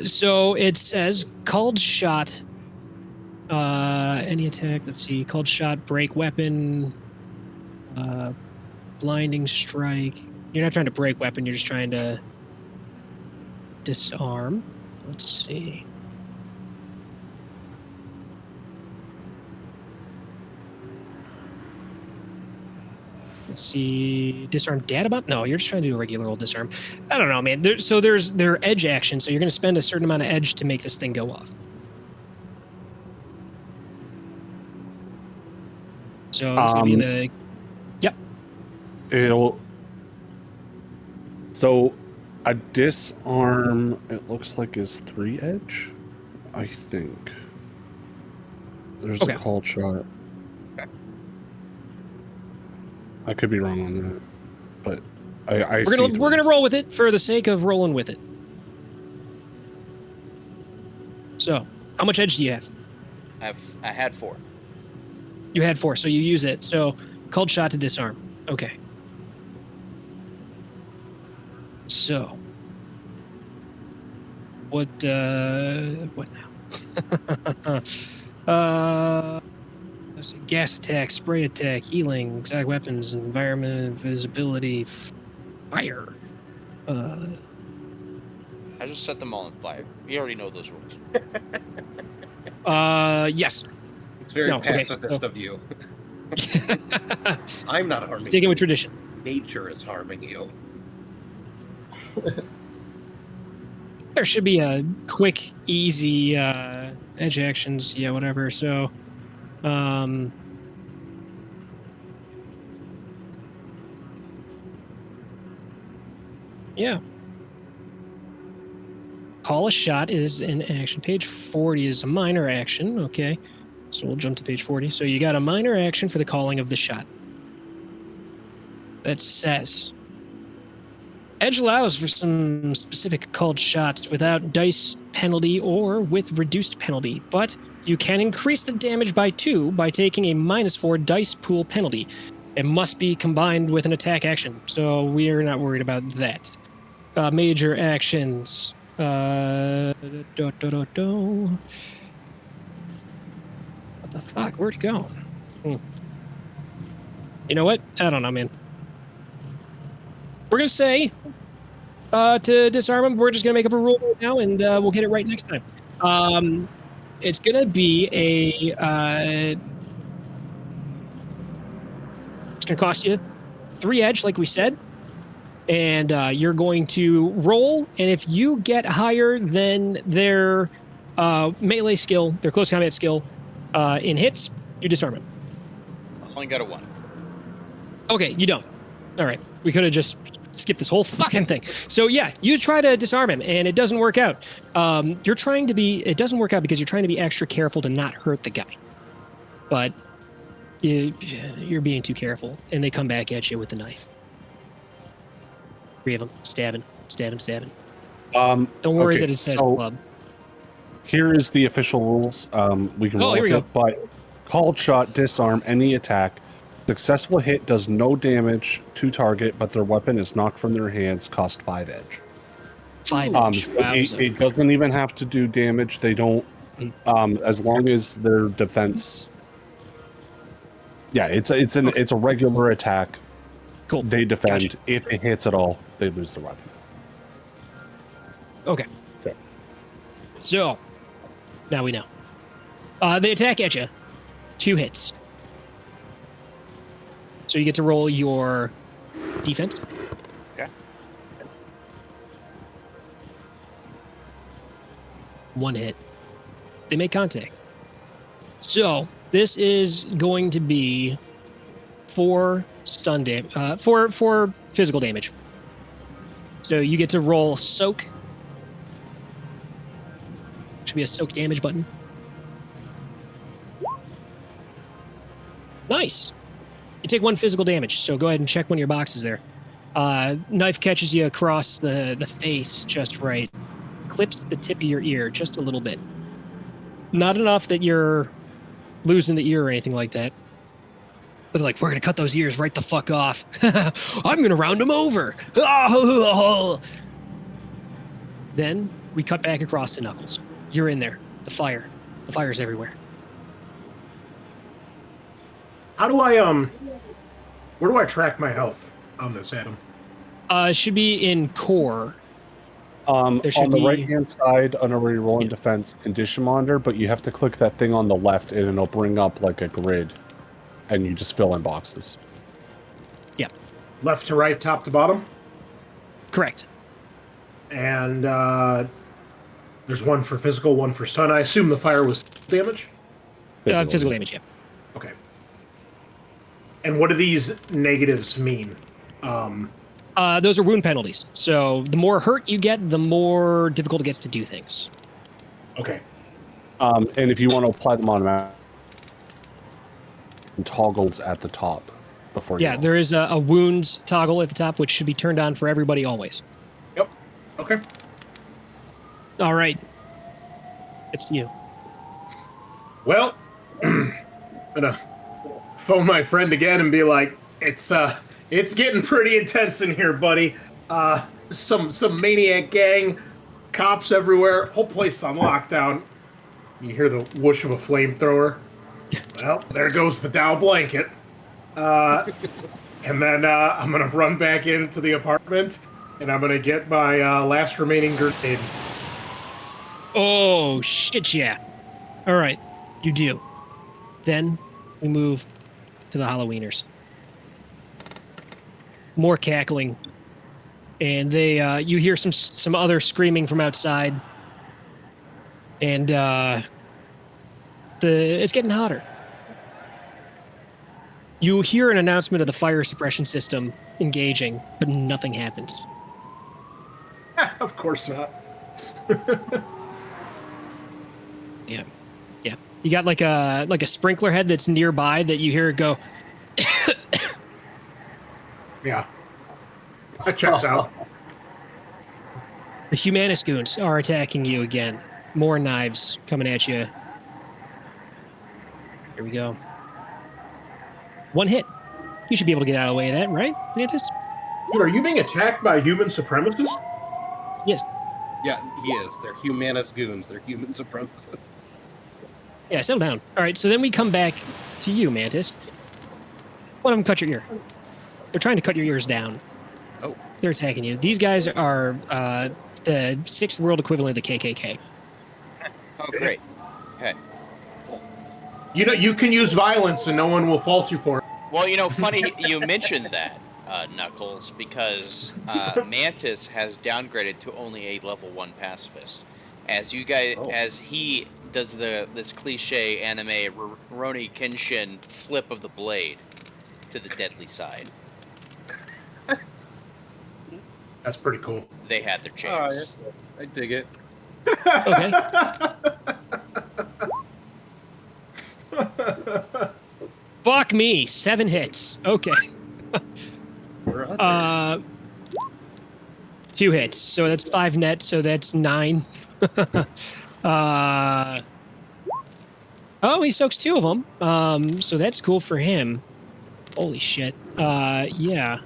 Speaker 1: So it says called shot. Any attack. Let's see. Called shot, break weapon, blinding strike. You're not trying to break weapon. You're just trying to disarm. Let's see. Let's see. Disarm data bomb? No, you're just trying to do a regular old disarm. I don't know, man. There's their edge action, so you're going to spend a certain amount of edge to make this thing go off. So it's going to be in the... Yep.
Speaker 5: So a disarm, it looks like is 3 edge, I think. There's a called shot. I could be wrong on that, but
Speaker 1: we're gonna roll with it for the sake of rolling with it. So, how much edge do you have?
Speaker 2: I had 4.
Speaker 1: You had 4, so you use it. So, called shot to disarm. Okay. So, what now? Let's see, gas attack, spray attack, healing, exotic weapons, environment, invisibility, fire.
Speaker 2: I just set them all on fire. We already know those rules.
Speaker 1: Yes.
Speaker 4: It's very pacifist of you. I'm not harming you.
Speaker 1: Sticking with tradition.
Speaker 4: Nature is harming you.
Speaker 1: There should be a quick, easy edge actions. Yeah, whatever. So, yeah. Call a shot is an action. Page 40 is a minor action. Okay. So we'll jump to page 40. So you got a minor action for the calling of the shot. That says edge allows for some specific called shots without dice penalty or with reduced penalty, but you can increase the damage by 2 by taking a -4 dice pool penalty. It must be combined with an attack action, so we are not worried about that. Major actions. What the fuck? Where'd it go? You know what? I don't know, man. We're going to say to disarm him, we're just going to make up a rule right now, and we'll get it right next time. It's going to be a... it's going to cost you 3 edge, like we said. And you're going to roll, and if you get higher than their melee skill, their close combat skill, in hits, you disarm it.
Speaker 2: I only got a 1.
Speaker 1: Okay, you don't. All right. We could have just skipped this whole fucking thing. So yeah, you try to disarm him, and it doesn't work out. It doesn't work out because you're trying to be extra careful to not hurt the guy. But you're being too careful, and they come back at you with a knife. 3 of them, stabbing. Don't worry that it says club.
Speaker 5: Here is the official rules. We can roll
Speaker 1: here we go.
Speaker 5: But called shot, disarm any attack. Successful hit does no damage to target, but their weapon is knocked from their hands. Cost 5 edge.
Speaker 1: 5 edge.
Speaker 5: It doesn't even have to do damage. They don't. As long as their defense. Yeah, it's a regular attack.
Speaker 1: Cool.
Speaker 5: They defend. Gotcha. If it hits at all, they lose their weapon.
Speaker 1: Okay. So, now we know. They attack at you. 2 hits. So you get to roll your defense.
Speaker 2: Okay.
Speaker 1: 1 hit. They make contact. So, this is going to be 4 stun damage, 4 physical damage. So you get to roll soak. Should be a soak damage button. Nice. take 1 physical damage, so go ahead and check one of your boxes there. Knife catches you across the face just right. Clips the tip of your ear just a little bit. Not enough that you're losing the ear or anything like that. But they're like, we're going to cut those ears right the fuck off. I'm going to round them over. Then we cut back across to Knuckles. You're in there. The fire's everywhere.
Speaker 3: How do I, where do I track my health on this, Adam?
Speaker 1: It should be in core.
Speaker 5: On
Speaker 1: There should
Speaker 5: the
Speaker 1: be-
Speaker 5: right-hand side, under where you're rolling defense, condition monitor, but you have to click that thing on the left, and it'll bring up like a grid, and you just fill in boxes.
Speaker 1: Yeah.
Speaker 3: Left to right, top to bottom?
Speaker 1: Correct.
Speaker 3: And there's 1 for physical, 1 for stun. I assume the fire was damage?
Speaker 1: Physical damage, yeah.
Speaker 3: Okay. And what do these negatives mean?
Speaker 1: Those are wound penalties. So the more hurt you get, the more difficult it gets to do things.
Speaker 3: Okay.
Speaker 5: And if you want to apply them automatically, toggles at the top before you roll.
Speaker 1: There is a wounds toggle at the top, which should be turned on for everybody always.
Speaker 3: Yep. Okay.
Speaker 1: All right. It's you.
Speaker 3: Well, I'm gonna phone my friend again and be like, it's getting pretty intense in here, buddy. Some maniac gang, cops everywhere, whole place on lockdown. You hear the whoosh of a flamethrower. Well, there goes the Dow blanket. And then I'm gonna run back into the apartment, and I'm gonna get my last remaining grenade.
Speaker 1: Oh, shit, yeah. All right, you do. Then we move to the Halloweeners. More cackling. And they, you hear some other screaming from outside. And it's getting hotter. You hear an announcement of the fire suppression system engaging, but nothing happens.
Speaker 3: Of course not.
Speaker 1: Yeah. You got like a sprinkler head that's nearby that you hear it go.
Speaker 3: Yeah. That checks out.
Speaker 1: The Humanist goons are attacking you again. More knives coming at you. Here we go. 1 hit. You should be able to get out of the way of that, right, Mantis?
Speaker 3: Dude, are you being attacked by human supremacists?
Speaker 1: Yes.
Speaker 4: Yeah, he is. They're humanist goons. They're human supremacists.
Speaker 1: Yeah, settle down. All right, so then we come back to you, Mantis. One of them cut your ear. They're trying to cut your ears down.
Speaker 4: Oh.
Speaker 1: They're attacking you. These guys are the 6th world equivalent of the KKK.
Speaker 2: Oh, great. Okay.
Speaker 3: You know, you can use violence and no one will fault you for it.
Speaker 2: Well, funny you mentioned that, Knuckles, because Mantis has downgraded to only a level 1 pacifist. As he does this cliche anime Rurouni Kenshin flip of the blade to the deadly side.
Speaker 3: That's pretty cool.
Speaker 2: They had their
Speaker 4: Oh,
Speaker 2: chance.
Speaker 4: yeah. I dig it.
Speaker 1: Okay. Fuck me. 7 hits. Okay.
Speaker 4: We're out there.
Speaker 1: 2 hits. So that's 5 net. So that's 9. Oh, he soaks 2 of them. So that's cool for him. Holy shit. Yeah.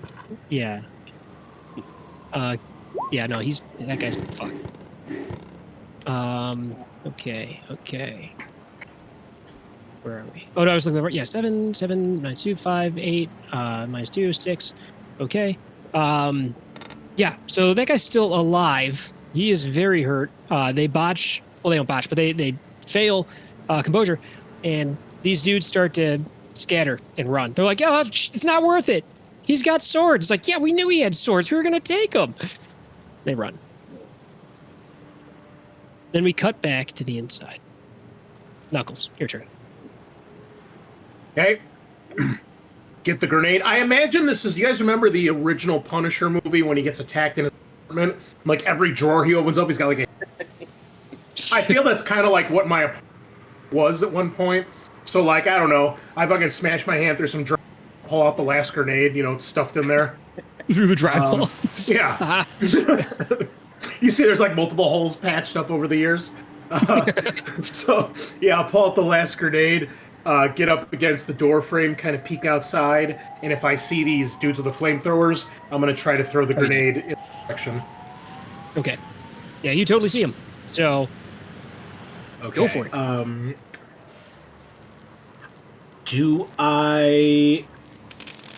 Speaker 1: Yeah, no, that guy's fucked. Okay. Where are we? Oh, no, I was looking at the right. Yeah, 7, minus 2, 5, 8, minus 2, 6. Okay. Yeah, so that guy's still alive. He is very hurt. They botch. Well, they don't botch, but they fail composure. And these dudes start to scatter and run. They're like, oh, it's not worth it. He's got swords. It's like, yeah, we knew he had swords. We were going to take them. They run. Then we cut back to the inside. Knuckles, your turn.
Speaker 3: Okay. Get the grenade. I imagine this is, you guys remember the original Punisher movie when he gets attacked in his apartment? Like every drawer he opens up, he's got like a... I feel that's kind of like what my apartment was at one point. So like, I don't know, I fucking smashed my hand through some drawer, pull out the last grenade, stuffed in there.
Speaker 1: Through the drywall.
Speaker 3: Yeah. You see there's like multiple holes patched up over the years. So, yeah, I'll pull out the last grenade, get up against the door frame, kind of peek outside, and if I see these dudes with the flamethrowers, I'm going to try to throw the grenade in the direction.
Speaker 1: Okay. Yeah, you totally see him. So,
Speaker 3: Okay.
Speaker 1: go for it.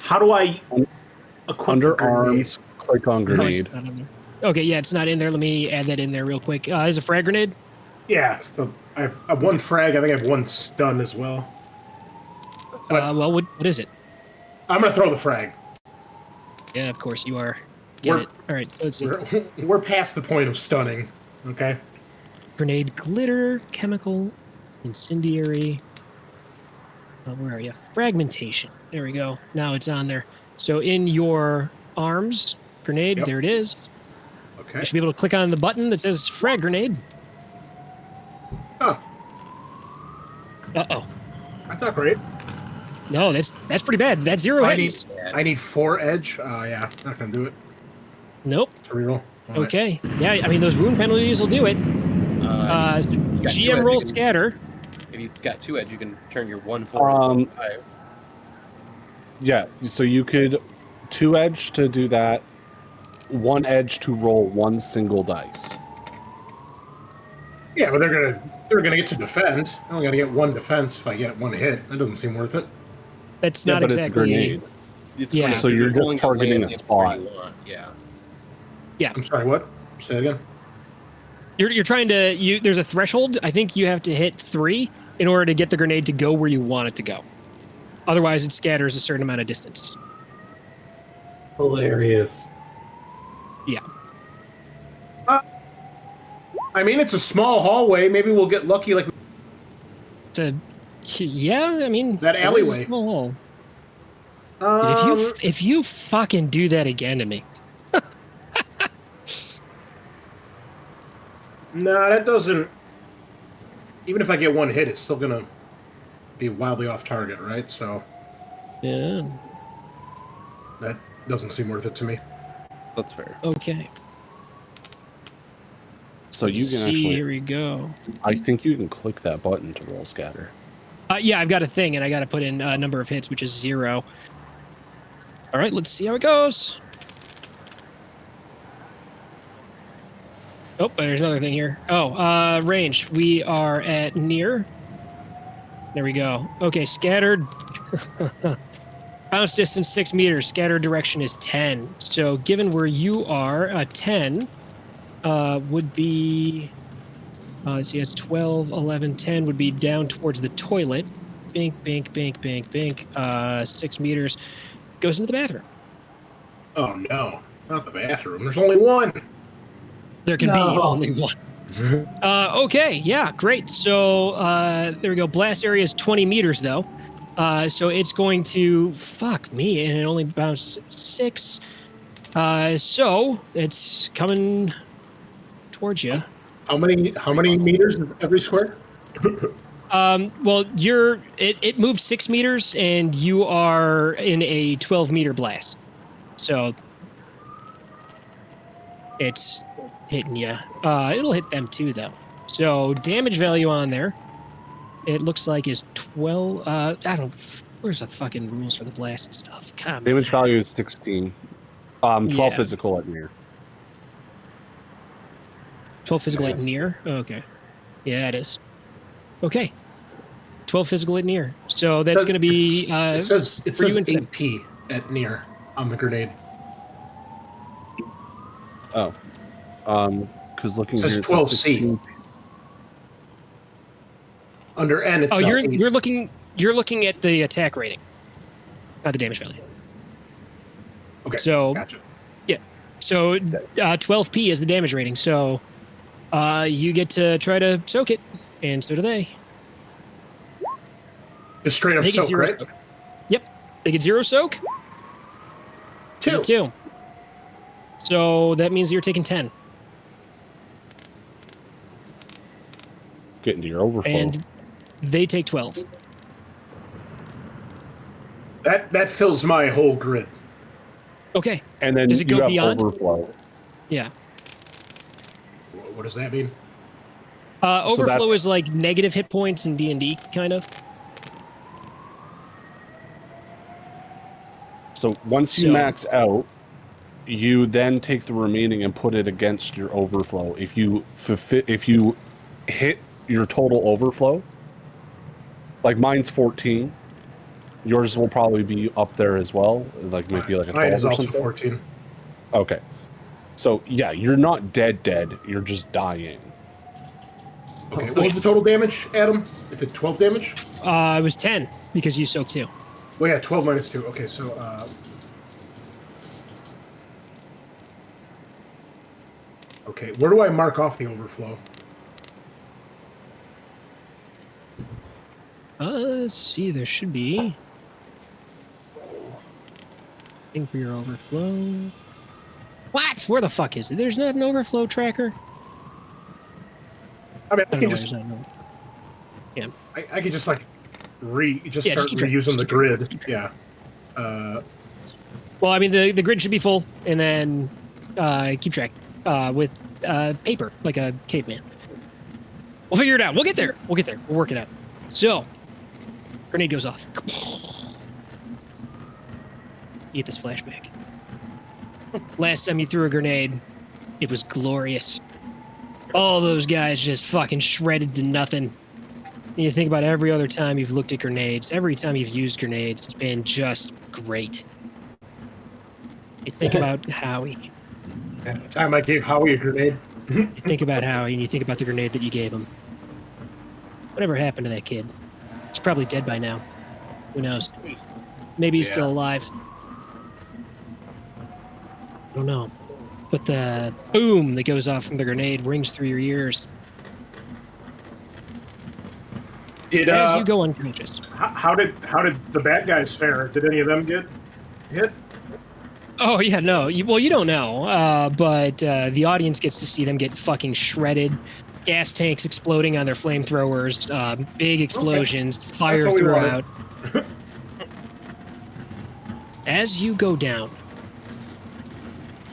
Speaker 3: How do I equip
Speaker 5: Under
Speaker 3: the grenade?
Speaker 5: arms, click on grenade.
Speaker 1: Okay, yeah, it's not in there. Let me add that in there real quick. Is a frag grenade?
Speaker 3: Yeah, I have one frag. I think I have one stun as well.
Speaker 1: Well, what is it?
Speaker 3: I'm going to throw the frag.
Speaker 1: Yeah, of course you are. Get it. All right, let's see.
Speaker 3: We're past the point of stunning, okay?
Speaker 1: Grenade, glitter, chemical, incendiary. Where are you? Fragmentation. There we go. Now it's on there. So in your arms, grenade,
Speaker 3: Yep.
Speaker 1: there it is.
Speaker 3: Okay.
Speaker 1: You should be able to click on the button that says frag grenade.
Speaker 3: Oh,
Speaker 1: Uh-oh.
Speaker 3: that's not great.
Speaker 1: No, that's pretty bad. That's 0
Speaker 3: I
Speaker 1: hits.
Speaker 3: I need 4 edge. Yeah, not going to do it.
Speaker 1: Nope.
Speaker 3: It's a reroll. All right.
Speaker 1: Okay. Yeah, I mean, those wound penalties will do it.
Speaker 4: You got 2
Speaker 1: GM
Speaker 4: edge,
Speaker 1: roll
Speaker 4: you can-
Speaker 1: scatter.
Speaker 4: If you've got 2 edge, you can turn your 1/4 into 5.
Speaker 5: Yeah, so you could 2 edge to do that, 1 edge to roll 1 single dice.
Speaker 3: Yeah, but they're gonna get to defend. I only gotta get 1 defense if I get 1 hit. That doesn't seem worth it.
Speaker 1: That's
Speaker 5: Yeah,
Speaker 1: not
Speaker 5: but it's a
Speaker 1: exactly.
Speaker 5: grenade.
Speaker 4: It's
Speaker 1: Yeah.
Speaker 4: funny,
Speaker 5: So you're just
Speaker 4: rolling to
Speaker 5: targeting
Speaker 4: land
Speaker 5: a
Speaker 4: where
Speaker 5: spot.
Speaker 4: you want, Yeah.
Speaker 3: I'm sorry, what? Say it again.
Speaker 1: You're trying to. There's a threshold. I think you have to hit 3 in order to get the grenade to go where you want it to go. Otherwise, it scatters a certain amount of distance.
Speaker 6: Hilarious.
Speaker 1: Yeah.
Speaker 3: I mean, it's a small hallway. Maybe we'll get lucky like
Speaker 1: Yeah, I mean
Speaker 3: That
Speaker 1: it is a
Speaker 3: alleyway.
Speaker 1: small hall. If you fucking do that again to me,
Speaker 3: Nah, that doesn't... Even if I get 1 hit, it's still gonna be wildly off target, right? So
Speaker 1: yeah,
Speaker 3: that doesn't seem worth it to me.
Speaker 5: That's fair.
Speaker 1: okay.
Speaker 5: So you
Speaker 1: Let's
Speaker 5: can
Speaker 1: see,
Speaker 5: actually,
Speaker 1: here we go.
Speaker 5: I think you can click that button to roll scatter.
Speaker 1: Yeah, I've got a thing, and I got to put in a number of hits, which is 0. All right, let's see how it goes. Oh, there's another thing here. Oh, range. We are at near. There we go. Okay, scattered. Bounce distance 6 meters. Scattered direction is 10. So given where you are, 10 would be... let's see, it's 12, 11, 10 would be down towards the toilet. Bink, bink, bink, bink, bink. 6 meters. Goes into the bathroom.
Speaker 3: Oh no, not the bathroom. There's only 1.
Speaker 1: There can be
Speaker 6: No.
Speaker 1: only 1. Okay, yeah, great. So there we go. Blast area is 20 meters, though. So it's going to... Fuck me, and it only bounced 6. So it's coming towards you.
Speaker 3: How many meters is every square?
Speaker 1: Well, it moved 6 meters, and you are in a 12-meter blast. So it's hitting you. It'll hit them too, though. So damage value on there, it looks like is 12. I don't. Where's the fucking rules for the blast stuff? Come on.
Speaker 5: Damage value is 16. 12
Speaker 1: Yeah.
Speaker 5: physical at near.
Speaker 1: 12 physical at
Speaker 5: Yes.
Speaker 1: near. Oh, okay. Yeah, it is. Okay. 12 physical at near. So that's going to be.
Speaker 3: It says
Speaker 1: for you and Finn.
Speaker 3: 8p at near on the grenade.
Speaker 5: Oh. Because looking
Speaker 3: It says
Speaker 5: here,
Speaker 3: 12C.
Speaker 5: 16.
Speaker 3: Under N, it's
Speaker 1: Oh,
Speaker 3: not
Speaker 1: you're
Speaker 3: 8.
Speaker 1: looking at the attack rating, not the damage value.
Speaker 3: Okay,
Speaker 1: So
Speaker 3: gotcha.
Speaker 1: So 12p is the damage rating. So you get to try to soak it, and so do they.
Speaker 3: Just straight up
Speaker 1: They get
Speaker 3: soak,
Speaker 1: 0
Speaker 3: right?
Speaker 1: soak. Yep, they get 0 soak.
Speaker 3: 2.
Speaker 1: 2. So that means you're taking 10,
Speaker 5: Get into your overflow.
Speaker 1: and they take 12.
Speaker 3: That fills my whole grid.
Speaker 1: Okay.
Speaker 5: And then
Speaker 1: Does it
Speaker 5: you
Speaker 1: go
Speaker 5: have
Speaker 1: beyond?
Speaker 5: overflow.
Speaker 1: Yeah.
Speaker 3: What does that mean?
Speaker 1: Overflow is like negative hit points in D&D, kind of.
Speaker 5: So once you max out, you then take the remaining and put it against your overflow. If you hit your total overflow, like mine's 14, yours will probably be up there as well, like maybe like a 12
Speaker 3: Mine is
Speaker 5: or
Speaker 3: also
Speaker 5: something.
Speaker 3: 14.
Speaker 5: Okay. So yeah, you're not dead, you're just dying.
Speaker 3: Okay, what was the total damage, Adam? Is it 12 damage?
Speaker 1: It was 10, because you soaked 2.
Speaker 3: Well, yeah, 12 minus 2. Okay, so... Okay, where do I mark off the overflow?
Speaker 1: Let's see, there should be... thing for your overflow. What? Where the fuck is it? There's not an overflow tracker?
Speaker 3: I mean, I
Speaker 1: I
Speaker 3: can
Speaker 1: don't know
Speaker 3: just...
Speaker 1: why there's not an Yeah.
Speaker 3: I could just, like,
Speaker 1: just
Speaker 3: start
Speaker 1: keep track.
Speaker 3: reusing
Speaker 1: Just
Speaker 3: the
Speaker 1: keep track.
Speaker 3: grid.
Speaker 1: Just keep track.
Speaker 3: Yeah.
Speaker 1: Well, I mean, the grid should be full, and then keep track with paper, like a caveman. We'll figure it out. We'll get there. We'll get there. We'll work it out. So, grenade goes off. You get this flashback. Last time you threw a grenade, it was glorious. All those guys just fucking shredded to nothing. And you think about every other time you've looked at grenades, every time you've used grenades, it's been just great. You think about Howie.
Speaker 3: The time I gave Howie a grenade.
Speaker 1: You think about Howie, and you think about the grenade that you gave him. Whatever happened to that kid? He's probably dead by now. Who knows? Maybe he's still alive. I don't know. But the boom that goes off from the grenade rings through your ears. As you go unconscious.
Speaker 3: How did the bad guys fare? Did any of them get hit?
Speaker 1: Oh, yeah, no. You don't know. But the audience gets to see them get fucking shredded. Gas tanks exploding on their flamethrowers. Big explosions. Fire throughout. As you go down,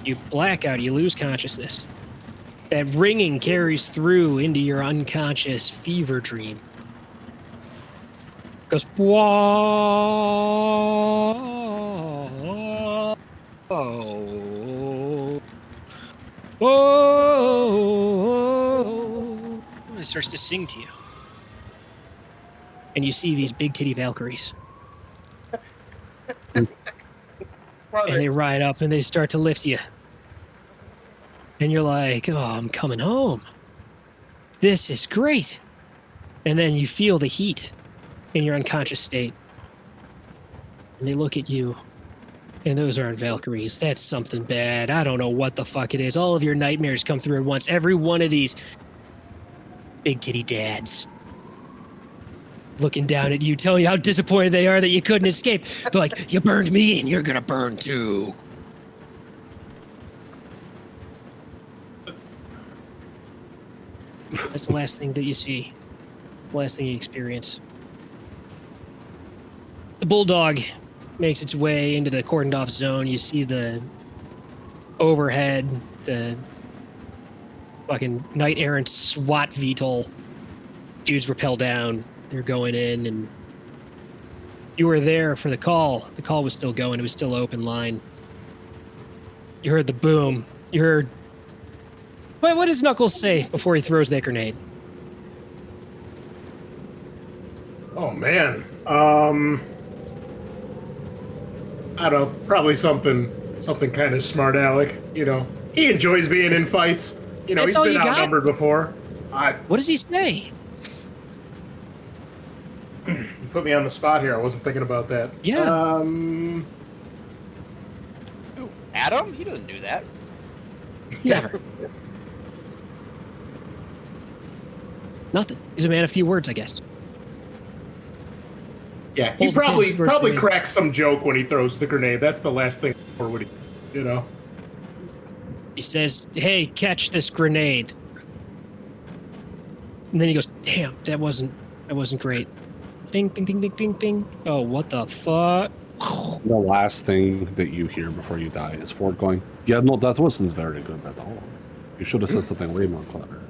Speaker 1: you black out. You lose consciousness. That ringing carries through into your unconscious fever dream. Goes, whoa. Oh. Whoa. It starts to sing to you. And you see these big titty Valkyries. And they ride up and they start to lift you. And you're like, oh, I'm coming home. This is great. And then you feel the heat in your unconscious state. And they look at you. And those aren't Valkyries. That's something bad. I don't know what the fuck it is. All of your nightmares come through at once. Every one of these big titty dads looking down at you, telling you how disappointed they are that you couldn't escape. They're like, you burned me and you're gonna burn too. That's the last thing that you see. The last thing you experience. The bulldog makes its way into the cordoned off zone. You see the overhead, the fucking knight errant SWAT VTOL. Dudes rappel down. They're going in, and you were there for the call. The call was still going. It was still open line. You heard the boom. You heard... What does Knuckles say before he throws that grenade?
Speaker 3: Oh, man. I don't know. Probably something kind of smart aleck. You know, he enjoys being in fights. You know, he's been outnumbered before.
Speaker 1: What does he say?
Speaker 3: You put me on the spot here. I wasn't thinking about that.
Speaker 1: Yeah.
Speaker 2: Ooh, Adam? He doesn't do that.
Speaker 1: Never. Nothing. He's a man of few words, I guess.
Speaker 3: Yeah, he probably cracks some joke when he throws the grenade. That's the last thing for what he, you know.
Speaker 1: He says, "Hey, catch this grenade." And then he goes, "Damn, that wasn't great." Bing, bing, bing, bing, bing, bing. Oh, what the fuck?
Speaker 5: The last thing that you hear before you die is Forde going, "Yeah, no, that wasn't very good at all. You should have said something way more clever."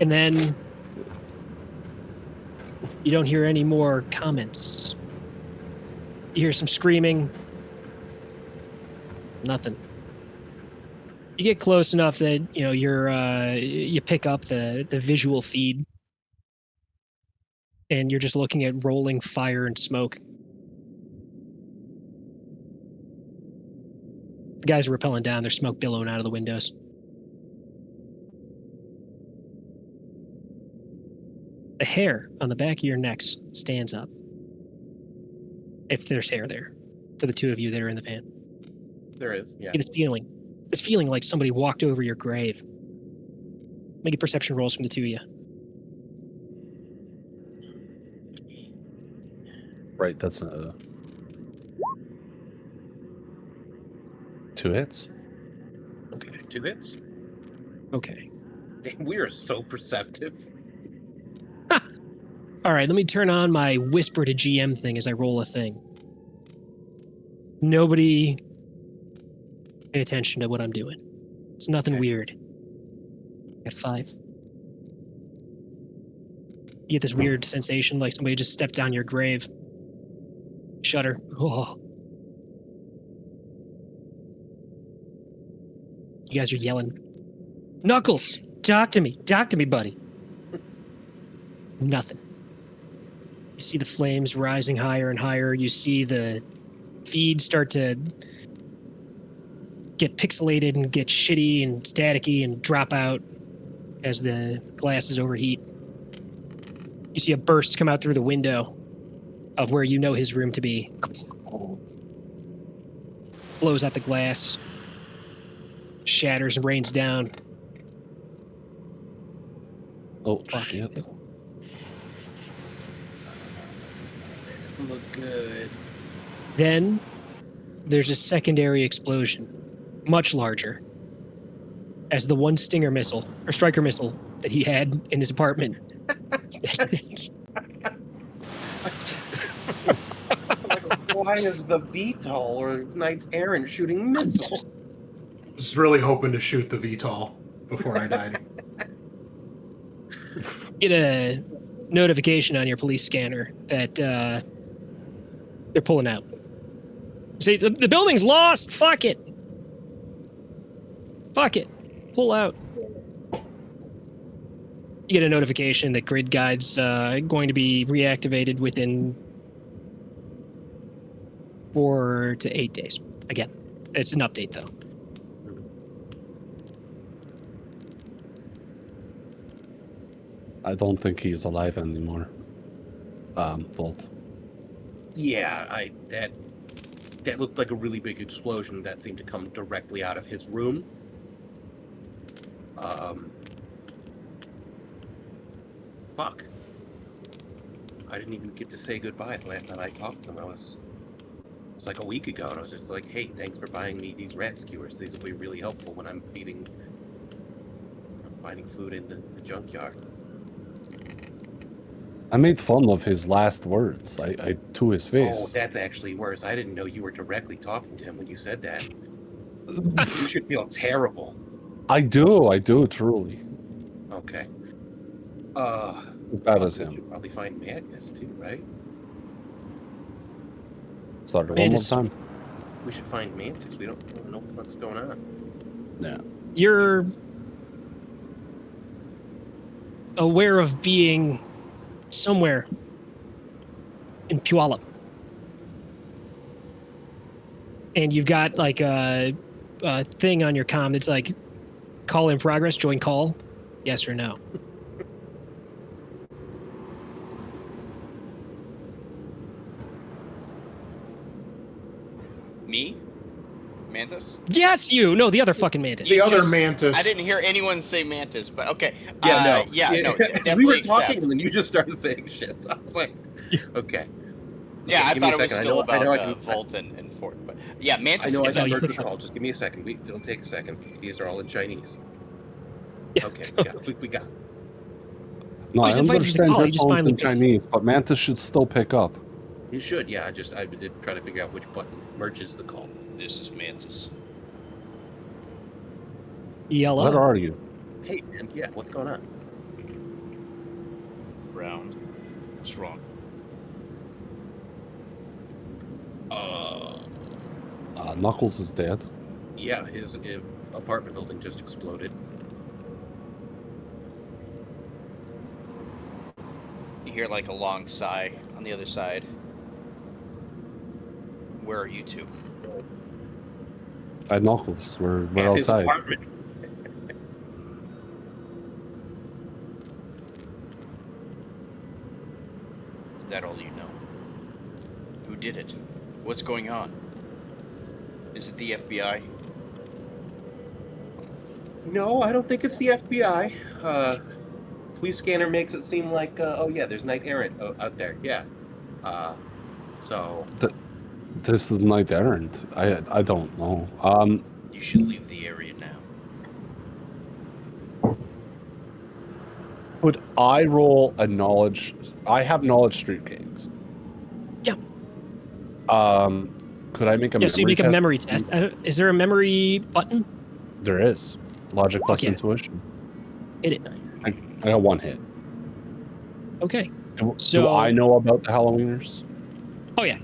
Speaker 1: And then you don't hear any more comments. You hear some screaming. Nothing. You get close enough that you pick up the visual feed, and you're just looking at rolling fire and smoke. The guys are rappelling down. There's smoke billowing out of the windows. The hair on the back of your necks stands up. If there's hair there, for the two of you that are in the van.
Speaker 4: There is, yeah.
Speaker 1: You get this feeling like somebody walked over your grave. Make a perception rolls from the two of you.
Speaker 5: Right, that's 2 hits.
Speaker 4: Okay, 2 hits.
Speaker 1: Okay.
Speaker 4: We are so perceptive.
Speaker 1: All right, let me turn on my whisper to GM thing as I roll a thing. Nobody pay attention to what I'm doing. It's nothing weird. At 5. You get this weird sensation like somebody just stepped down your grave. Shudder. Oh. You guys are yelling. Knuckles, talk to me, buddy. Nothing. You see the flames rising higher and higher. You see the feed start to get pixelated and get shitty and staticky and drop out as the glasses overheat. You see a burst come out through the window of where you know his room to be. Blows out the glass. Shatters and rains down.
Speaker 5: Oh,
Speaker 1: Fuck.
Speaker 5: shit.
Speaker 4: Doesn't look good.
Speaker 1: Then there's a secondary explosion, much larger, as the one Stinger missile, or Striker missile, that he had in his apartment.
Speaker 4: Why is the VTOL or Knight's Errant shooting missiles?
Speaker 3: I was really hoping to shoot the VTOL before I died.
Speaker 1: Get a notification on your police scanner that they're pulling out. Say, the building's lost! Fuck it! Fuck it. Pull out. You get a notification that grid guide's going to be reactivated within 4 to 8 days. Again, it's an update, though.
Speaker 5: I don't think he's alive anymore. Volt.
Speaker 4: Yeah, that looked like a really big explosion that seemed to come directly out of his room. Fuck. I didn't even get to say goodbye the last time I talked to him. It was like a week ago, and I was just like, hey, thanks for buying me these rat skewers. These will be really helpful when I'm finding food in the junkyard.
Speaker 5: I made fun of his last words. I to his face.
Speaker 4: Oh, that's actually worse. I didn't know you were directly talking to him when you said that. You should feel terrible.
Speaker 5: I do, truly.
Speaker 4: Okay.
Speaker 5: As bad as
Speaker 4: We
Speaker 5: him.
Speaker 4: should probably find Mantis too, right?
Speaker 5: Start it
Speaker 1: Mantis.
Speaker 5: one more time.
Speaker 4: We should find Mantis. We don't know what the fuck's going on.
Speaker 5: Yeah.
Speaker 1: You're aware of being somewhere in Puyallup. And you've got like a thing on your comm that's like, call in progress, join call, yes or no.
Speaker 2: Me? Mantis?
Speaker 1: Yes, you! No, the other fucking Mantis.
Speaker 3: The other
Speaker 2: just-
Speaker 3: Mantis.
Speaker 2: I didn't hear anyone say Mantis, but okay.
Speaker 4: Yeah,
Speaker 2: Definitely
Speaker 4: we were
Speaker 2: accept.
Speaker 4: talking, and then you just started saying shit. So I was like, okay.
Speaker 2: Yeah,
Speaker 4: Okay,
Speaker 2: I
Speaker 4: give me
Speaker 2: thought
Speaker 4: a
Speaker 2: it was
Speaker 4: second.
Speaker 2: still
Speaker 4: I know I
Speaker 2: about
Speaker 4: can-
Speaker 2: Volt and Forde, but yeah, Mantis.
Speaker 4: I know I
Speaker 2: is
Speaker 4: can
Speaker 1: you
Speaker 4: virtual
Speaker 1: push up.
Speaker 4: call. Just give me a second. It'll take a second. These are all in Chinese.
Speaker 1: Yeah.
Speaker 4: Okay, yeah, we got it.
Speaker 5: No,
Speaker 1: Oh,
Speaker 5: I
Speaker 1: he's invited you to
Speaker 5: understand
Speaker 1: call,
Speaker 5: your
Speaker 1: you just
Speaker 5: tones
Speaker 1: finally
Speaker 5: in
Speaker 1: fix it.
Speaker 5: Chinese, but Mantis should still pick up.
Speaker 4: You should, yeah. I've been trying to figure out which button merges the call.
Speaker 2: This is Mantis.
Speaker 1: Yellow.
Speaker 5: What are you?
Speaker 4: Hey, man, yeah, what's going on?
Speaker 2: Round. What's wrong?
Speaker 5: Knuckles is dead.
Speaker 4: Yeah, his apartment building just exploded.
Speaker 2: You hear like a long sigh on the other side. Where are you two?
Speaker 5: At Knuckles, we're
Speaker 4: At his
Speaker 5: outside.
Speaker 4: apartment.
Speaker 2: Is that all you know? Who did it? What's going on? Is it the FBI?
Speaker 4: No, I don't think it's the FBI. Police scanner makes it seem like, oh yeah, there's Knight Errant out there. Yeah. So.
Speaker 5: This is Knight Errant. I don't know.
Speaker 2: You should leave the area now.
Speaker 5: Could I roll a knowledge? I have knowledge street games.
Speaker 1: Yeah.
Speaker 5: Could I make a
Speaker 1: Yeah, so you
Speaker 5: memory
Speaker 1: make a
Speaker 5: test?
Speaker 1: memory test. Is there a memory button?
Speaker 5: There is. Logic plus
Speaker 1: Okay.
Speaker 5: intuition.
Speaker 1: Hit it.
Speaker 5: I got one hit.
Speaker 1: Okay.
Speaker 5: Do
Speaker 1: So-
Speaker 5: I know about the Halloweeners?
Speaker 1: Oh, yeah.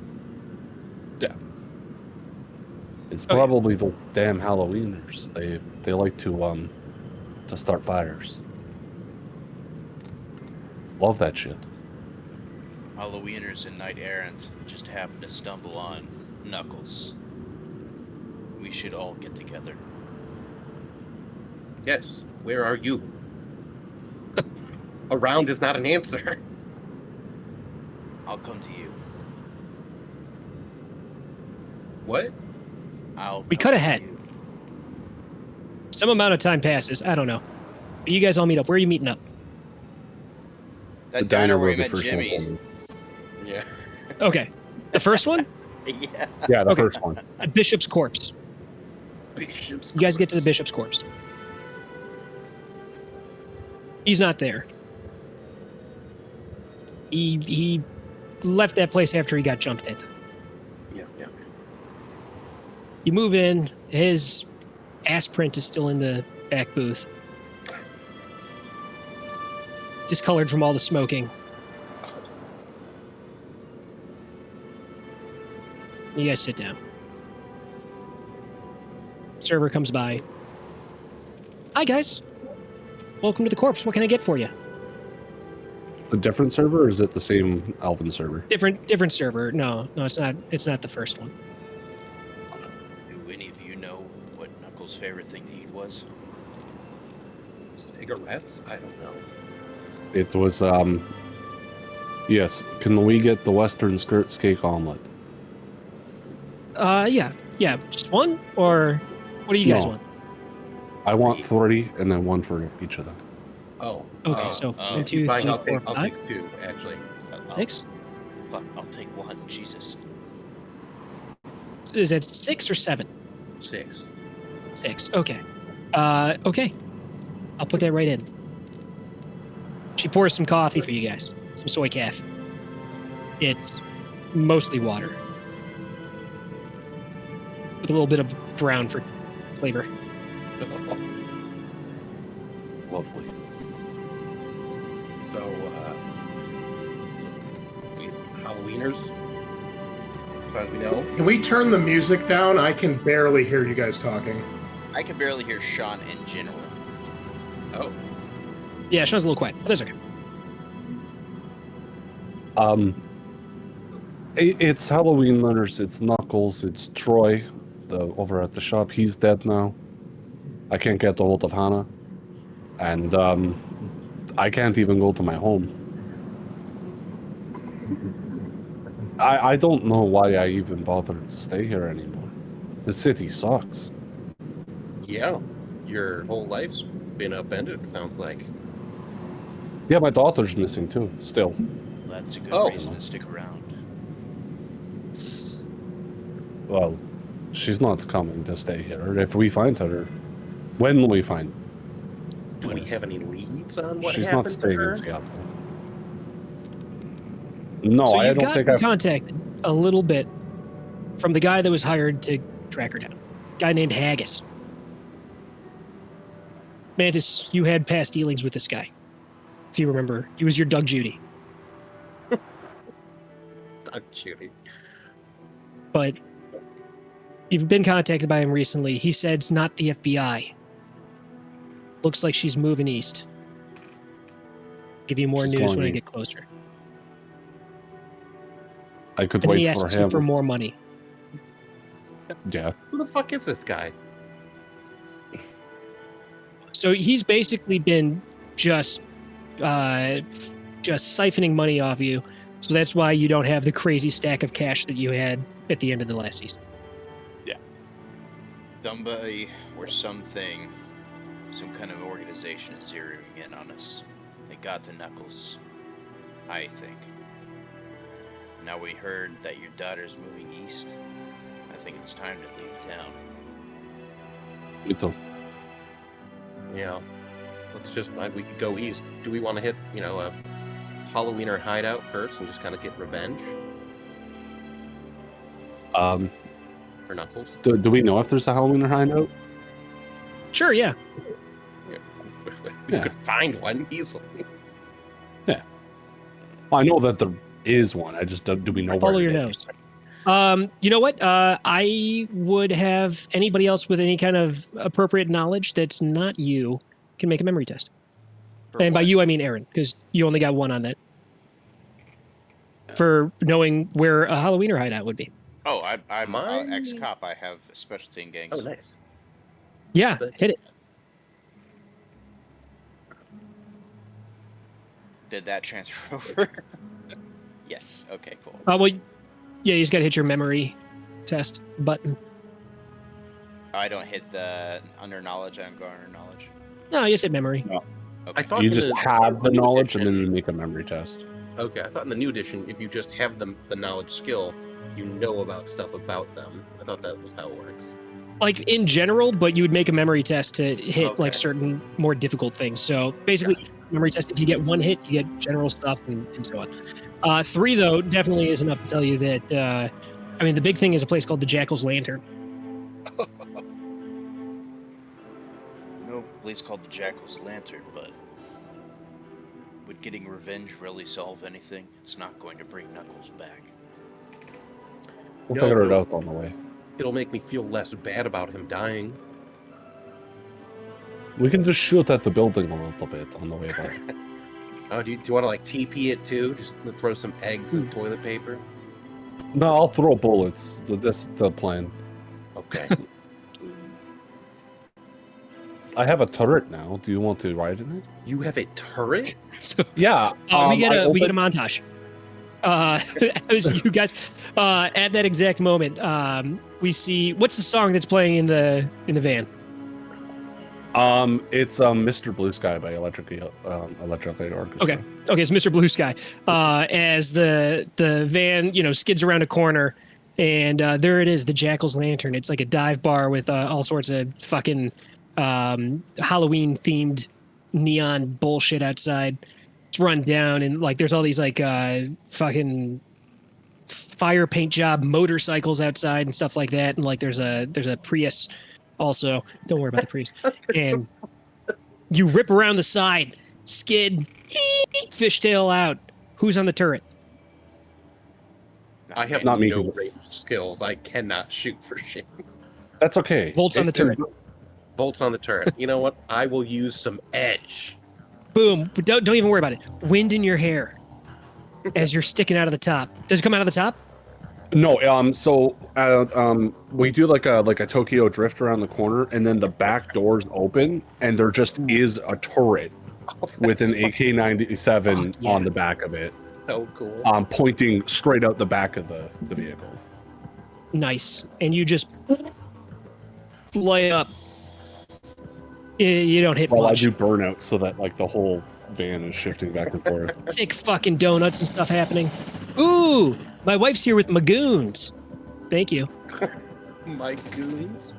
Speaker 5: It's
Speaker 1: Okay.
Speaker 5: probably the damn Halloweeners. They like to start fires. Love that shit.
Speaker 2: Halloweeners and Knight Errant just happened to stumble on Knuckles. We should all get together.
Speaker 4: Yes, where are you? Around is not an answer.
Speaker 2: I'll come to you.
Speaker 4: What?
Speaker 1: We cut ahead. Some amount of time passes. I don't know. But you guys all meet up. Where are you meeting up?
Speaker 2: That
Speaker 5: The
Speaker 2: diner where we
Speaker 5: the
Speaker 2: met
Speaker 5: first one
Speaker 2: Jimmy.
Speaker 5: told me.
Speaker 4: Yeah.
Speaker 1: Okay. The first one?
Speaker 2: Yeah.
Speaker 5: Yeah, the
Speaker 1: Okay.
Speaker 5: first one.
Speaker 1: The Bishop's Corpse.
Speaker 4: Bishop's
Speaker 1: You guys get to the Bishop's Corpse. He's not there. He left that place after he got jumped at.
Speaker 4: Yeah.
Speaker 1: You move in. His ass print is still in the back booth. Discolored from all the smoking. You guys sit down. Server comes by. Hi, guys. Welcome to the corpse. What can I get for you?
Speaker 5: It's a different server, or is it the same Alvin server?
Speaker 1: Different server. No, it's not. It's not the first one.
Speaker 2: Do any of you know what Knuckles' favorite thing to eat was?
Speaker 4: Cigarettes? I don't know.
Speaker 5: It was yes. Can we get the Western skirt cake omelet?
Speaker 1: Yeah. Just one, or what do you guys
Speaker 5: No.
Speaker 1: want?
Speaker 5: I want 30 and then one for each of them.
Speaker 4: Oh.
Speaker 1: Okay, so
Speaker 2: oh,
Speaker 1: 1, 2,
Speaker 4: Fine,
Speaker 1: 3,
Speaker 4: I'll
Speaker 1: 4,
Speaker 4: take
Speaker 1: 5,
Speaker 4: two, actually.
Speaker 1: 6.
Speaker 2: Fuck, I'll take one. Jesus.
Speaker 1: Is it 6 or 7?
Speaker 4: 6.
Speaker 1: 6. Okay. Okay. I'll put that right in. She pours some coffee for you guys. Some soy calf. It's mostly water. With a little bit of brown for flavor.
Speaker 5: Lovely.
Speaker 4: So, Halloweeners, as far as we know.
Speaker 3: Can we turn the music down? I can barely hear you guys talking.
Speaker 2: I can barely hear Sean in general.
Speaker 4: Oh.
Speaker 1: Yeah, Sean's a little quiet, but that's okay.
Speaker 5: It's Halloween letters. It's Knuckles. It's Troy, over at the shop. He's dead now. I can't get a hold of Hannah, and I can't even go to my home. I don't know why I even bothered to stay here anymore. The city sucks.
Speaker 4: Yeah. Your whole life's been upended, it sounds like.
Speaker 5: Yeah, my daughter's missing too. Still.
Speaker 2: That's a good
Speaker 4: Oh.
Speaker 2: reason to stick around.
Speaker 5: Well, she's not coming to stay here. If we find her, when we find
Speaker 4: Do we have any leads on what
Speaker 5: she's
Speaker 4: happened
Speaker 5: not staying
Speaker 4: to her?
Speaker 5: in Seattle. No,
Speaker 1: So
Speaker 5: I
Speaker 1: you've
Speaker 5: don't
Speaker 1: gotten
Speaker 5: think I've.
Speaker 1: contacted a little bit from the guy that was hired to track her down. Guy named Haggis. Mantis, you had past dealings with this guy. If you remember, he was your Doug Judy.
Speaker 4: Doc Judy.
Speaker 1: But you've been contacted by him recently. He said it's not the FBI. Looks like she's moving east. Give you more
Speaker 5: She's
Speaker 1: news
Speaker 5: going
Speaker 1: when I
Speaker 5: east.
Speaker 1: get closer.
Speaker 5: I could
Speaker 1: And then
Speaker 5: wait
Speaker 1: he
Speaker 5: for
Speaker 1: asks you
Speaker 5: him.
Speaker 1: for more money.
Speaker 5: Yeah.
Speaker 4: Who the fuck is this guy?
Speaker 1: So he's basically been just siphoning money off you. So that's why you don't have the crazy stack of cash that you had at the end of the last season.
Speaker 2: Somebody or something, some kind of organization is zeroing in on us. They got the Knuckles, I think. Now we heard that your daughter's moving east. I think it's time to leave town.
Speaker 5: Me too.
Speaker 4: Yeah. Let's just, we could go east. Do we want to hit, a Halloweener hideout first and just kind of get revenge for Knuckles?
Speaker 5: Do we know if there's a Halloween or hideout?
Speaker 1: Sure, yeah.
Speaker 4: We
Speaker 5: Yeah.
Speaker 4: could find one easily.
Speaker 5: Well, I know that there is one. I just do we know
Speaker 1: Follow
Speaker 5: where
Speaker 1: your
Speaker 5: it
Speaker 1: nose. You know what? I would have anybody else with any kind of appropriate knowledge that's not you can make a memory test. And by you, I mean Aaron, because you only got one on that. For knowing where a Halloweener hideout would be.
Speaker 2: Oh, I'm
Speaker 4: Mine-
Speaker 2: ex-cop. I have a specialty in gangs.
Speaker 4: Oh, nice.
Speaker 1: Yeah, hit it.
Speaker 2: Did that transfer over? Yes. Okay, cool.
Speaker 1: Well, yeah, you just got to hit your memory test button.
Speaker 2: I don't hit the under knowledge. I don't go under knowledge.
Speaker 1: No, you just hit memory.
Speaker 2: Okay.
Speaker 4: I thought
Speaker 5: You
Speaker 4: in
Speaker 5: just
Speaker 4: the
Speaker 5: have the
Speaker 4: new
Speaker 5: knowledge and
Speaker 4: edition-
Speaker 5: then you make a memory test.
Speaker 4: Okay, I thought in the new edition, if you just have the knowledge skill, you know about stuff about them. I thought that was how it works.
Speaker 1: Like in general, but you would make a memory test to hit
Speaker 4: Okay.
Speaker 1: like certain more difficult things. So basically, memory test, if you get one hit, you get general stuff and so on. 3, though, definitely is enough to tell you that, I mean, the big thing is a place called the Jackal's Lantern.
Speaker 2: No place called the Jackal's Lantern, but would getting revenge really solve anything? It's not going to bring Knuckles back.
Speaker 5: We'll
Speaker 4: No,
Speaker 5: figure it
Speaker 4: no.
Speaker 5: out on the way.
Speaker 4: It'll make me feel less bad about him dying.
Speaker 5: We can just shoot at the building a little bit on the way back.
Speaker 4: Oh, do you want to like TP it too? Just throw some eggs and toilet paper?
Speaker 5: No, I'll throw bullets. That's the plan.
Speaker 4: Okay.
Speaker 5: I have a turret now. Do you want to ride in it?
Speaker 4: You have a turret?
Speaker 1: So
Speaker 5: Yeah.
Speaker 1: we get
Speaker 5: I
Speaker 1: a
Speaker 5: opened-
Speaker 1: montage. As you guys, at that exact moment, we see what's the song that's playing in the van.
Speaker 5: It's Mr. Blue Sky by Electric Orchestra.
Speaker 1: Okay, it's Mr. Blue Sky. As the van, skids around a corner, and there it is, the Jackal's Lantern. It's like a dive bar with all sorts of fucking Halloween themed neon bullshit outside. It's run down, and like there's all these like fucking fire paint job motorcycles outside and stuff like that, and like there's a Prius. Also, don't worry about the Prius. And you rip around the side, skid, fishtail out. Who's on the turret?
Speaker 4: I have
Speaker 5: Not me.
Speaker 4: no range skills. I cannot shoot for shit.
Speaker 5: That's okay.
Speaker 1: Volts on the turret.
Speaker 4: Bolts on the turret. You know what? I will use some edge.
Speaker 1: Boom. But don't even worry about it. Wind in your hair as you're sticking out of the top. Does it come out of the top?
Speaker 5: No, so we do like a Tokyo drift around the corner, and then the back doors open, and there just is a turret with an AK-97
Speaker 1: yeah.
Speaker 5: on the back of it,
Speaker 4: So cool.
Speaker 5: pointing straight out the back of the vehicle.
Speaker 1: Nice. And you just fly up. You don't hit
Speaker 5: Well, I
Speaker 1: much.
Speaker 5: do burnout so that like the whole van is shifting back and forth.
Speaker 1: Sick fucking donuts and stuff happening. Ooh, my wife's here with Magoons. Thank you.
Speaker 4: My goons.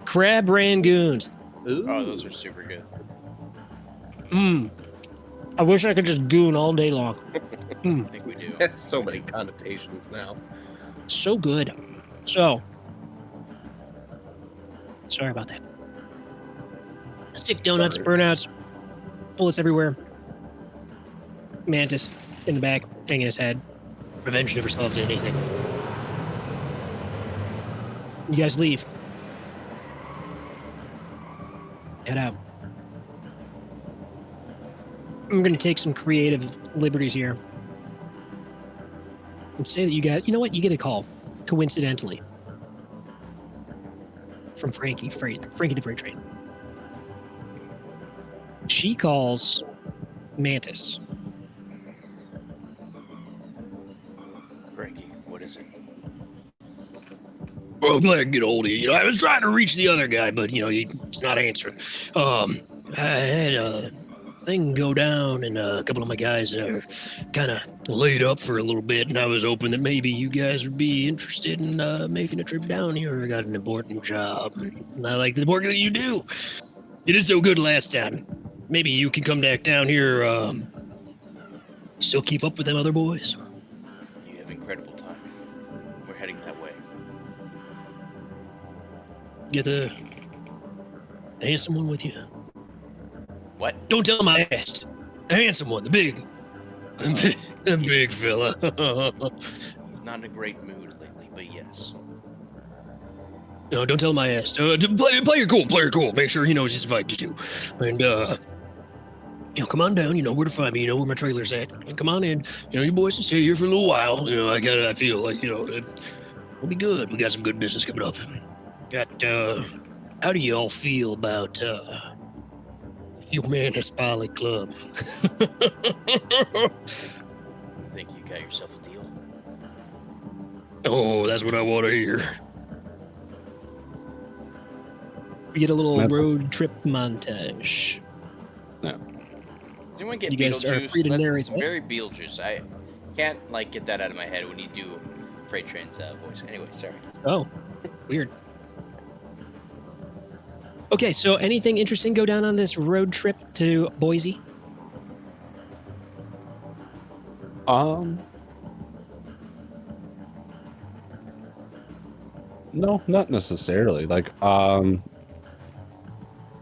Speaker 1: Crab rangoons.
Speaker 4: Ooh.
Speaker 2: Oh, those are super good.
Speaker 1: Mmm. I wish I could just goon all day long.
Speaker 2: I think we do.
Speaker 4: Has so many connotations now.
Speaker 1: So good. So, sorry about that. Stick donuts,
Speaker 4: Sorry.
Speaker 1: burnouts, bullets everywhere. Mantis in the back, hanging his head. Revenge never solved anything. You guys leave. Head out. I'm going to take some creative liberties here and say that you know what? You get a call, coincidentally, from Frankie the Freight Train. She calls Mantis.
Speaker 2: Frankie, what is it?
Speaker 1: Well, I'm glad I could get a hold of you. You know, I was trying to reach the other guy, but, you know, he's not answering. I had a thing go down, and a couple of my guys are kind of laid up for a little bit, and I was hoping that maybe you guys would be interested in making a trip down here. I got an important job, and I like the work that you do. You did so good last time. Maybe you can come back down here, still keep up with them other boys.
Speaker 2: You have incredible time. We're heading that way.
Speaker 1: Get the handsome one with you.
Speaker 2: What?
Speaker 1: Don't tell him I asked. The handsome one, the big fella.
Speaker 2: Not in a great mood lately, but yes.
Speaker 1: No, don't tell him I asked. Play your cool. Make sure he knows he's invited you too. And, you know, come on down. You know where to find me. You know where my trailer's at. And come on in. You know, you boys can stay here for a little while. You know, I feel like, you know, we'll be good. We got some good business coming up. How do you all feel about, Humanist Poly Club?
Speaker 2: Think you got yourself a deal?
Speaker 1: Oh, that's what I want to hear. We get a little road trip montage.
Speaker 2: Does anyone get
Speaker 1: You guys are
Speaker 2: Beetlejuice?
Speaker 1: free to narrate
Speaker 2: That's
Speaker 1: that.
Speaker 2: very Beetlejuice. I can't like get that out of my head when you do Freight Train's voice. Anyway, sorry.
Speaker 1: Oh, weird. Okay, so anything interesting go down on this road trip to Boise?
Speaker 5: No, not necessarily. Like,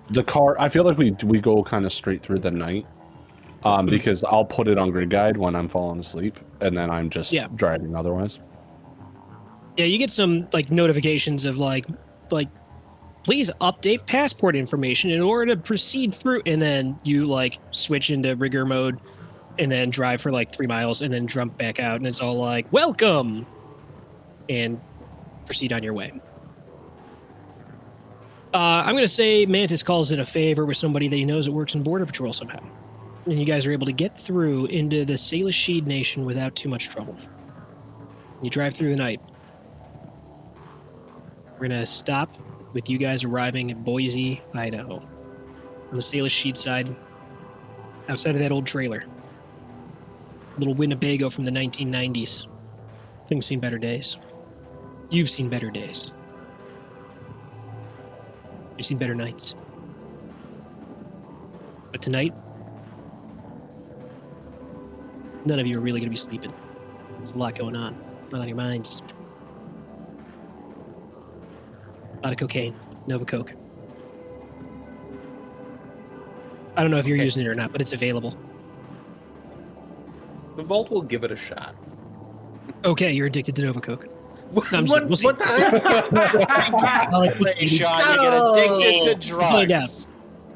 Speaker 5: the car, I feel like we go kind of straight through the night. Because I'll put it on grid guide when I'm falling asleep, and then I'm just driving otherwise.
Speaker 1: Yeah, you get some like notifications of like please update passport information in order to proceed through, and then you like switch into rigor mode and then drive for like 3 miles and then jump back out, and it's all like welcome and proceed on your way. I'm gonna say Mantis calls in a favor with somebody that he knows that works in Border Patrol somehow, and you guys are able to get through into the Salish Nation without too much trouble. You drive through the night. We're gonna stop with you guys arriving at Boise, Idaho, on the Salish side, outside of that old trailer. Little Winnebago from the 1990s. Things seen better days. You've seen better days. You've seen better nights. But tonight, none of you are really going to be sleeping. There's a lot going on. Not on your minds. A lot of cocaine. Nova Coke. I don't know if you're using it or not, but it's available.
Speaker 4: The Vault will give it a shot.
Speaker 1: Okay, you're addicted to Nova Coke.
Speaker 4: What,
Speaker 1: No, I'm just kidding. We'll see.
Speaker 4: what the
Speaker 2: Sean, you get addicted to
Speaker 1: We'll find out.
Speaker 2: drugs.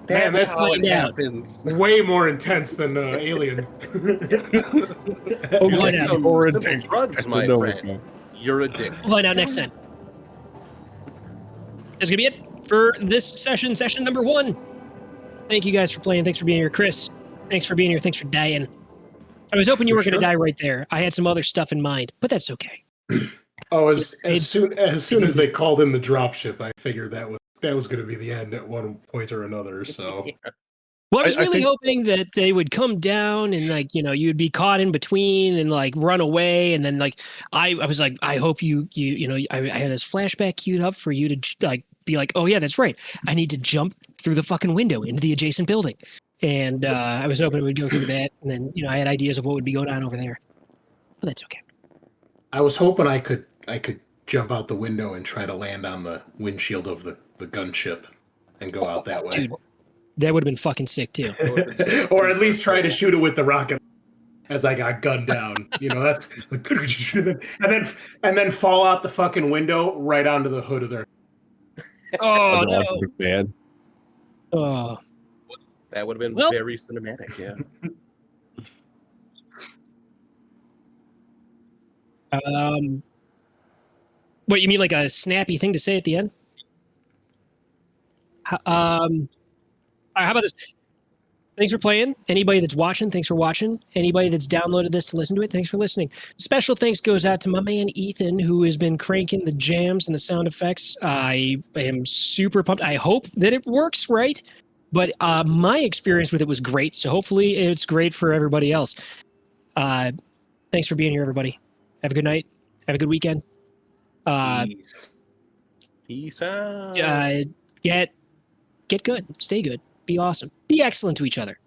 Speaker 3: Man, that's
Speaker 4: how it
Speaker 1: find out.
Speaker 4: happens.
Speaker 3: way more intense than Alien.
Speaker 1: We'll find out.
Speaker 5: Or
Speaker 4: Simple
Speaker 5: addicted
Speaker 4: drugs,
Speaker 5: to
Speaker 4: my
Speaker 5: Nova
Speaker 4: friend.
Speaker 5: Coke.
Speaker 4: You're addicted.
Speaker 1: We'll find out next time. That's going to be it for this session number 1. Thank you guys for playing. Thanks for being here. Chris, thanks for being here. Thanks for dying. I was hoping you were going to die right there. I had some other stuff in mind, but that's okay.
Speaker 3: Oh, as soon as they called in the dropship, I figured that was going to be the end at one point or another. So,
Speaker 1: Well, I was
Speaker 5: I
Speaker 1: really
Speaker 5: think-
Speaker 1: hoping that they would come down and like, you know, you'd be caught in between and like run away. And then like, I was like, I hope you know, I had this flashback queued up for you to like, be like, oh yeah, that's right. I need to jump through the fucking window into the adjacent building. And I was hoping it would go through that. And then, I had ideas of what would be going on over there. But that's okay.
Speaker 3: I was hoping I could jump out the window and try to land on the windshield of the gunship and go out that way.
Speaker 1: Dude, that would have been fucking sick, too.
Speaker 3: Or at least try to shoot it with the rocket as I got gunned down. That's and then fall out the fucking window right onto the hood of their.
Speaker 1: Oh, no.
Speaker 5: Man.
Speaker 1: Oh.
Speaker 4: That would have been very cinematic, yeah.
Speaker 1: What, you mean like a snappy thing to say at the end? All right, how about this? Thanks for playing. Anybody that's watching, thanks for watching. Anybody that's downloaded this to listen to it, thanks for listening. Special thanks goes out to my man Ethan, who has been cranking the jams and the sound effects. I am super pumped. I hope that it works right, but my experience with it was great, so hopefully it's great for everybody else. Thanks for being here, everybody. Have a good night. Have a good weekend.
Speaker 4: Peace out.
Speaker 1: Get good. Stay good. Be awesome. Be excellent to each other.